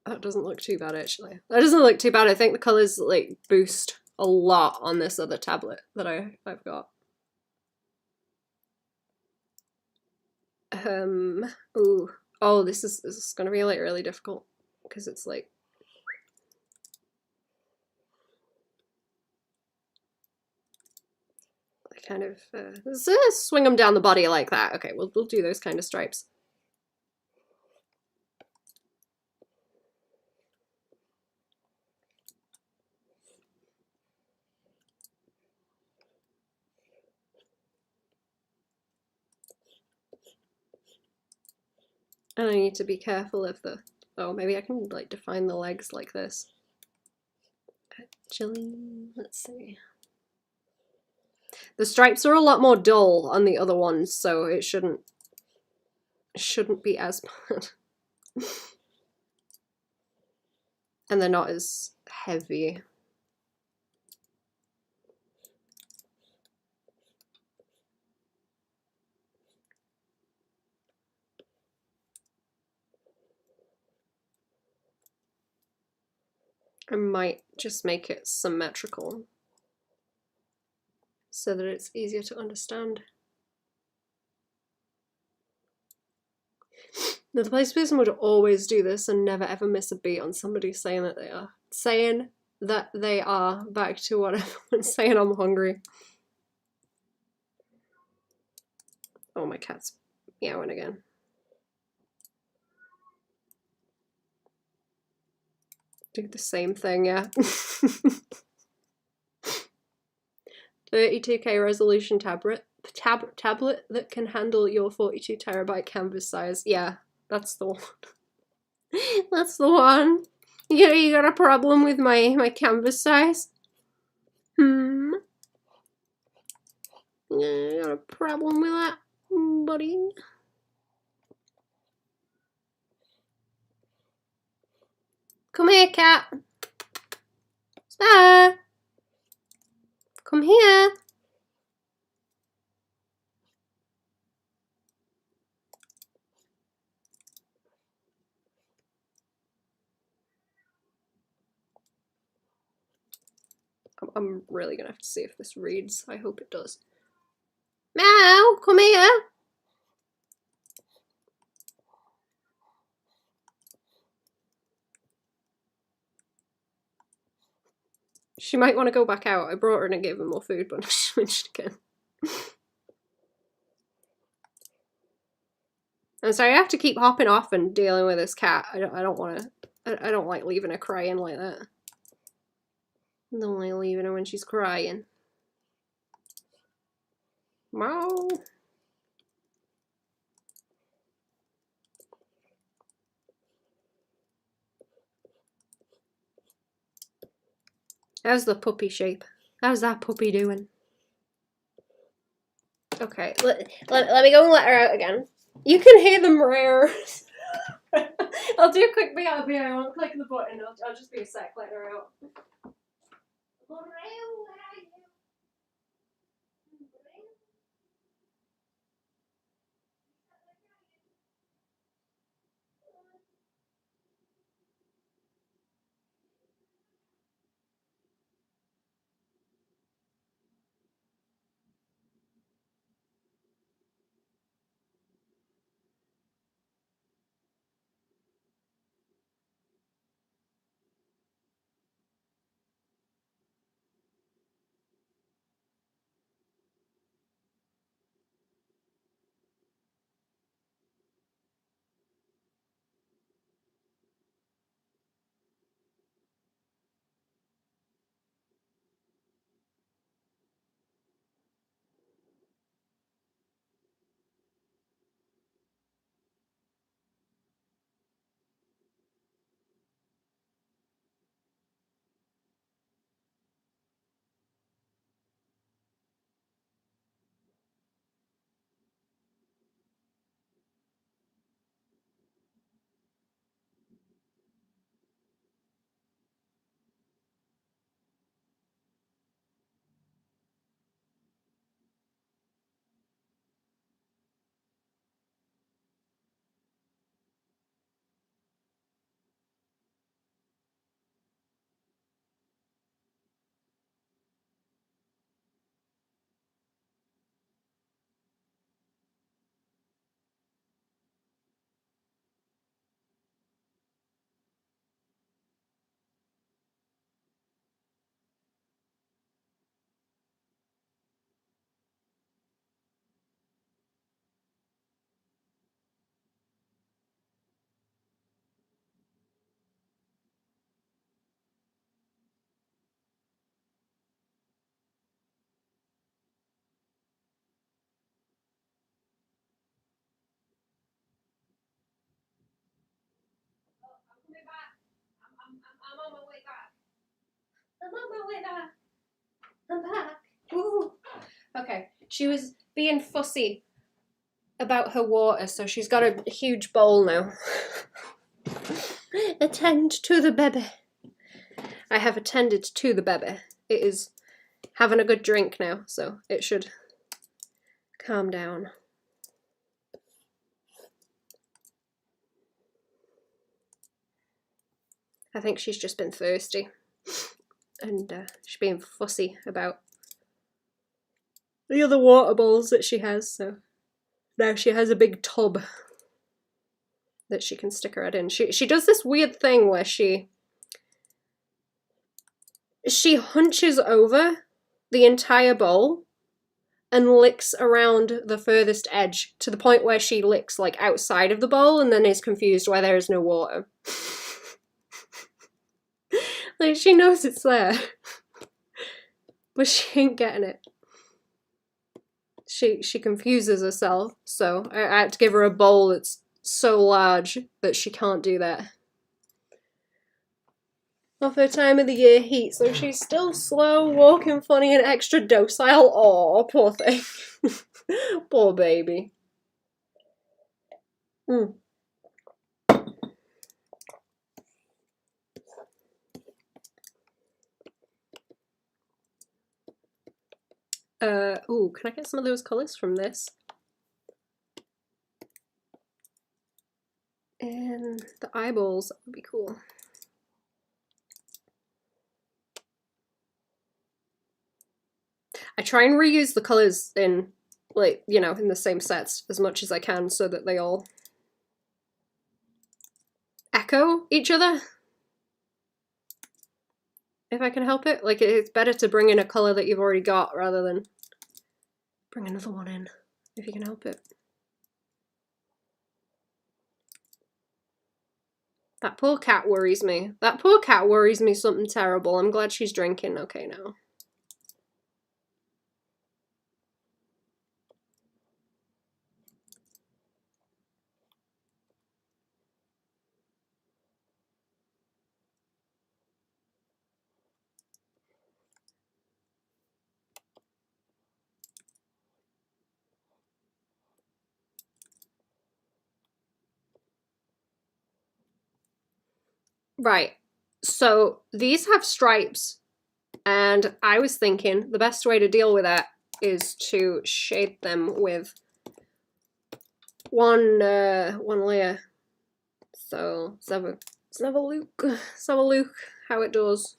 That doesn't look too bad, actually. That doesn't look too bad. I think the colours like boost a lot on this other tablet that I've got. Ooh. Oh, this is gonna be like really difficult because it's like kind of swing them down the body like that. Okay, we'll do those kind of stripes. And I need to be careful of the... oh, maybe I can like define the legs like this. Actually, let's see. The stripes are a lot more dull on the other ones, so it shouldn't be as bad. And they're not as heavy. I might just make it symmetrical so that it's easier to understand. Now, the PlayStation would always do this and never ever miss a beat on somebody saying that they are. Saying that they are back to what everyone's saying, I'm hungry. Oh, my cat's meowing again. Do the same thing, yeah. 32K resolution tablet that can handle your 42 terabyte canvas size. Yeah, that's the one. That's the one. You got a problem with my canvas size? Hmm. You got a problem with that, buddy? Come here, cat. Star. Come here. I'm really gonna have to see if this reads. I hope it does. Meow, come here. She might want to go back out. I brought her and I gave her more food, but she switched again. And so I have to keep hopping off and dealing with this cat. I don't want to. I don't like leaving her crying like that. I don't like leaving her when she's crying. Meow. How's the puppy shape? How's that puppy doing? Okay, let me go and let her out again. You can hear them rear. I'll do a quick BRB. I won't click the button. I'll just be a sec, let her out. I'm on my way back. I'm on my way back. I'm back. Woo. Okay, she was being fussy about her water, so she's got a huge bowl now. Attend to the baby. I have attended to the baby. It is having a good drink now, so it should calm down. I think she's just been thirsty, and she's being fussy about the other water bowls that she has, so now she has a big tub that she can stick her head in. She does this weird thing where she hunches over the entire bowl and licks around the furthest edge to the point where she licks like outside of the bowl and then is confused why there is no water. Like, she knows it's there, but she ain't getting it. She confuses herself, so I had to give her a bowl that's so large that she can't do that. Of her time of the year heat, so she's still slow, walking funny, and extra docile. Aw, poor thing. Poor baby. Mm. Ooh, can I get some of those colours from this? And the eyeballs would be cool. I try and reuse the colours in, like, you know, in the same sets as much as I can so that they all echo each other. If I can help it. Like, it's better to bring in a colour that you've already got rather than bring another one in, if you can help it. That poor cat worries me. That poor cat worries me something terrible. I'm glad she's drinking okay now. Right, so these have stripes, and I was thinking the best way to deal with that is to shade them with one layer. So let's have a look how it does.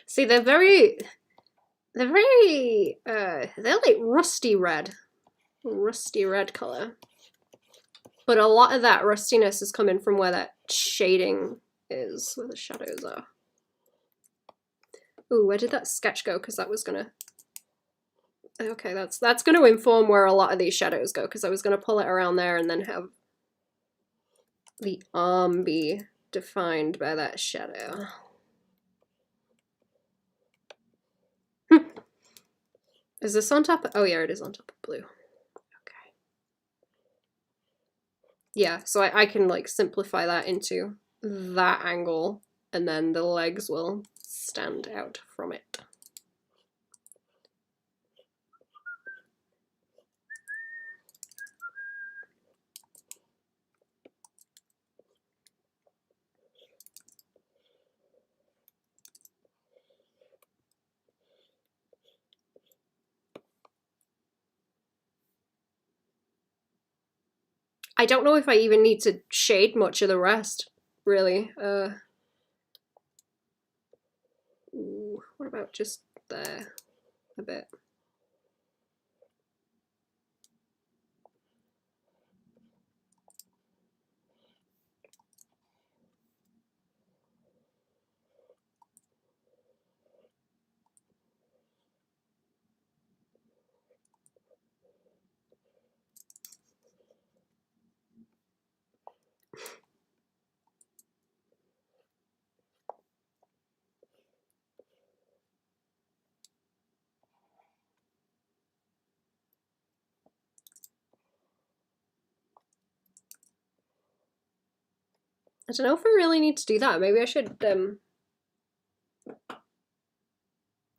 See, they're like rusty red color. But a lot of that rustiness is coming from where that shading is, where the shadows are. Ooh, where did that sketch go? Because that was gonna... Okay, that's gonna inform where a lot of these shadows go, because I was gonna pull it around there and then have the arm be defined by that shadow. Is this on top? Oh yeah, it is on top of blue. Yeah, so I can like simplify that into that angle, and then the legs will stand out from it. I don't know if I even need to shade much of the rest, really. Ooh, what about just there a bit? I don't know if I really need to do that. Maybe I should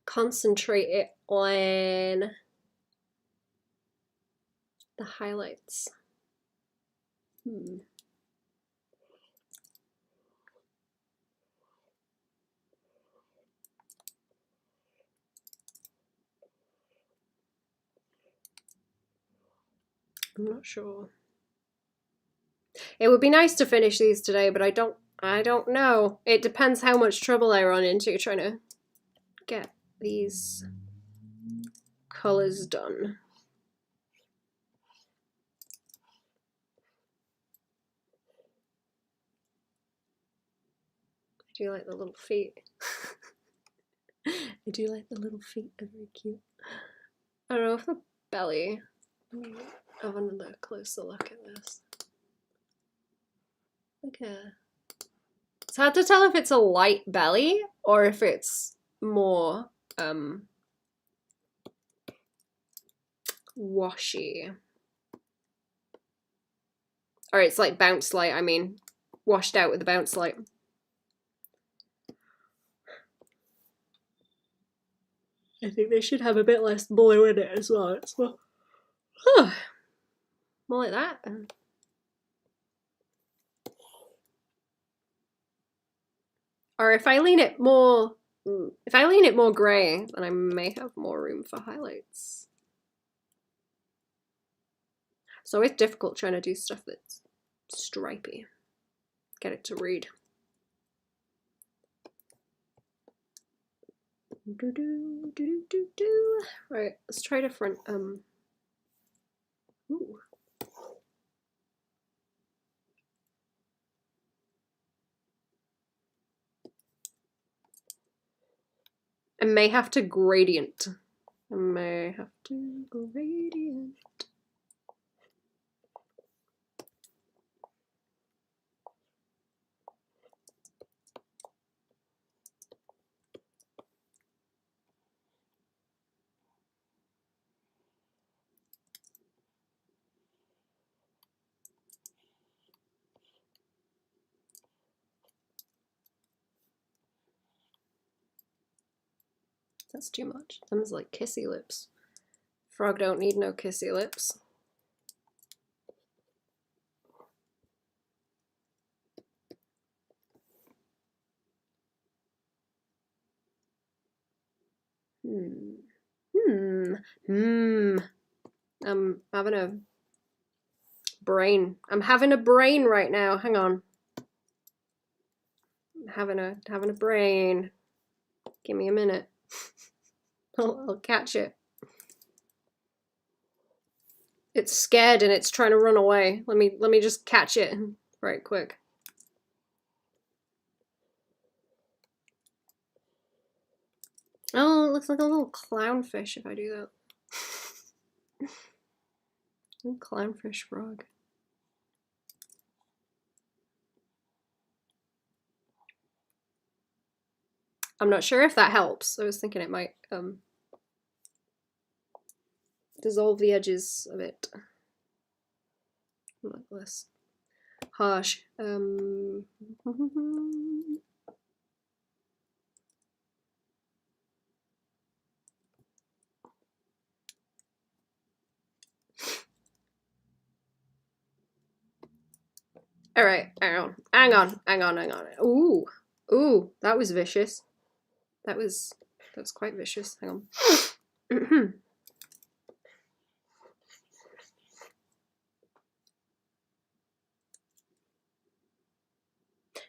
concentrate it on the highlights. I'm not sure. It would be nice to finish these today, but I don't know. It depends how much trouble I run into trying to get these colors done. I do like the little feet. I do like the little feet, they're very cute. I don't know if the belly. Let me have another closer look at this. Okay. It's hard to tell if it's a light belly or if it's more washy. Or it's like bounce light, I mean. Washed out with the bounce light. I think they should have a bit less blue in it as well. It's more, more like that. Or if I lean it more grey, then I may have more room for highlights. So it's difficult trying to do stuff that's stripy. Get it to read. Right, let's try different ooh. I may have to gradient. I may have to gradient. That's too much. Them's like kissy lips. Frog don't need no kissy lips. I'm having a brain. I'm having a brain right now. Hang on. I'm having a brain. Give me a minute. I'll catch it. It's scared and it's trying to run away. Let me just catch it right quick. Oh, it looks like a little clownfish if I do that. Little clownfish frog. I'm not sure if that helps. I was thinking it might dissolve the edges of it. Like less harsh. All right, hang on. Ooh, that was vicious. That was quite vicious. Hang on.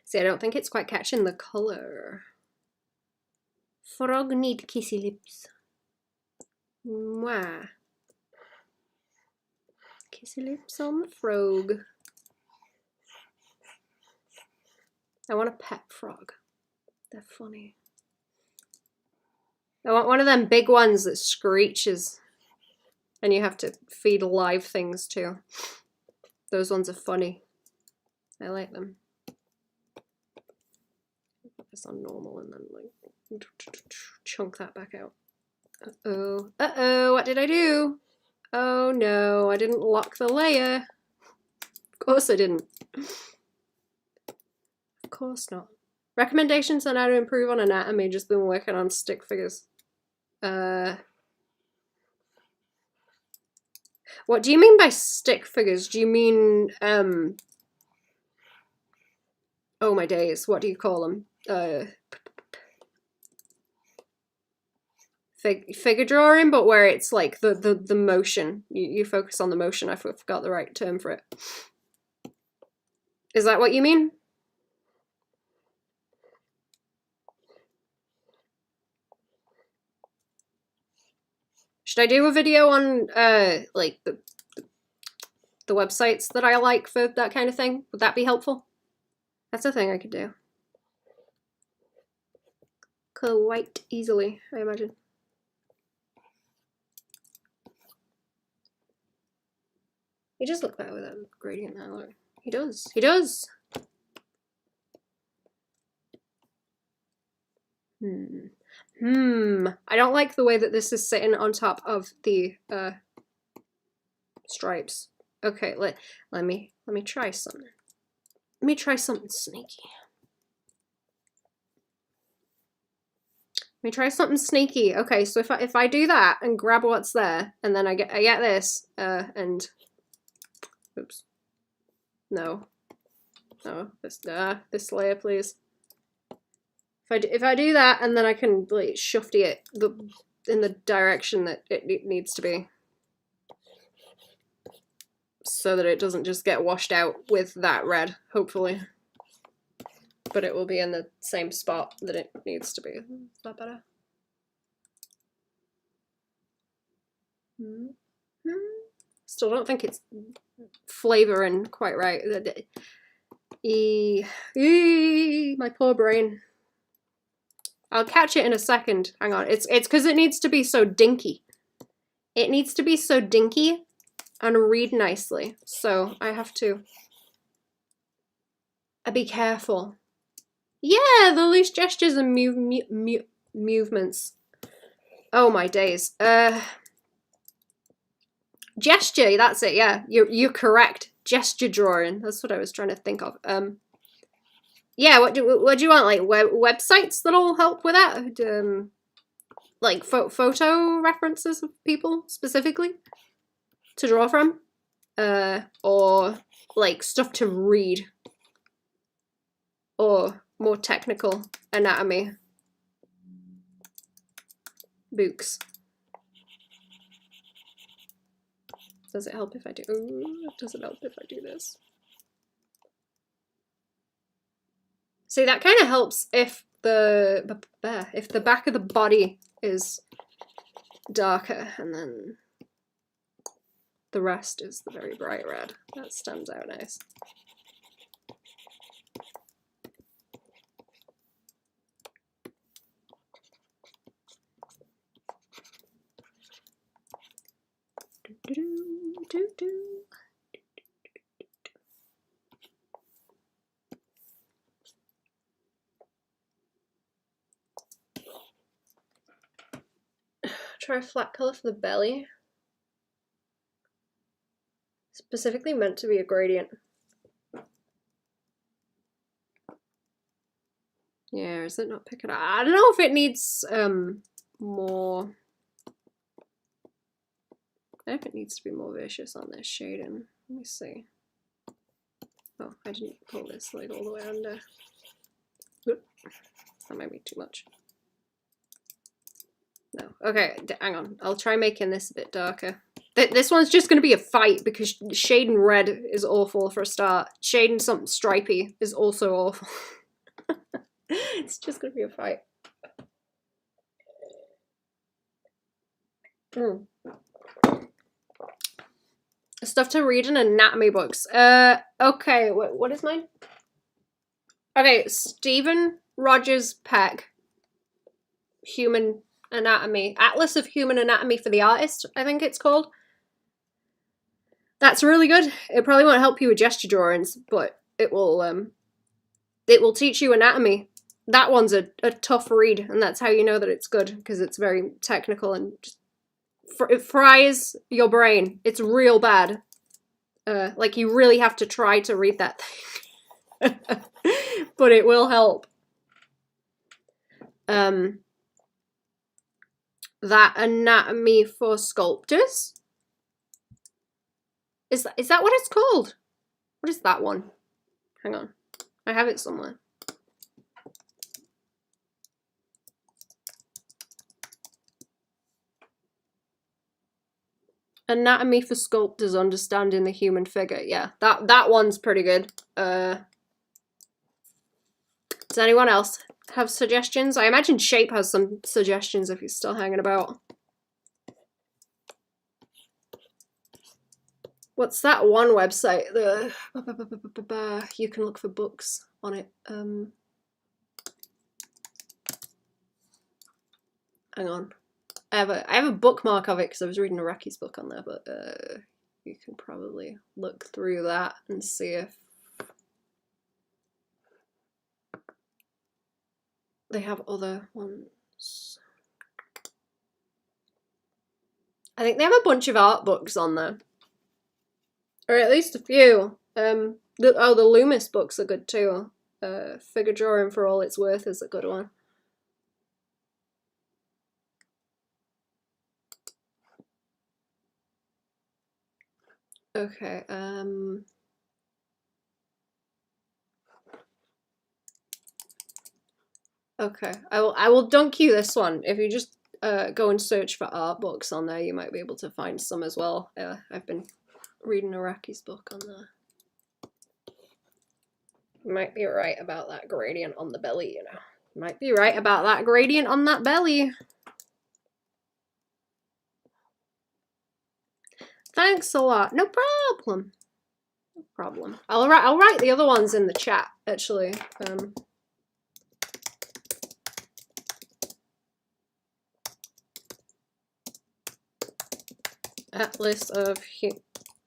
See, I don't think it's quite catching the color. Frog need kissy lips. Mwah. Kissy lips on the frog. I want a pet frog. They're funny. I want one of them big ones that screeches and you have to feed live things to. Those ones are funny. I like them. It's on normal and then like chunk that back out. Uh-oh. Uh-oh, what did I do? Oh no, I didn't lock the layer. Of course I didn't. Of course not. Recommendations on how to improve on anatomy, just been working on stick figures. What do you mean by stick figures? Do you mean, oh my days, what do you call them? Figure drawing, but where it's like the motion. You focus on the motion. I forgot the right term for it. Is that what you mean? Should I do a video on like the websites that I like for that kind of thing? Would that be helpful? That's a thing I could do. quite easily, I imagine. He does look better with that gradient now. Look. He does. He does. I don't like the way that this is sitting on top of the stripes. Okay, let me try something. Let me try something sneaky. Let me try something sneaky. Okay, so if I do that and grab what's there, and then I get this, and oops, no, this layer, please. If I do that, and then I can like shufty it in the direction that it needs to be, so that it doesn't just get washed out with that red, hopefully. But it will be in the same spot that it needs to be. Is that better? Still don't think it's flavoring quite right. My poor brain. I'll catch it in a second. Hang on. It's because it needs to be so dinky. It needs to be so dinky and read nicely. So I have to be careful. Yeah, the loose gestures and movements. Oh my days. Gesture, that's it, yeah. You're correct. Gesture drawing. That's what I was trying to think of. Yeah, what do you want? Like websites that'll help with that? Like photo references of people specifically to draw from? Or like stuff to read? Or more technical anatomy books? Does it help if I do? Ooh, does it help if I do this? See, that kind of helps if the back of the body is darker, and then the rest is the very bright red. That stands out nice. Try a flat color for the belly. Specifically meant to be a gradient. Yeah, is it not picking up? I don't know if it needs more. I don't know if it needs to be more vicious on this shading. Let me see. Oh, I didn't pull this like all the way under. Oop. That might be too much. No. Okay, hang on. I'll try making this a bit darker. This one's just going to be a fight because shading red is awful for a start. Shading something stripy is also awful. It's just going to be a fight. Stuff to read in anatomy books. Okay, what is mine? Okay, Stephen Rogers Peck. Human Anatomy. Atlas of Human Anatomy for the Artist, I think it's called. That's really good. It probably won't help you with gesture drawings, but it will teach you anatomy. That one's a tough read, and that's how you know that it's good, because it's very technical and just it fries your brain. It's real bad. Like, you really have to try to read that thing. But it will help. That Anatomy for Sculptors? Is that what it's called? What is that one? Hang on. I have it somewhere. Anatomy for Sculptors, Understanding the Human Figure. Yeah, that one's pretty good. Does anyone else have suggestions? I imagine Shape has some suggestions if he's still hanging about. What's that one website? You can look for books on it. Hang on. I have a bookmark of it because I was reading Araki's book on there, but you can probably look through that and see if they have other ones. I think they have a bunch of art books on there, or at least a few. The Loomis books are good too. Figure Drawing for All It's Worth is a good one. Okay, okay, I will dunk you this one. If you just go and search for art books on there, you might be able to find some as well. I've been reading Araki's book on there. You might be right about that gradient on the belly, you know. You might be right about that gradient on that belly. Thanks a lot. No problem. No problem. I'll write the other ones in the chat, actually. Atlas of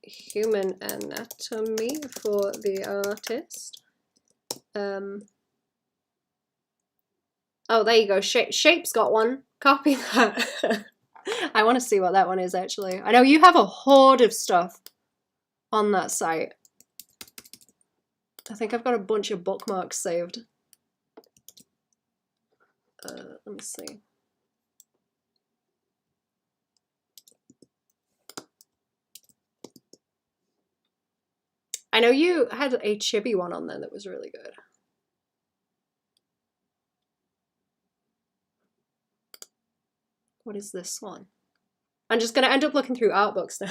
Human Anatomy for the artist. Oh, there you go. Shape's got one. Copy that. I want to see what that one is, actually. I know you have a horde of stuff on that site. I think I've got a bunch of bookmarks saved. Let me see. I know you had a chibi one on there that was really good. What is this one? I'm just going to end up looking through art books now.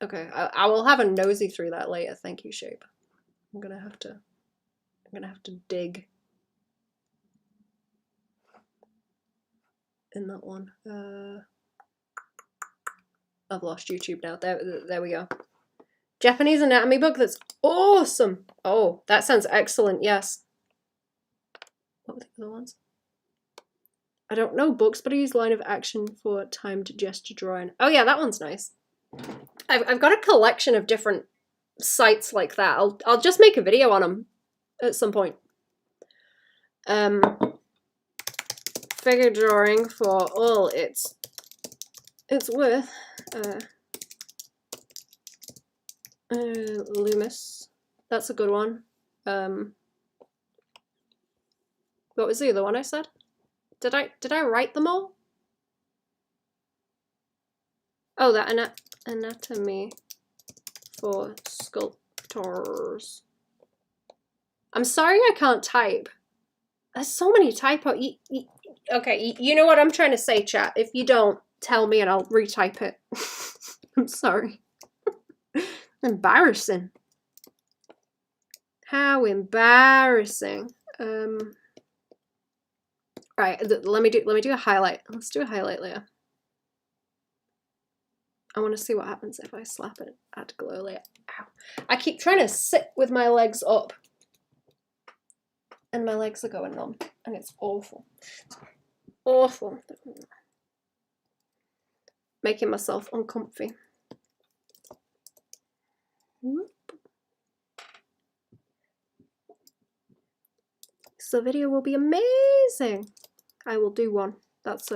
Okay, I will have a nosy through that later. Thank you, Shape. I'm gonna have to dig in that one. I've lost YouTube now. There we go. Japanese anatomy book. That's awesome. Oh, that sounds excellent. Yes. What were the other ones? I don't know books, but I use line of action for timed gesture drawing. Oh yeah, that one's nice. I've got a collection of different sites like that. I'll just make a video on them at some point. Figure Drawing for All It's Worth. Loomis. That's a good one. What was the other one I said? Did I write them all? Oh, that anatomy for sculptors. I'm sorry I can't type. There's so many typo. Okay, you know what I'm trying to say, chat. If you don't, tell me and I'll retype it. I'm sorry. Embarrassing. How embarrassing. Right, let me do a highlight. Let's do a highlight layer. I want to see what happens if I slap it at glow layer. Ow. I keep trying to sit with my legs up. And my legs are going numb. And it's awful. Awful. Making myself uncomfy. Whoop. So the video will be amazing. I will do one. That's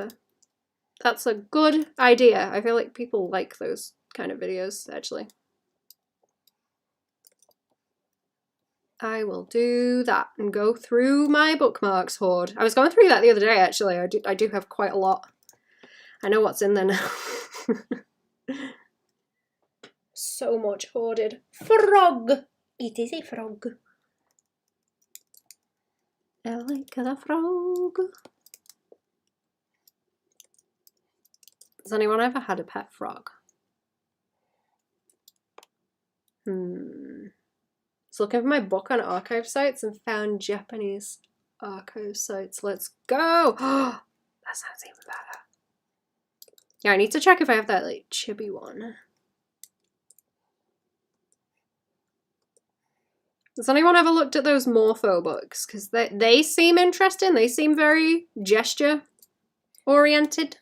a good idea. I feel like people like those kind of videos, actually. I will do that and go through my bookmarks hoard. I was going through that the other day, actually. I do have quite a lot. I know what's in there now. So much hoarded. Frog! It is a frog. I like the frog. Has anyone ever had a pet frog? Was looking for my book on archive sites and found Japanese archive sites. Let's go! That sounds even better. Yeah, I need to check if I have that, like, chibi one. Has anyone ever looked at those Morpho books? Because they seem interesting. They seem very gesture-oriented.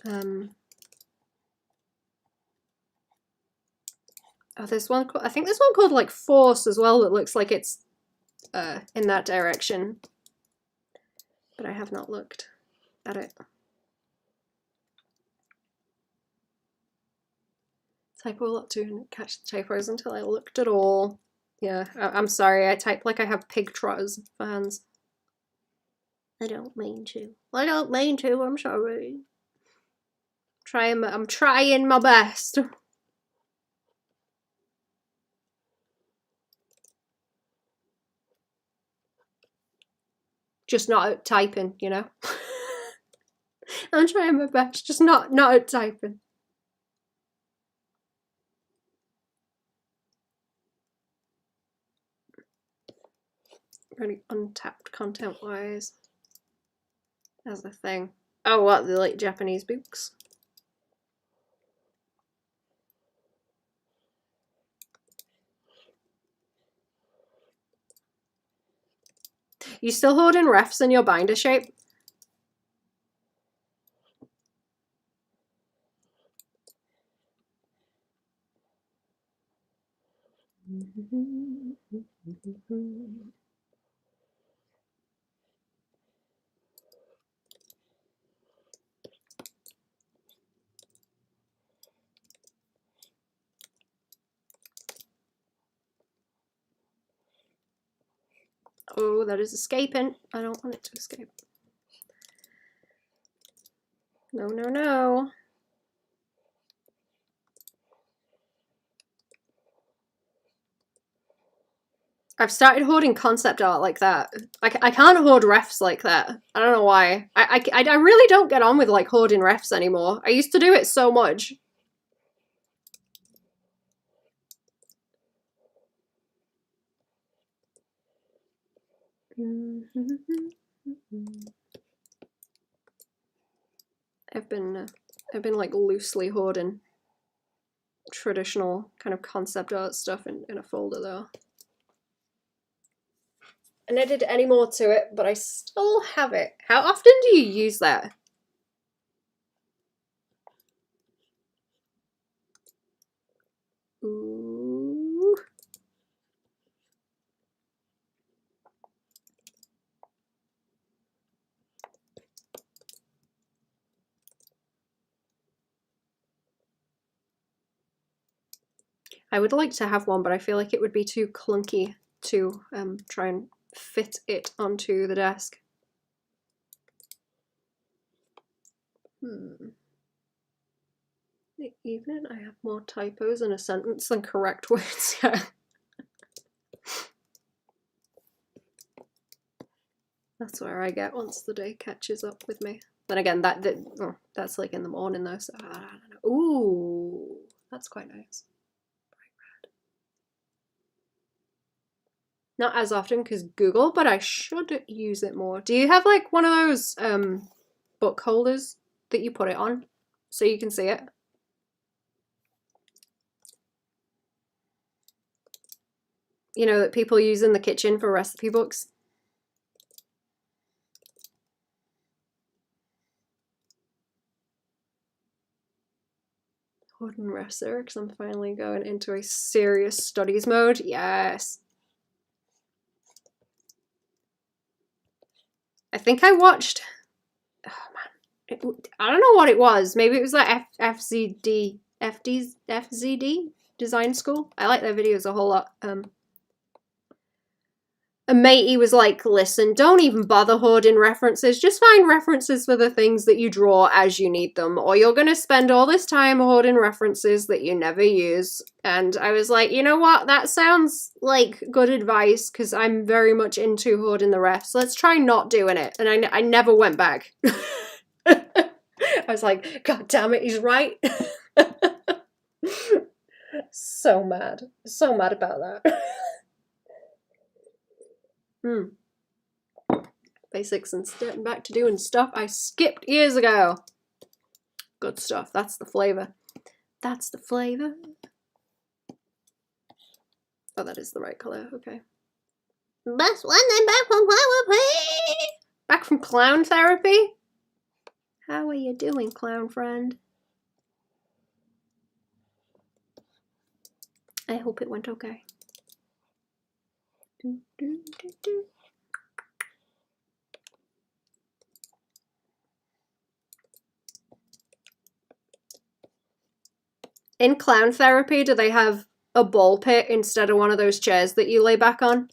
Oh, there's one called, I think there's one called, like, Force as well that looks like it's in that direction. But I have not looked at it. Typo a lot too, and catch the typos until I looked at all. Yeah, I'm sorry, I type like I have pig trotters for hands. I don't mean to. I don't mean to, I'm sorry. I'm trying my best. Just not at typing, you know? I'm trying my best, just not at typing. Really untapped content-wise. That's the thing. Oh, what, the like Japanese books? You still holding refs in your binder shape? Oh, that is escaping. I don't want it to escape. No, no, no. I've started hoarding concept art like that. I can't hoard refs like that. I don't know why. I really don't get on with like hoarding refs anymore. I used to do it so much. I've been like loosely hoarding traditional kind of concept art stuff in a folder though. I never did any more to it, but I still have it. How often do you use that? Ooh. I would like to have one, but I feel like it would be too clunky to try and fit it onto the desk. The evening, I have more typos in a sentence than correct words. Yeah. That's where I get once the day catches up with me. Then again, that's like in the morning though, so I don't know. Ooh, that's quite nice. Not as often because Google, but I should use it more. Do you have like one of those book holders that you put it on so you can see it? You know, that people use in the kitchen for recipe books? Hoarding Resser, because I'm finally going into a serious studies mode. Yes. I think I watched, oh man, I don't know what it was. Maybe it was like FZD Design School. I like their videos a whole lot. A matey was like, listen, don't even bother hoarding references. Just find references for the things that you draw as you need them, or you're going to spend all this time hoarding references that you never use. And I was like, you know what? That sounds like good advice because I'm very much into hoarding the refs. Let's try not doing it. And I never went back. I was like, God damn it, he's right. So mad. So mad about that. Basics and stepping back to doing stuff I skipped years ago. Good stuff. That's the flavour. That's the flavour. Oh, that is the right colour. Okay. Best one then back from clown therapy. Back from clown therapy? How are you doing, clown friend? I hope it went okay. In clown therapy, do they have a ball pit instead of one of those chairs that you lay back on?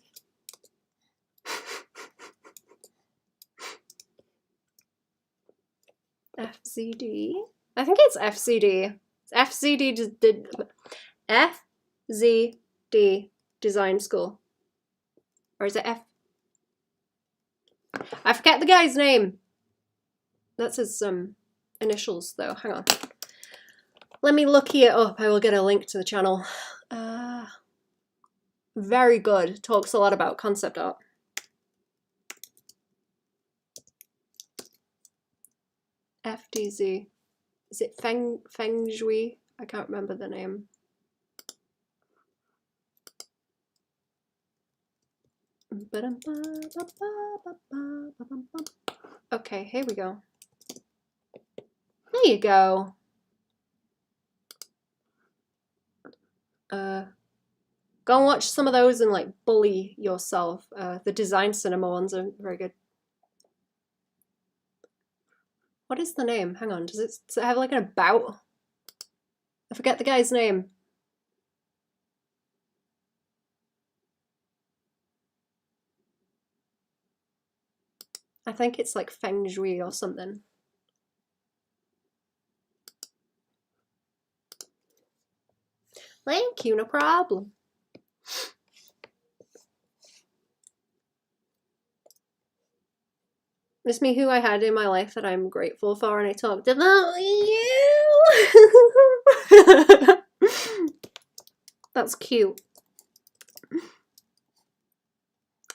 FZD? I think it's FCD. FZD did FZD Design School. Or is it F? I forget the guy's name. That's his initials though. Hang on. Let me look it up. I will get a link to the channel. Very good. Talks a lot about concept art. FDZ. Is it Feng Shui? I can't remember the name. Okay, here we go. There you go. Go and watch some of those and like bully yourself. The design cinema ones are very good. What is the name? Hang on, does it have like an about? I forget the guy's name. I think it's like Feng Shui or something. Thank you, no problem. It's me who I had in my life that I'm grateful for, and I talked about you. That's cute.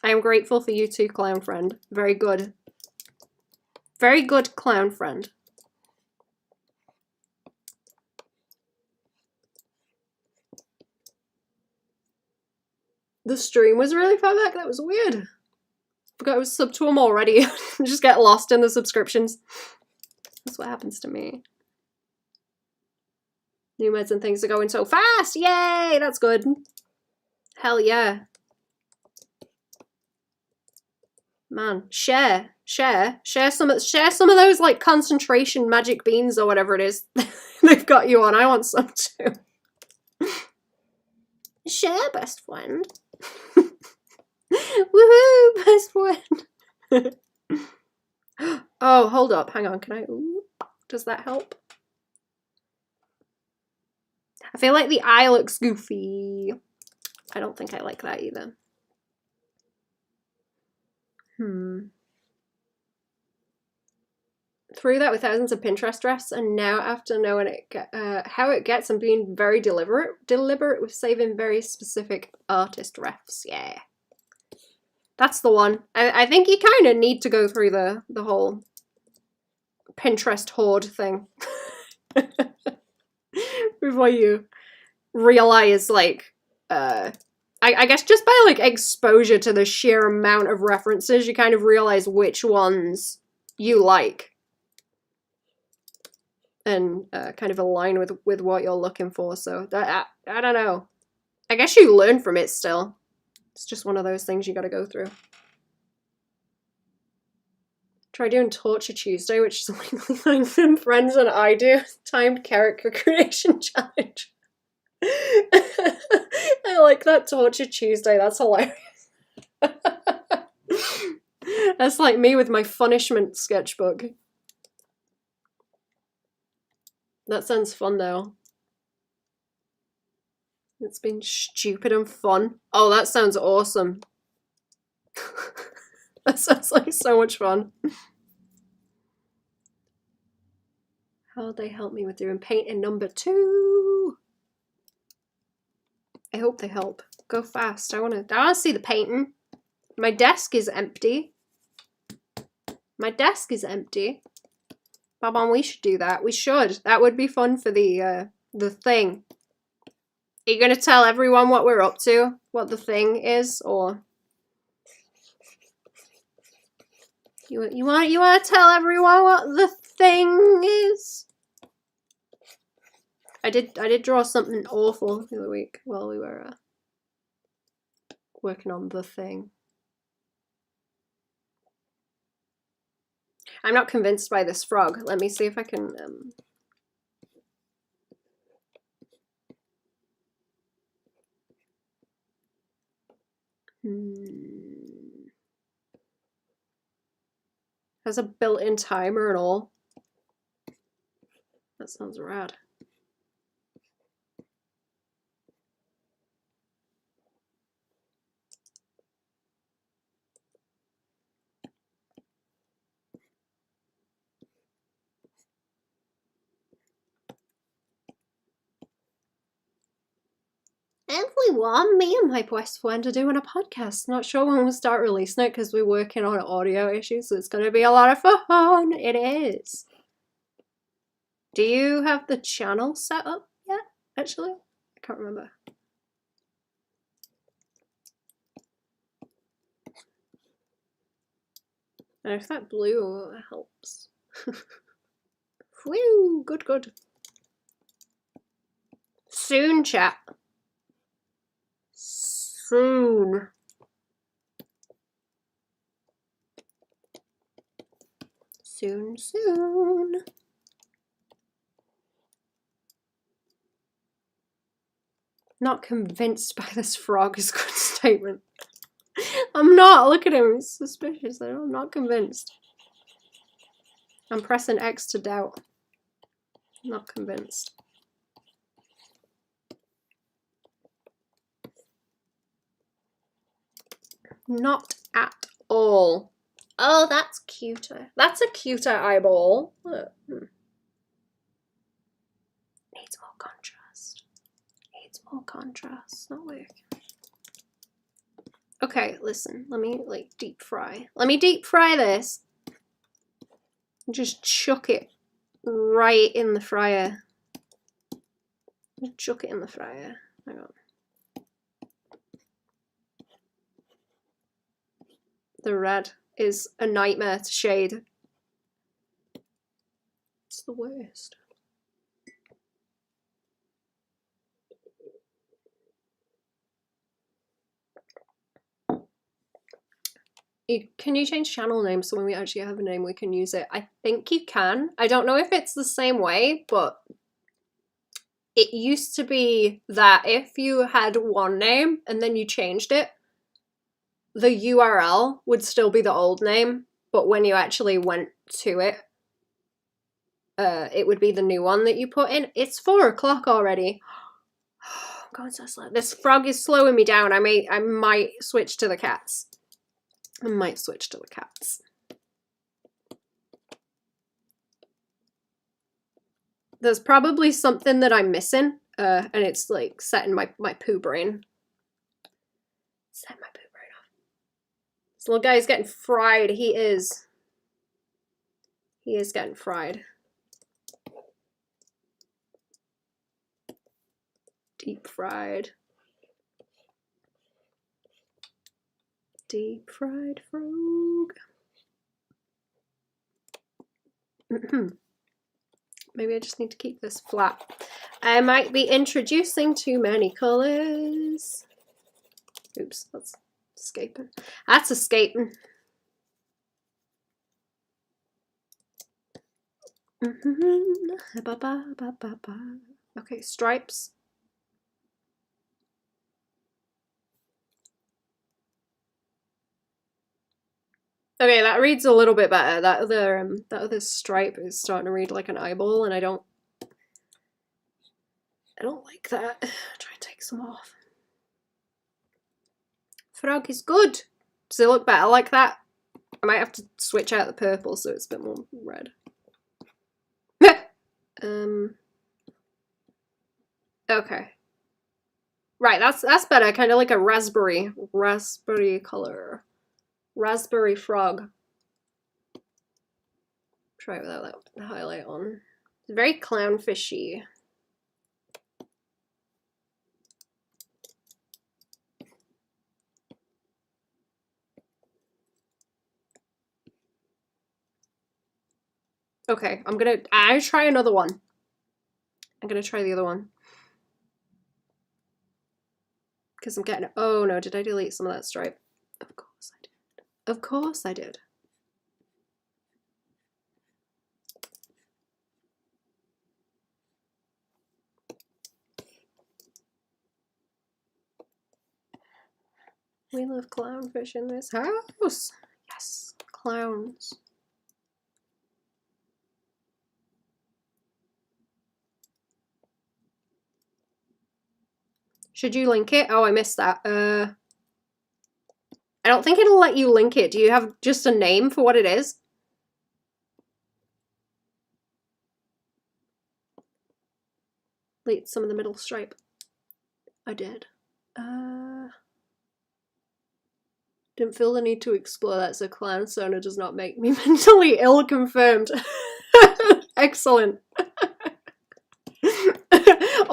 I am grateful for you too, clown friend. Very good. Very good, clown friend. The stream was really far back. That was weird. Forgot I was subbed to them already. Just get lost in the subscriptions. That's what happens to me. New meds and things are going so fast. Yay! That's good. Hell yeah. Man, share some of those like concentration magic beans or whatever it is they've got you on. I want some too. Share, best friend. Woohoo, best friend. Oh, hold up, hang on, can I? Ooh, does that help? I feel like the eye looks goofy. I don't think I like that either. Through that with thousands of Pinterest drafts, and now after knowing how it gets, I'm being very deliberate with saving very specific artist refs. Yeah, that's the one. I think you kind of need to go through the whole Pinterest hoard thing before you realize, like, I guess just by like exposure to the sheer amount of references, you kind of realize which ones you like. And kind of align with what you're looking for. So that I don't know. I guess you learn from it still. It's just one of those things you got to go through. Try doing Torture Tuesday, which is like my friends and I do. Timed character creation challenge. I like that Torture Tuesday. That's hilarious. That's like me with my punishment sketchbook. That sounds fun though. It's been stupid and fun. Oh, that sounds awesome. That sounds like so much fun. How'd they help me with doing painting number 2? I hope they help. Go fast. I wanna see the painting. My desk is empty. My desk is empty. Baban, we should do that. We should. That would be fun for the thing. Are you gonna tell everyone what we're up to? What the thing is, or you want to tell everyone what the thing is? I did draw something awful the other week while we were working on the thing. I'm not convinced by this frog. Let me see if I can Has a built-in timer and all. That sounds rad. Everyone, me and my best friend are doing a podcast. Not sure when we'll start releasing it because we're working on audio issues, so it's going to be a lot of fun. It is. Do you have the channel set up yet, actually? I can't remember. And if that blue helps. Whew, good, good. Soon, chat. Soon. Soon, soon. Not convinced by this frog is a good statement. I'm not. Look at him. He's suspicious. I'm not convinced. I'm pressing X to doubt. Not convinced. Not at all. Oh, that's cuter. That's a cuter eyeball. Needs more contrast. Needs more contrast. Not working. Okay, listen. Let me like deep fry. Let me deep fry this. Just chuck it right in the fryer. Just chuck it in the fryer. Hang on. The red is a nightmare to shade. It's the worst. Can you change channel name so when we actually have a name we can use it? I think you can. I don't know if it's the same way, but it used to be that if you had one name and then you changed it, the URL would still be the old name, but when you actually went to it, it would be the new one that you put in. It's 4 o'clock already. I'm going so slow. This frog is slowing me down. I might switch to the cats. I might switch to the cats. There's probably something that I'm missing, and it's like setting my poo brain. Set my poo brain off. This little guy's getting fried. He is. He is getting fried. Deep fried. Deep fried frog. Maybe I just need to keep this flat. I might be introducing too many colours. Oops, that's escaping. That's escaping. Okay, stripes. Okay, that reads a little bit better. That other stripe is starting to read like an eyeball, and I don't like that. Try to take some off. Frog is good. Does it look better like that? I might have to switch out the purple so it's a bit more red. Okay. Right, that's better. Kind of like a raspberry color. Raspberry frog. Try it without that highlight on. It's very clownfishy. Okay, I'll try another one. I'm gonna try the other one. Because I'm getting, oh no, did I delete some of that stripe? Of course I did. Of course I did. We love clownfish in this house. Yes, clowns. Should you link it? Oh, I missed that. I don't think it'll let you link it. Do you have just a name for what it is? Delete some of the middle stripe. I did. Didn't feel the need to explore that, so clown sonar does not make me mentally ill, confirmed. Excellent.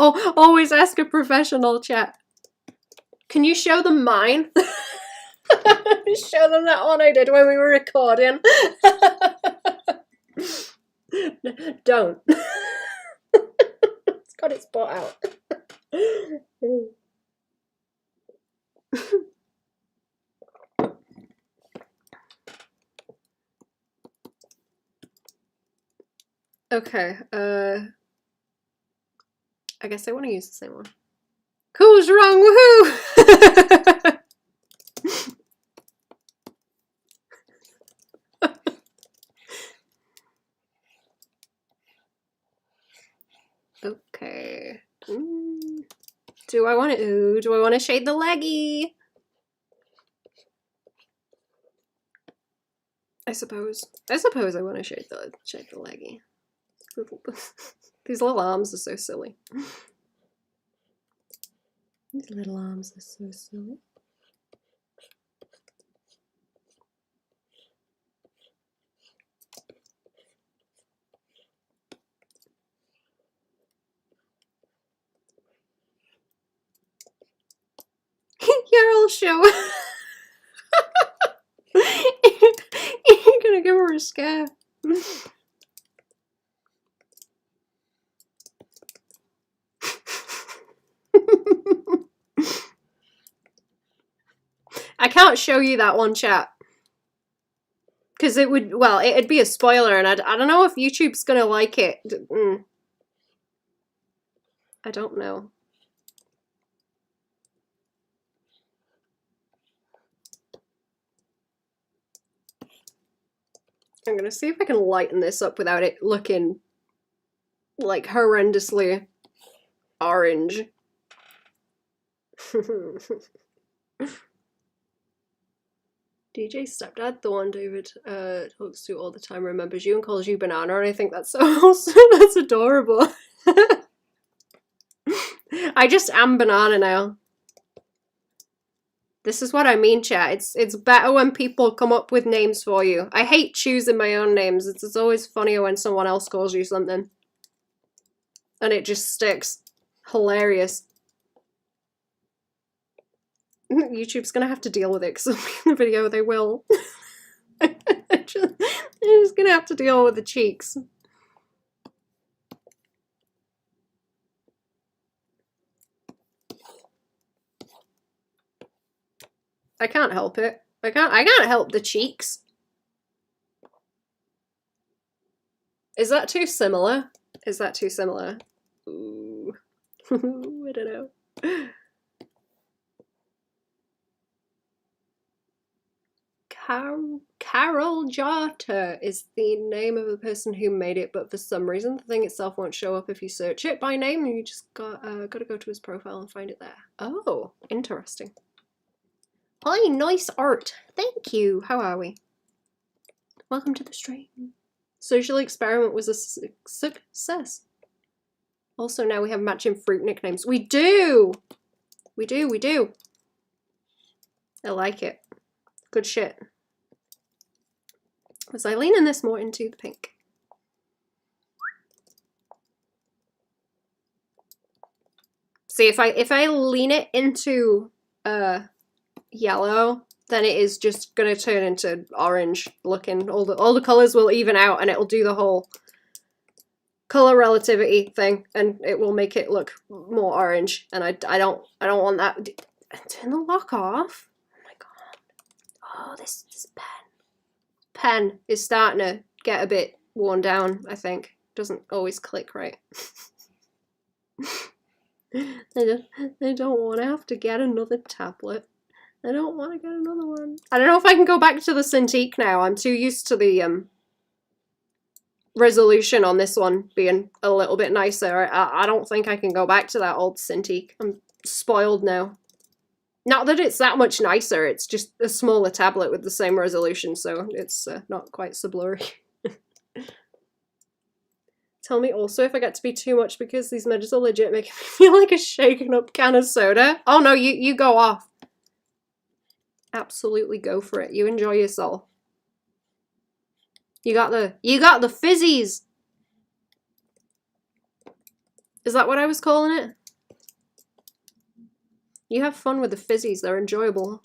Oh, always ask a professional, chat. Can you show them mine? Show them that one I did when we were recording. Don't. It's got its butt out. Okay, I guess I want to use the same one. Who's wrong? Woohoo! Okay. Do I want to shade the leggy? I suppose I want to shade the leggy. These little arms are so silly. These little arms are so silly. You're show. You're gonna give her a scare. I can't show you that one, chat. Because it would, well, it'd be a spoiler, and I don't know if YouTube's gonna like it. I don't know. I'm gonna see if I can lighten this up without it looking like horrendously orange. DJ's stepdad, the one David talks to all the time, remembers you and calls you Banana, and I think that's so awesome. That's adorable. I just am Banana now. This is what I mean, chat. It's better when people come up with names for you. I hate choosing my own names. It's always funnier when someone else calls you something. And it just sticks. Hilarious. YouTube's gonna have to deal with it because in the video they will. They're just gonna have to deal with the cheeks. I can't help it. I can't help the cheeks. Is that too similar? Is that too similar? Ooh. I don't know. Carol Jarter is the name of the person who made it, but for some reason the thing itself won't show up if you search it by name. You just gotta go to his profile and find it there. Oh, interesting. Hi, nice art. Thank you. How are we? Welcome to the stream. Social experiment was a success. Also, now we have matching fruit nicknames. We do! We do. I like it. Good shit. Was I leaning this more into the pink? See, if I lean it into yellow, then it is just gonna turn into orange looking. All the colors will even out, and it'll do the whole color relativity thing, and it will make it look more orange. And I don't want that. Turn the lock off. Oh my god. Oh, this pen is starting to get a bit worn down. I think doesn't always click right. I don't want to have to get another tablet. I don't want to get another one. I don't know if I can go back to the Cintiq now. I'm too used to the resolution on this one being a little bit nicer. I don't think I can go back to that old Cintiq. I'm spoiled now. Not that it's that much nicer, it's just a smaller tablet with the same resolution, so it's not quite so blurry. Tell me also if I get to be too much because these meds are legit making me feel like a shaken up can of soda. Oh no, you go off. Absolutely go for it. You enjoy yourself. You got the fizzies. Is that what I was calling it? You have fun with the fizzies, they're enjoyable.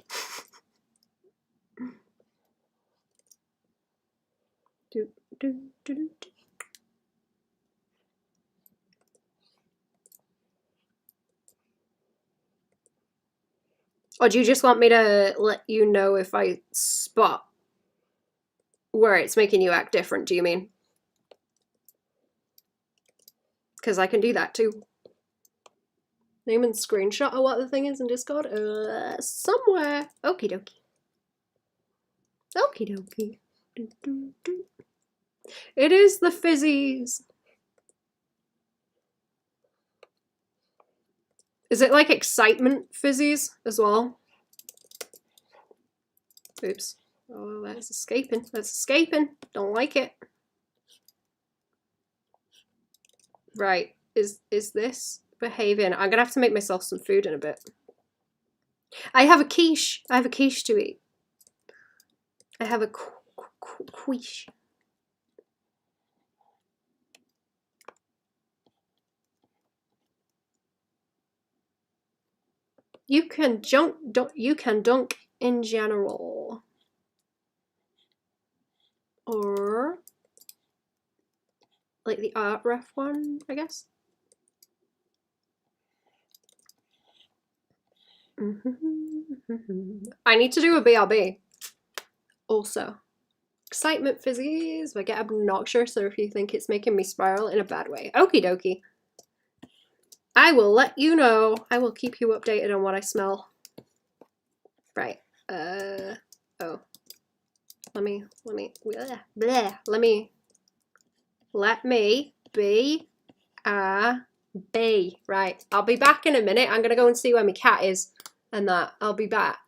do, do, do, do. Or do you just want me to let you know if I spot where it's making you act different, do you mean? Because I can do that too. Name and screenshot of what the thing is in Discord? Somewhere. Okie dokie. Okie dokie. Do, do, do. It is the fizzies. Is it like excitement fizzies as well? Oops. Oh, that's escaping. That's escaping. Don't like it. Right. Is this behaving? I'm gonna have to make myself some food in a bit. I have a quiche. I have a quiche to eat. I have a quiche. You can dunk in general. Or like the art ref one, I guess. I need to do a BRB. Also. Excitement fizzies. I get obnoxious or if you think it's making me spiral in a bad way. Okie dokie. I will let you know. I will keep you updated on what I smell. Right. Oh. Let me be a bee. Right. I'll be back in a minute. I'm gonna go and see where my cat is and that. I'll be back.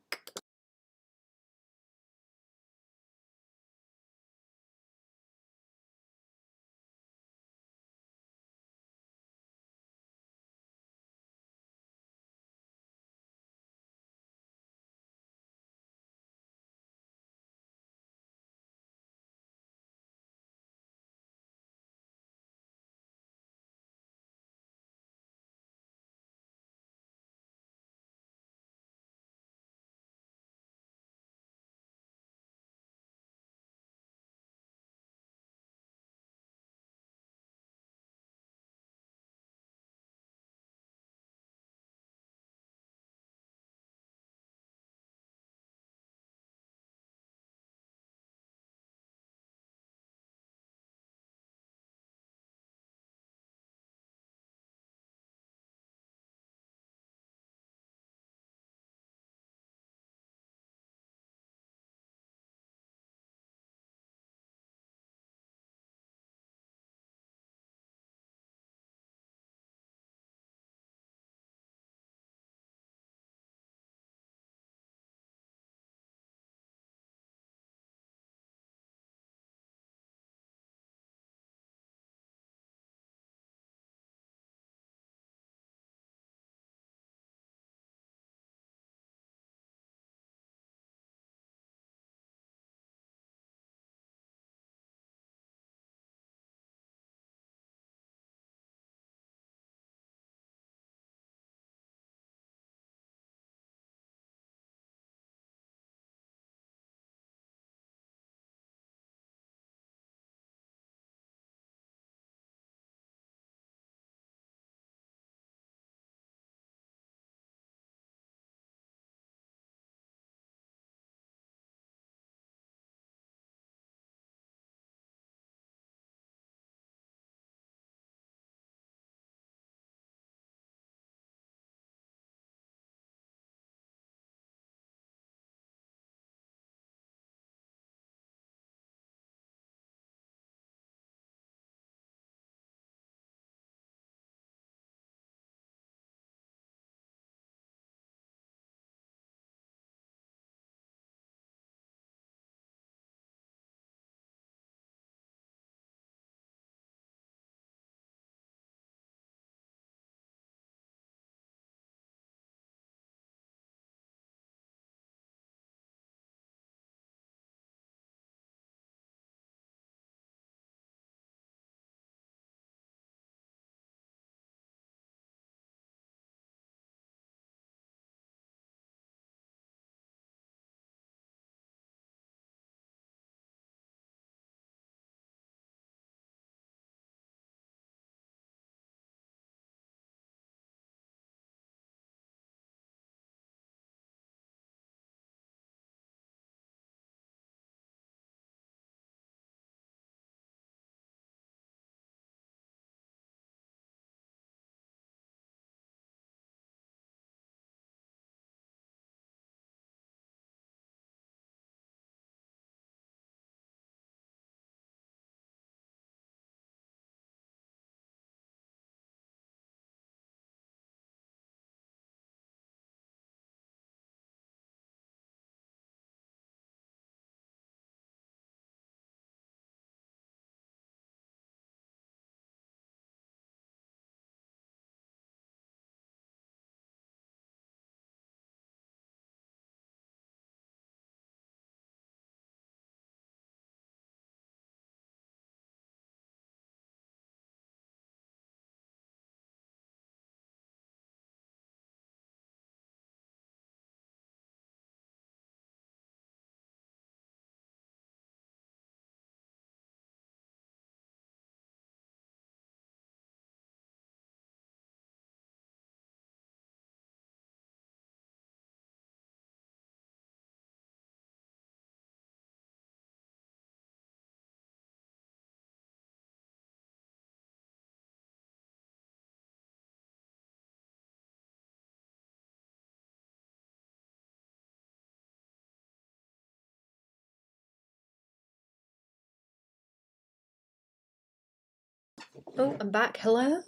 Oh, I'm back. Hello.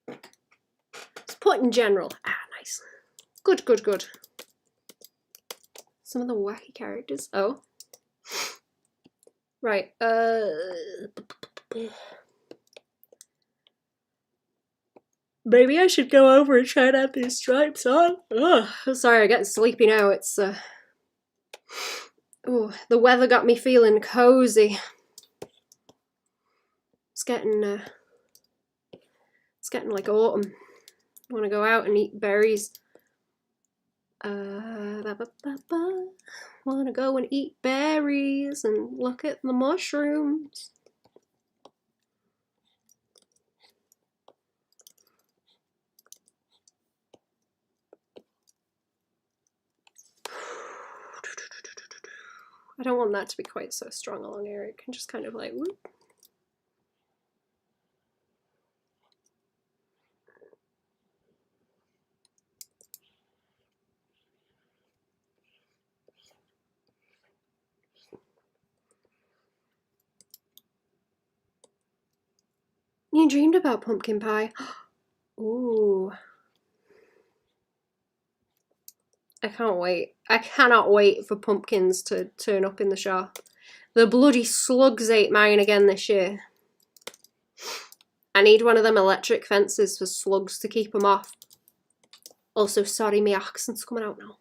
Let's put in general. Ah, nice. Good, good, good. Some of the wacky characters. Oh. Right. Maybe I should go over and try and add these stripes on. Ugh. Sorry, I'm getting sleepy now. It's oh, the weather got me feeling cozy. It's getting like autumn. I want to go out and eat berries. Want to go and eat berries and look at the mushrooms. I don't want that to be quite so strong along here. It can just kind of like whoop. You dreamed about pumpkin pie. Ooh. I can't wait. I cannot wait for pumpkins to turn up in the shop. The bloody slugs ate mine again this year. I need one of them electric fences for slugs to keep them off. Also, sorry, my accent's coming out now.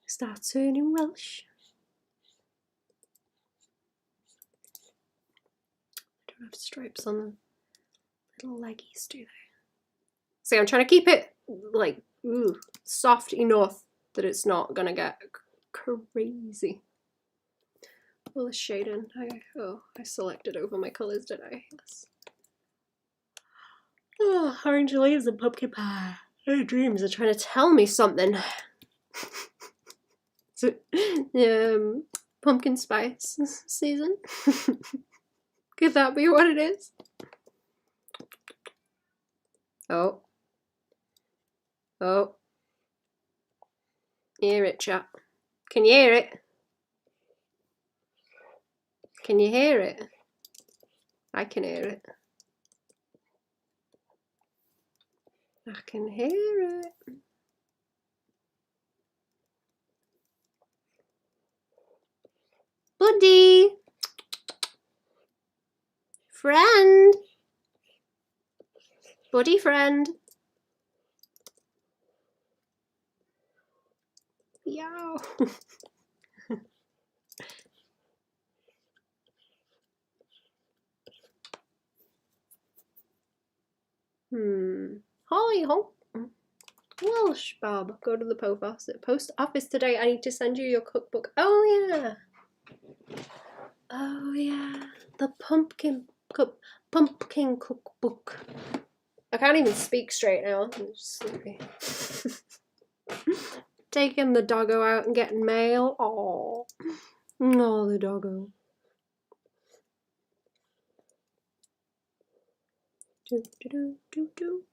Start turning Welsh. I don't have stripes on the little leggies, do they? See, I'm trying to keep it like soft enough that it's not gonna get crazy. Well, the shading. I selected over my colours, did I? Yes. Oh, orange leaves and pumpkin pie. My dreams are trying to tell me something. So, pumpkin spice season. Could that be what it is? Oh. Oh. Hear it, chat. Can you hear it? Can you hear it? I can hear it. I can hear it. Buddy! Friend! Buddy friend! Yow! Hi ho! Welsh Bob, go to the post office today. I need to send you your cookbook. Oh yeah! Oh yeah, the pumpkin cookbook. I can't even speak straight now. I'm just sleepy. Taking the doggo out and getting mail. Oh, no, the doggo. Do, do, do, do, do.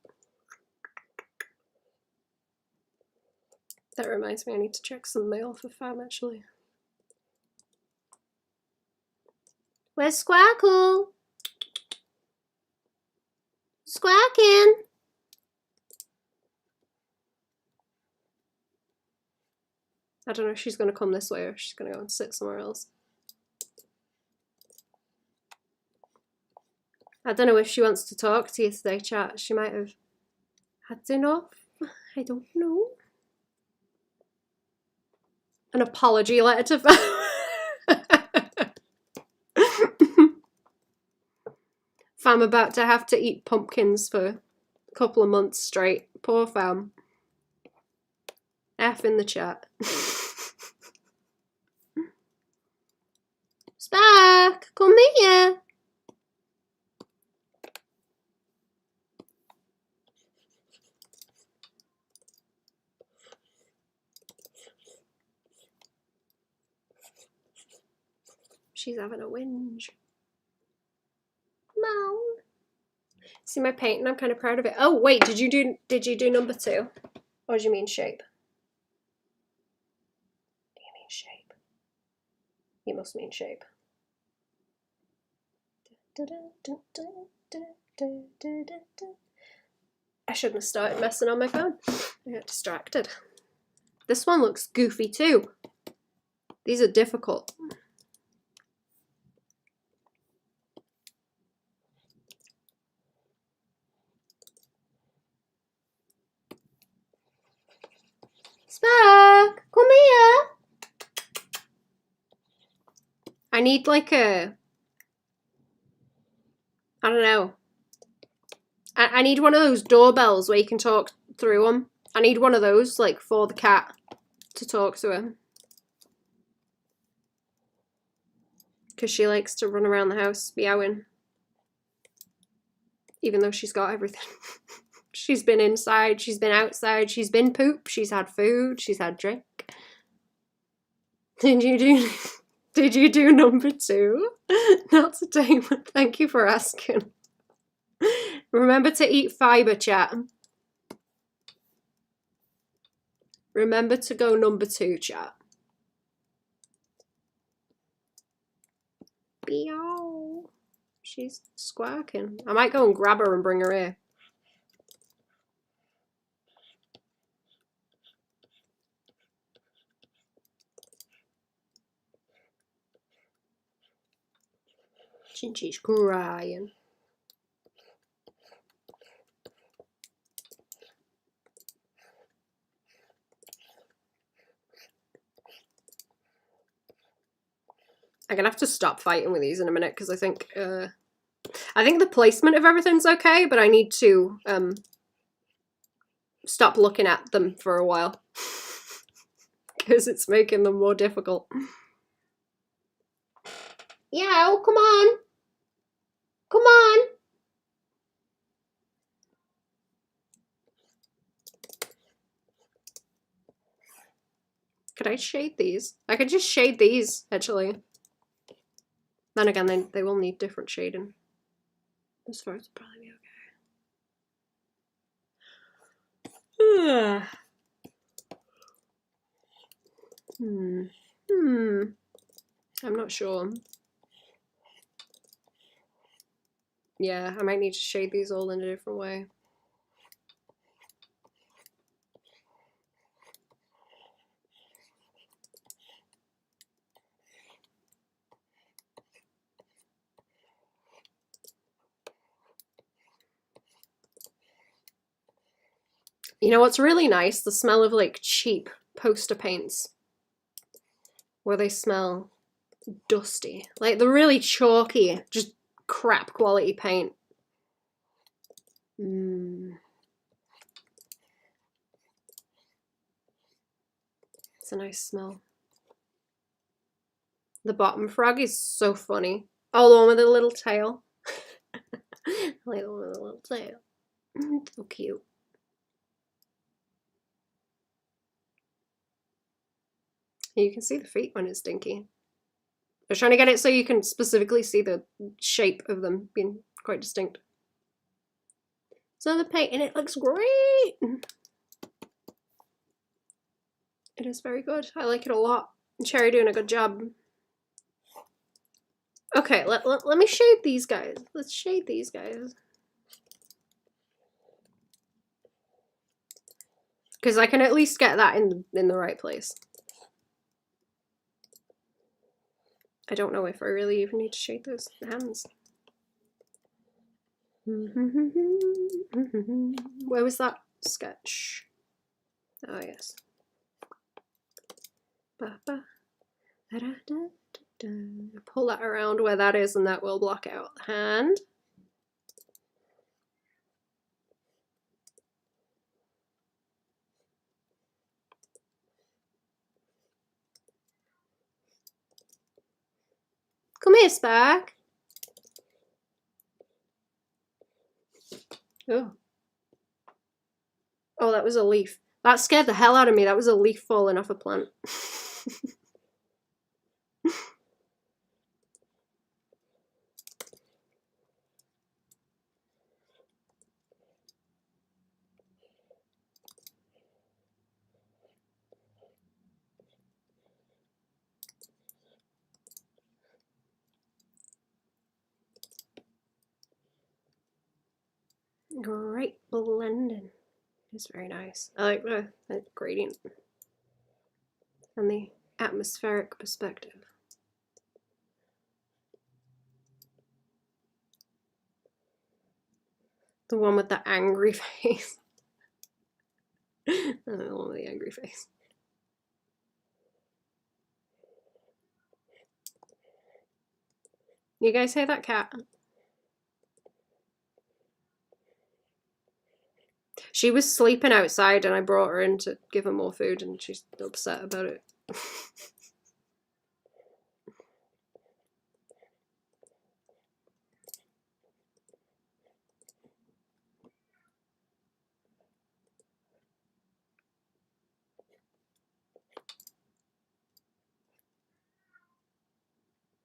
That reminds me, I need to check some mail for Fam actually. Where's Squackle? Squawking! I don't know if she's going to come this way or if she's going to go and sit somewhere else. I don't know if she wants to talk to you today, chat. She might have had enough. I don't know. An apology letter to Fam. Fam about to have to eat pumpkins for a couple of months straight. Poor Fam. F in the chat. Spark, come here. She's having a whinge. No. See my painting? I'm kind of proud of it. Oh wait, did you do number 2? Or do you mean shape? Do you mean shape? You must mean shape. I shouldn't have started messing on my phone. I got distracted. This one looks goofy too. These are difficult. Spark, come here. I need like a, I don't know. I need one of those doorbells where you can talk through them. I need one of those, like, for the cat to talk to her. Because she likes to run around the house meowing. Even though she's got everything. She's been inside, she's been outside, she's been poop, she's had food, she's had drink. Did you do number 2? Not today, but thank you for asking. Remember to eat fibre, chat. Remember to go number 2, chat. Meow. She's squawking. I might go and grab her and bring her here. She's crying. I'm gonna have to stop fighting with these in a minute because I think the placement of everything's okay, but I need to stop looking at them for a while because it's making them more difficult. Yeah, come on. Come on. Could I shade these? I could just shade these, actually. Then again, they will need different shading. As far as it'll probably be okay. I'm not sure. Yeah, I might need to shade these all in a different way. You know what's really nice? The smell of like cheap poster paints. Where they smell dusty. Like the really chalky, just crap quality paint. It's a nice smell. The bottom frog is so funny. Oh, the one with the little tail. I like the one with the little tail. So cute. You can see the feet when it's dinky. I was trying to get it so you can specifically see the shape of them being quite distinct. So the paint and it looks great. It is very good. I like it a lot. Cherry doing a good job. Okay, let me shade these guys. Let's shade these guys. Because I can at least get that in the right place. I don't know if I really even need to shade those hands. Where was that sketch? Oh, yes. Pull that around where that is and that will block out the hand. Come here, Spark. Oh. Oh, that was a leaf. That scared the hell out of me. That was a leaf falling off a plant. blending is very nice. I like the gradient and the atmospheric perspective. The one with the angry face. The one with the angry face. You guys hear that cat? She was sleeping outside and I brought her in to give her more food and she's upset about it.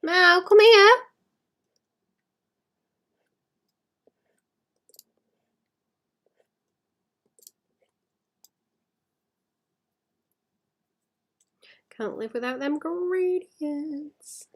Mal, come here. Can't live without them gradients.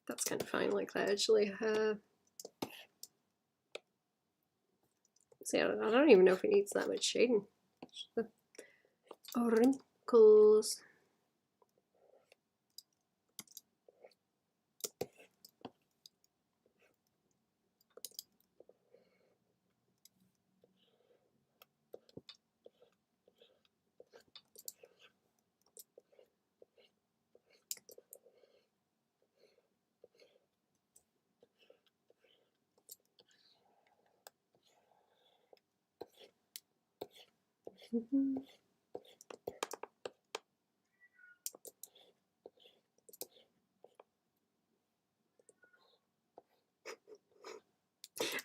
That's kind of fine like that actually. See, I don't even know if it needs that much shading. The wrinkles.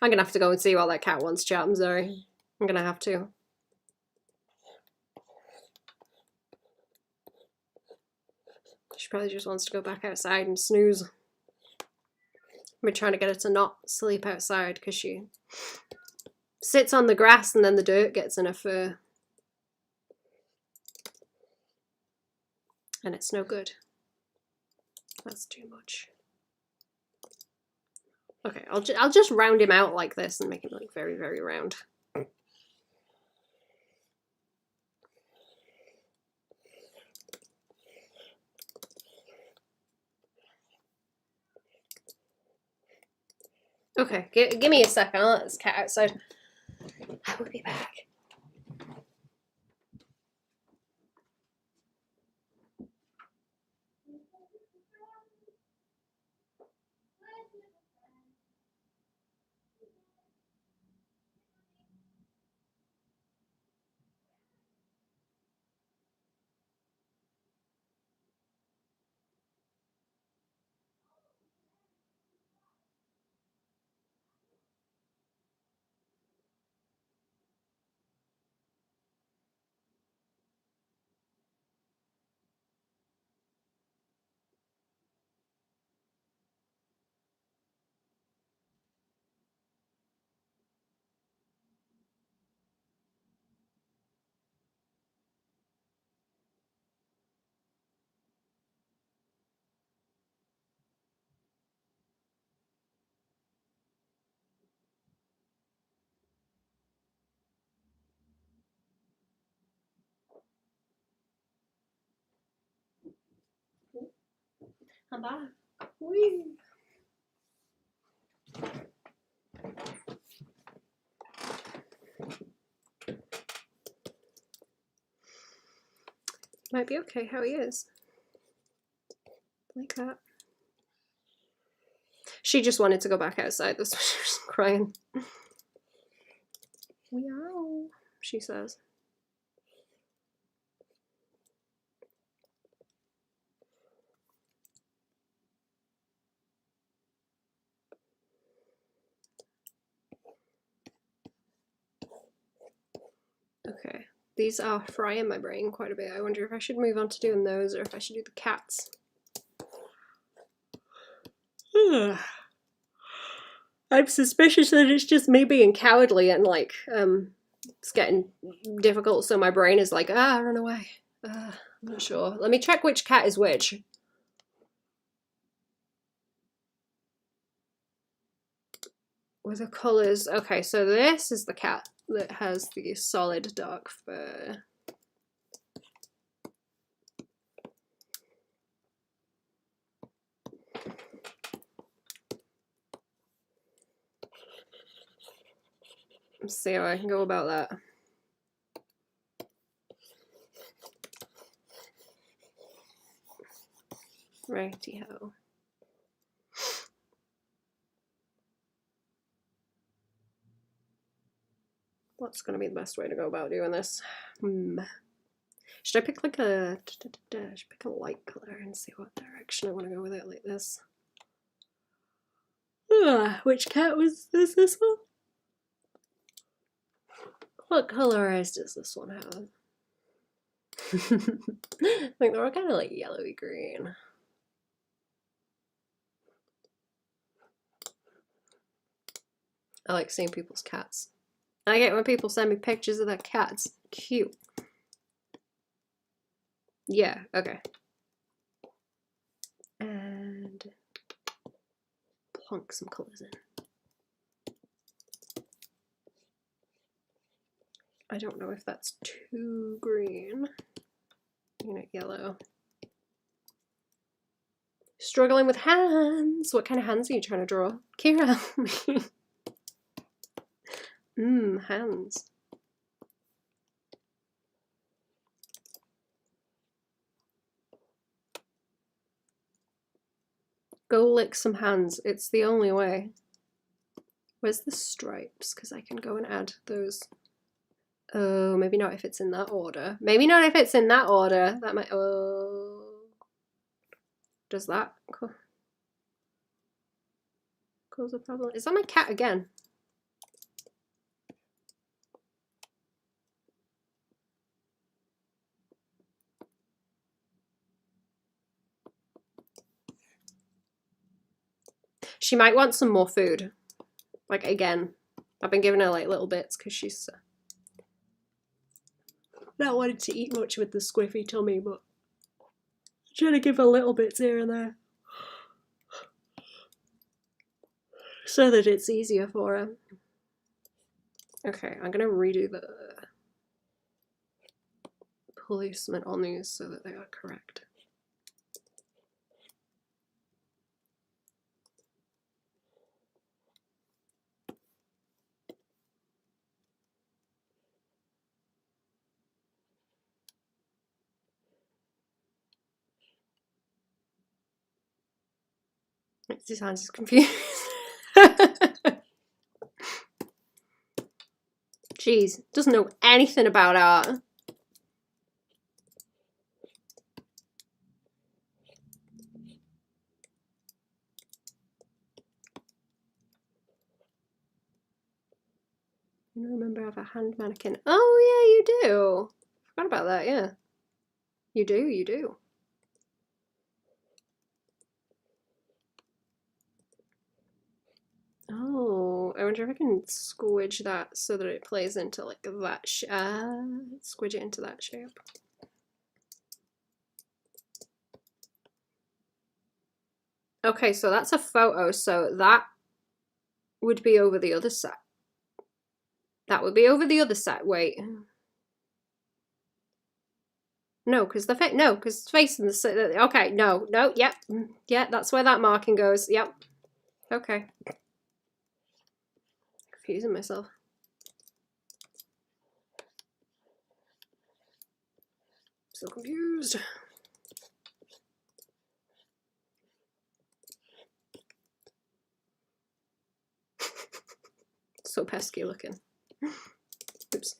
I'm gonna have to go and see what that cat wants, chat. I'm sorry. I'm gonna have to. She probably just wants to go back outside and snooze. We're trying to get her to not sleep outside because she sits on the grass and then the dirt gets in her fur. And it's no good. That's too much. Okay, I'll just round him out like this and make him like very, very round. Okay, give me a second. I'll let this cat outside. I will be back. I'm back. Whee! Might be okay how he is. Like that. She just wanted to go back outside. That's why she was crying. Meow, she says. Okay, these are frying my brain quite a bit. I wonder if I should move on to doing those or if I should do the cats. I'm suspicious that it's just me being cowardly and like it's getting difficult, so my brain is like, run away. I'm not sure. Let me check which cat is which. With the colours. Okay, so this is the cat that has the solid dark fur. Let's see how I can go about that. Righty-ho. What's going to be the best way to go about doing this? Should I pick like a... Should I pick a light colour and see what direction I want to go with it, like this? Which cat was this one? What colour eyes does this one have? I think they're all kind of like yellowy green. I like seeing people's cats. I get when people send me pictures of their cats. Cute. Yeah, okay. And plonk some colours in. I don't know if that's too green. Yellow. Struggling with hands. What kind of hands are you trying to draw? Kira, help me. Hands. Go lick some hands. It's the only way. Where's the stripes? Because I can go and add those. Oh, maybe not if it's in that order. Maybe not if it's in that order. That might... Oh. Does that cause a problem? Is that my cat again? She might want some more food. Like, again. I've been giving her, like, little bits because she's not wanting to eat much with the squiffy tummy, but I'm trying to give her little bits here and there. So that it's easier for her. Okay, I'm going to redo the placement on these so that they are correct. These hands is confused. Jeez, doesn't know anything about art. I remember I have a hand mannequin. Oh yeah, you do. Forgot about that, yeah. You do, you do. Oh, I wonder if I can squidge that so that it plays into like that squidge it into that shape. Okay, so that's a photo, so that would be over the other side. That would be over the other side. Wait. No, because the face. No, because it's facing the. Okay, no, yep, yeah, that's where that marking goes. Yep. Okay. Confusing myself. So confused. So pesky looking. Oops.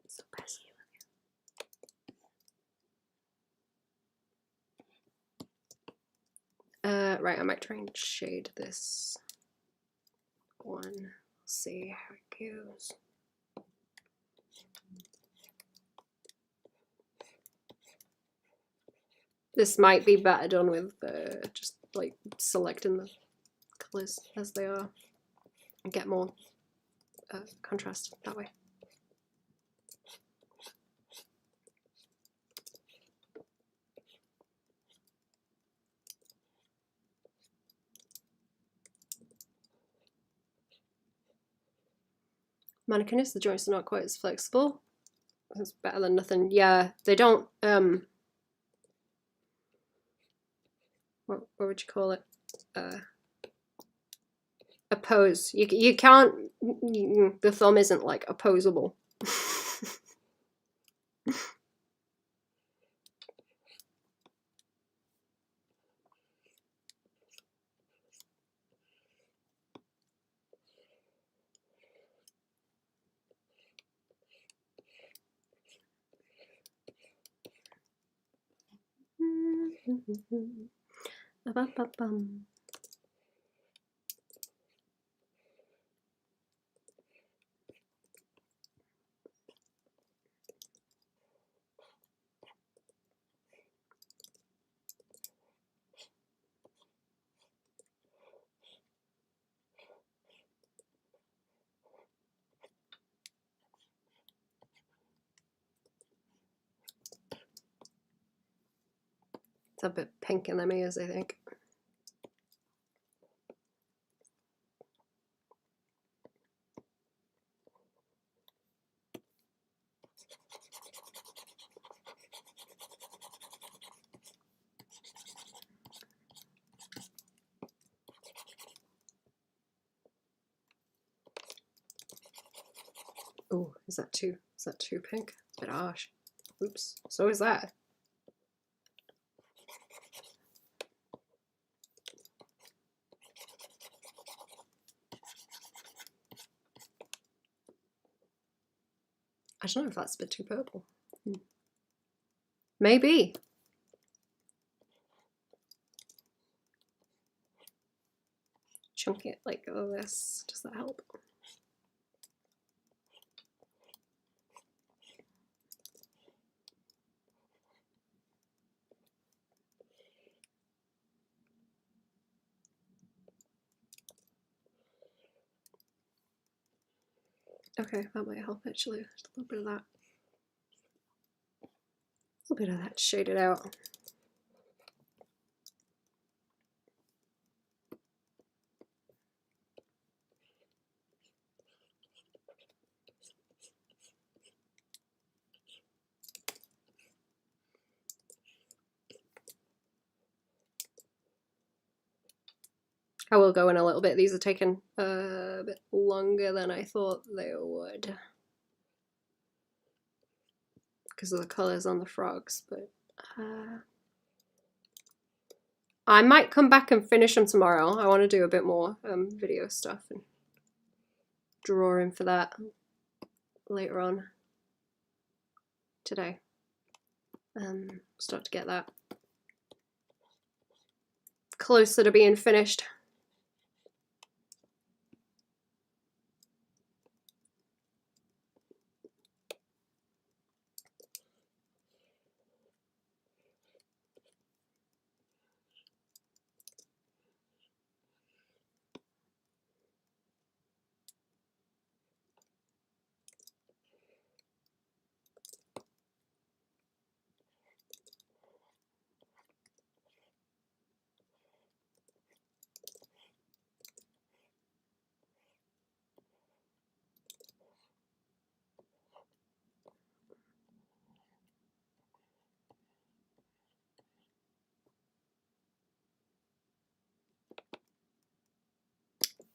So pesky looking. Right, I might try and shade this one. See how it goes. This might be better done with just like selecting the colours as they are. and get more contrast that way. Mannequinist, the joints are not quite as flexible. It's better than nothing. Yeah, they don't, what would you call it? Oppose. You can't, the thumb isn't like opposable. It's a bit pink in them ears, I think. Oh, is that too pink? A bit harsh. Oops. So is that. I don't know if that's a bit too purple. Maybe. Chunk it like this. Does that help? Okay, that might help actually. Just a little bit of that. A little bit of that shaded out. I will go in a little bit. These are taking a bit longer than I thought they would because of the colours on the frogs, but I might come back and finish them tomorrow. I want to do a bit more video stuff and drawing for that later on today. Start to get that closer to being finished.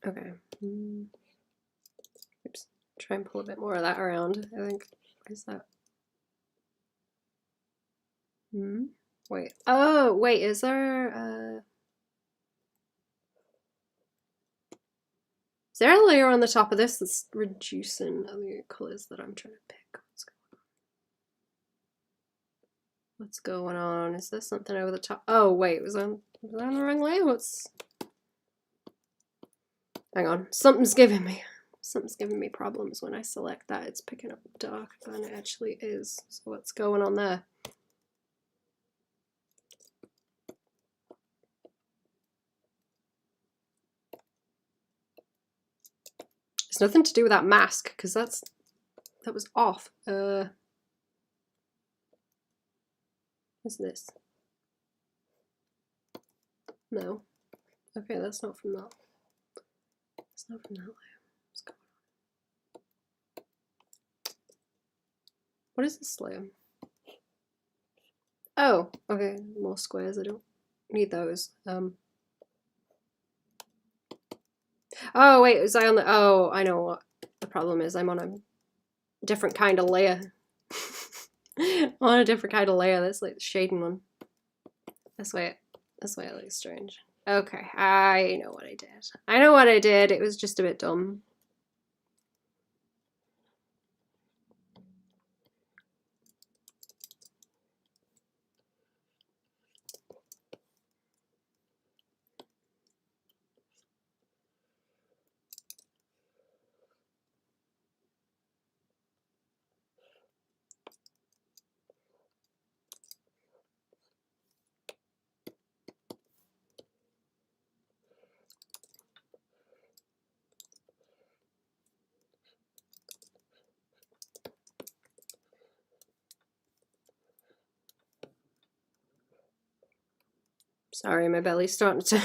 Okay. Oops. Try and pull a bit more of that around, I think. What is that? Wait. Oh, wait, is there is there a layer on the top of this that's reducing the colours that I'm trying to pick? What's going on? Is there something over the top? Oh, wait, was I on the wrong layer? What's... Hang on, something's giving me problems when I select that. It's picking up darker than it actually is. So what's going on there? It's nothing to do with that mask, because that was off. What's this? No. Okay, that's not from that. It's not from that layer. What's going on? What is this layer? Oh, okay, more squares. I don't need those. Oh wait, was I on the? Oh, I know what the problem is. I'm on a different kind of layer. On a different kind of layer. That's like the shading one. That's why it looks strange. Okay, I know what I did. I know what I did. It was just a bit dumb. Sorry, my belly's starting to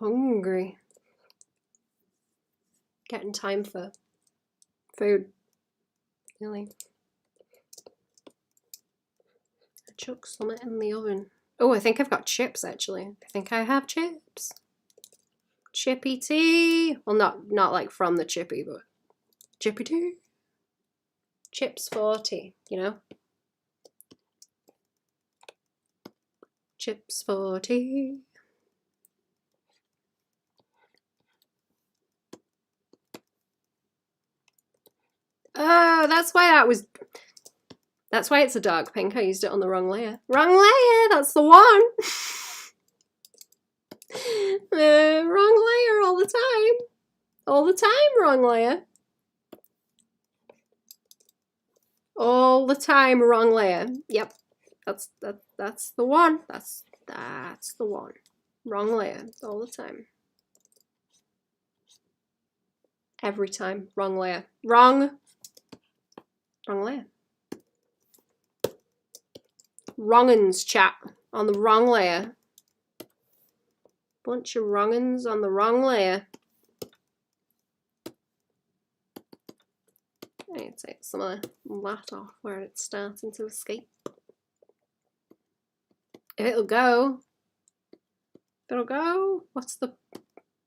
hungry. Getting time for food. Really. I chuck some in the oven. Oh, I think I've got chips actually. I think I have chips. Chippy tea. Well, not like from the chippy, but chippy tea. Chips for tea, you know? Chips for tea. Oh, that's why it's a dark pink. I used it on the wrong layer. Wrong layer, that's the one. Wrong layer all the time. All the time, wrong layer. All the time, wrong layer. Yep, that's the one. That's the one. Wrong layer all the time. Every time, wrong layer. Wrong layer. Wrong'uns, chat, on the wrong layer. Bunch of wrong'uns on the wrong layer. I need to take some of the lat off where it's starting to escape. If it'll go. What's the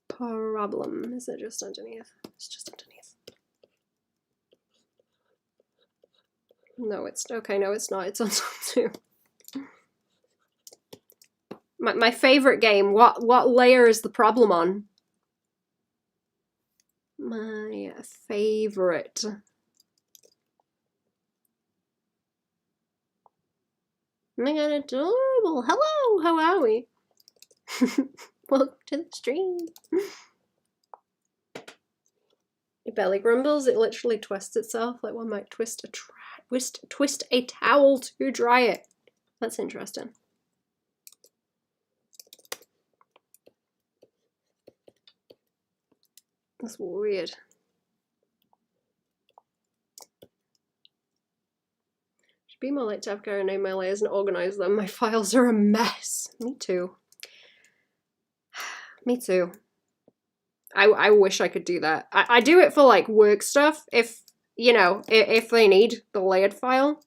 problem? Is it just underneath? It's just underneath. No, it's okay. No, it's not. It's on top too. My favorite game. What layer is the problem on? My favorite. Oh my god, adorable. Hello, how are we? Welcome to the stream. Your belly grumbles, it literally twists itself like one might twist a towel to dry it. That's interesting. That's weird. Should be more like to have Karen name my layers and organize them. My files are a mess. Me too. Me too. I wish I could do that. I do it for like work stuff. If, you know, if they need the layered file,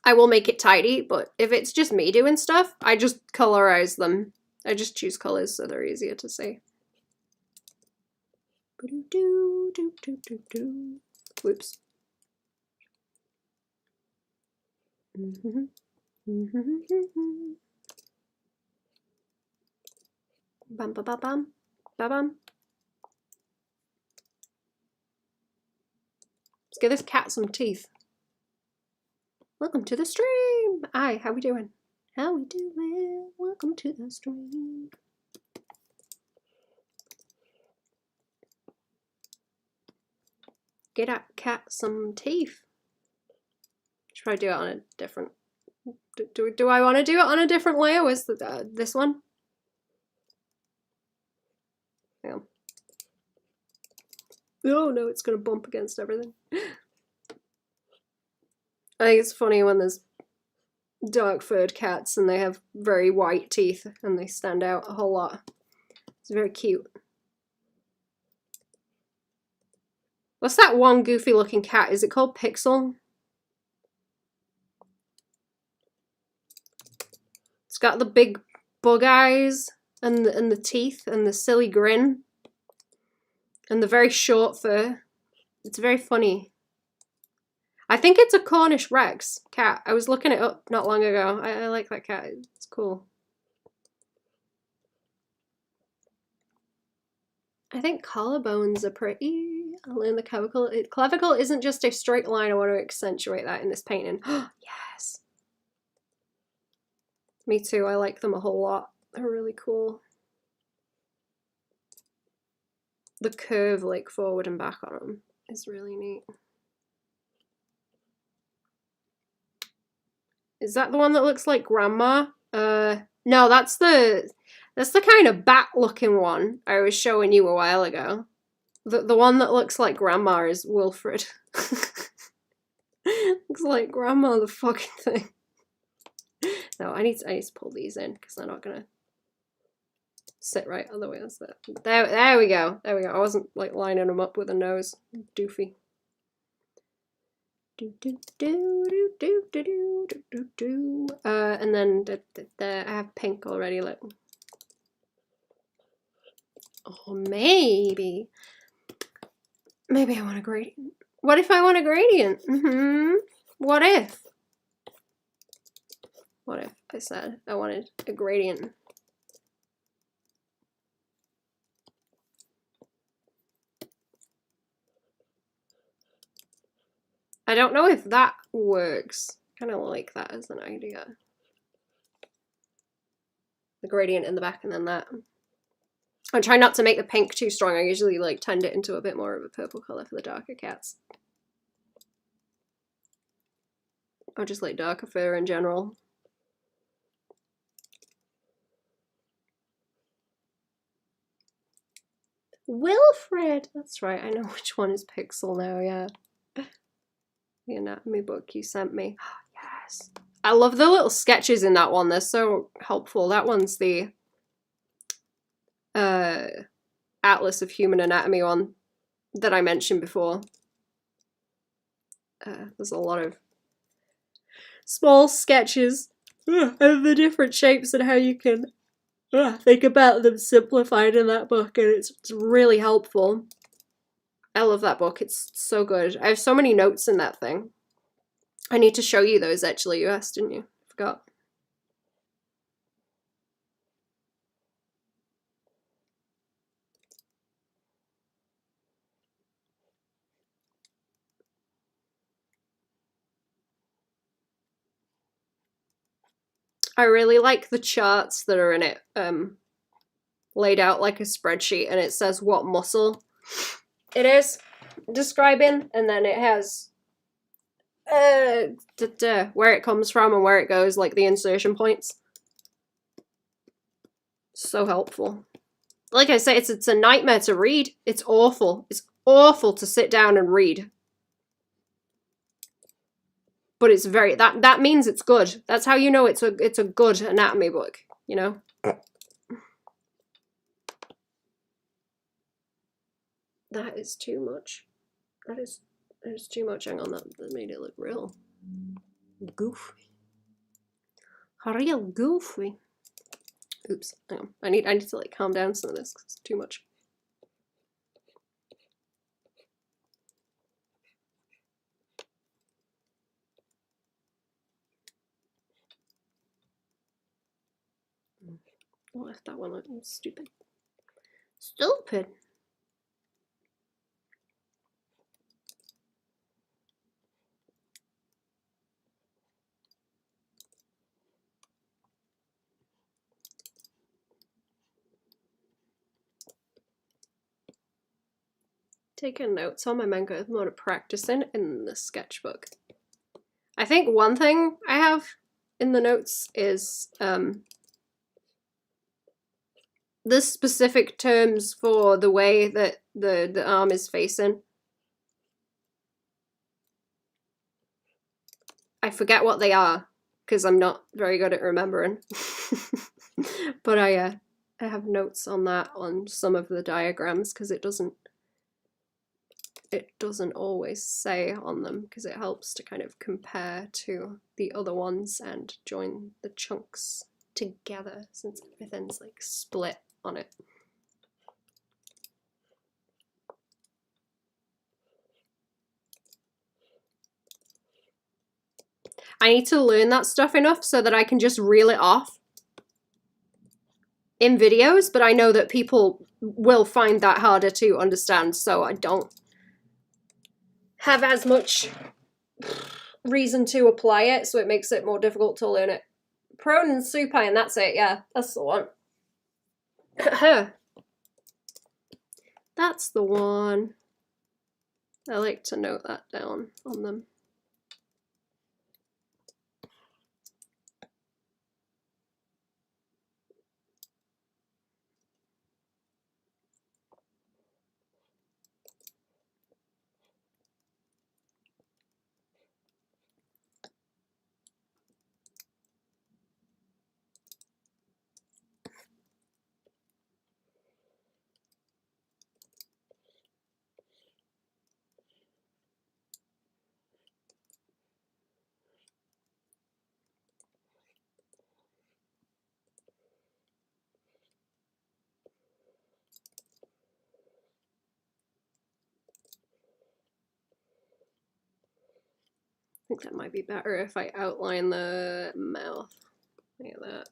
I will make it tidy. But if it's just me doing stuff, I just colorize them. I just choose colors so they're easier to see. Whoops. Bam ba ba bam. Ba bam. Let's give this cat some teeth. Welcome to the stream. Hi, how we doing? How we doing? Welcome to the stream. Get that cat some teeth. Should probably do it on a different. Do I want to do it on a different layer? Was this one? Oh no, it's gonna bump against everything. I think it's funny when there's dark furred cats and they have very white teeth and they stand out a whole lot. It's very cute. What's that one goofy looking cat? Is it called Pixel? It's got the big bug eyes and the teeth and the silly grin and the very short fur. It's very funny. I think it's a Cornish Rex cat. I was looking it up not long ago. I like that cat. It's cool. I think collarbones are pretty. I'll learn the clavicle. Clavicle isn't just a straight line. I want to accentuate that in this painting. Yes. Me too. I like them a whole lot. They're really cool. The curve, like forward and back on them, is really neat. Is that the one that looks like Grandma? No, that's the kind of bat-looking one I was showing you a while ago. The one that looks like Grandma is Wilfred. Looks like Grandma, the fucking thing. No, I need to pull these in because they're not gonna sit right otherwise. There we go. There we go. I wasn't like lining them up with a nose. Doofy. And then I have pink already. Look. Oh, maybe I want a gradient. What if I want a gradient? What if? What if I said I wanted a gradient? I don't know if that works. Kind of like that as an idea. The gradient in the back and then that. I'm trying not to make the pink too strong. I usually like tend it into a bit more of a purple color for the darker cats. Or just like darker fur in general. Wilfred! That's right, I know which one is Pixel now, yeah. The anatomy book you sent me. Yes. I love the little sketches in that one. They're so helpful. That one's the Atlas of Human Anatomy one that I mentioned before. There's a lot of small sketches of the different shapes and how you can think about them simplified in that book, and it's really helpful. I love that book. It's so good. I have so many notes in that thing. I need to show you those, actually. You asked, didn't you? I forgot. I really like the charts that are in it, laid out like a spreadsheet, and it says what muscle it is describing, and then it has where it comes from and where it goes, like the insertion points. So helpful. Like I say, it's a nightmare to read. It's awful. It's awful to sit down and read. But it's very that means it's good. That's how you know it's a good anatomy book, you know? That is too much. That is too much. Hang on, that made it look real goofy. Real goofy. Oops, hang on. I need to like calm down some of this because it's too much. What if that one looked stupid? Stupid. Taking notes on my manga. I'm not practicing in the sketchbook. I think one thing I have in the notes is the specific terms for the way that the arm is facing. I forget what they are because I'm not very good at remembering. But I have notes on that on some of the diagrams because it doesn't always say on them because it helps to kind of compare to the other ones and join the chunks together since everything's like split on it. I need to learn that stuff enough so that I can just reel it off in videos, but I know that people will find that harder to understand, so I don't have as much reason to apply it, so it makes it more difficult to learn it. Prone and supine, that's it, yeah, that's the one. That's the one. I like to note that down on them. I think that might be better if I outline the mouth. Look at that.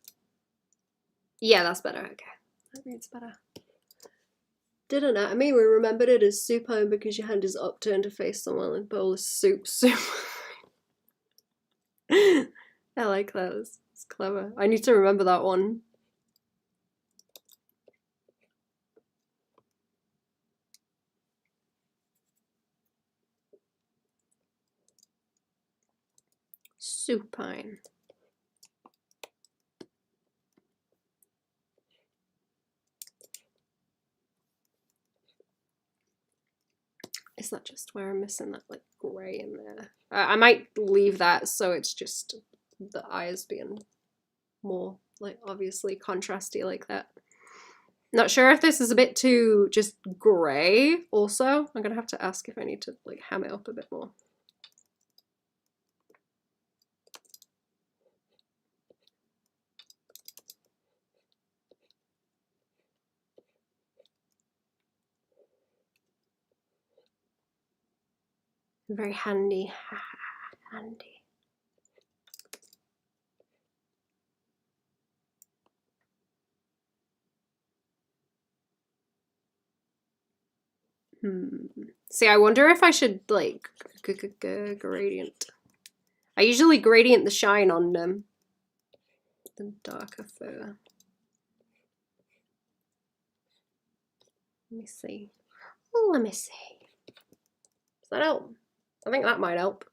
Yeah, that's better. Okay, that reads better. Did anatomy, we remembered it as supine because your hand is upturned to face someone and bowl of soup. I like that. It's clever. I need to remember that one. Supine. Is that just where I'm missing that like grey in there? I might leave that so it's just the eyes being more like obviously contrasty like that. Not sure if this is a bit too just grey also. I'm gonna have to ask if I need to like ham it up a bit more. Very handy. Handy. See, I wonder if I should like gradient. I usually gradient the shine on the darker fur. Let me see. Let me see. Does that help? I think that might help.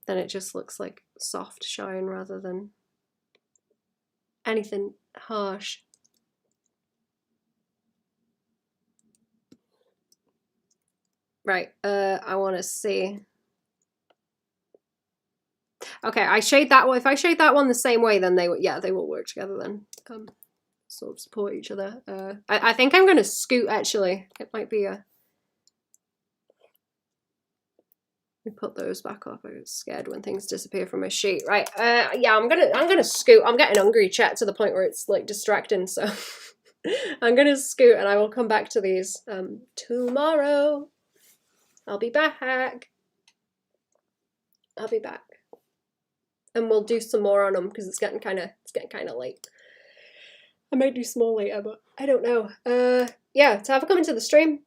Then it just looks like soft shine rather than anything harsh. Right, I want to see. Okay, I shade that one. If I shade that one the same way, then they will work together then. Sort of support each other. I think I'm gonna scoot actually. It might be a. We put those back up. I was scared when things disappear from my sheet. Right. Yeah, I'm gonna scoot. I'm getting hungry, chat, to the point where it's like distracting. So I'm gonna scoot, and I will come back to these tomorrow. I'll be back. I'll be back, and we'll do some more on them because it's getting kind of late. I might do some more later, but I don't know. Yeah, to have a come into the stream.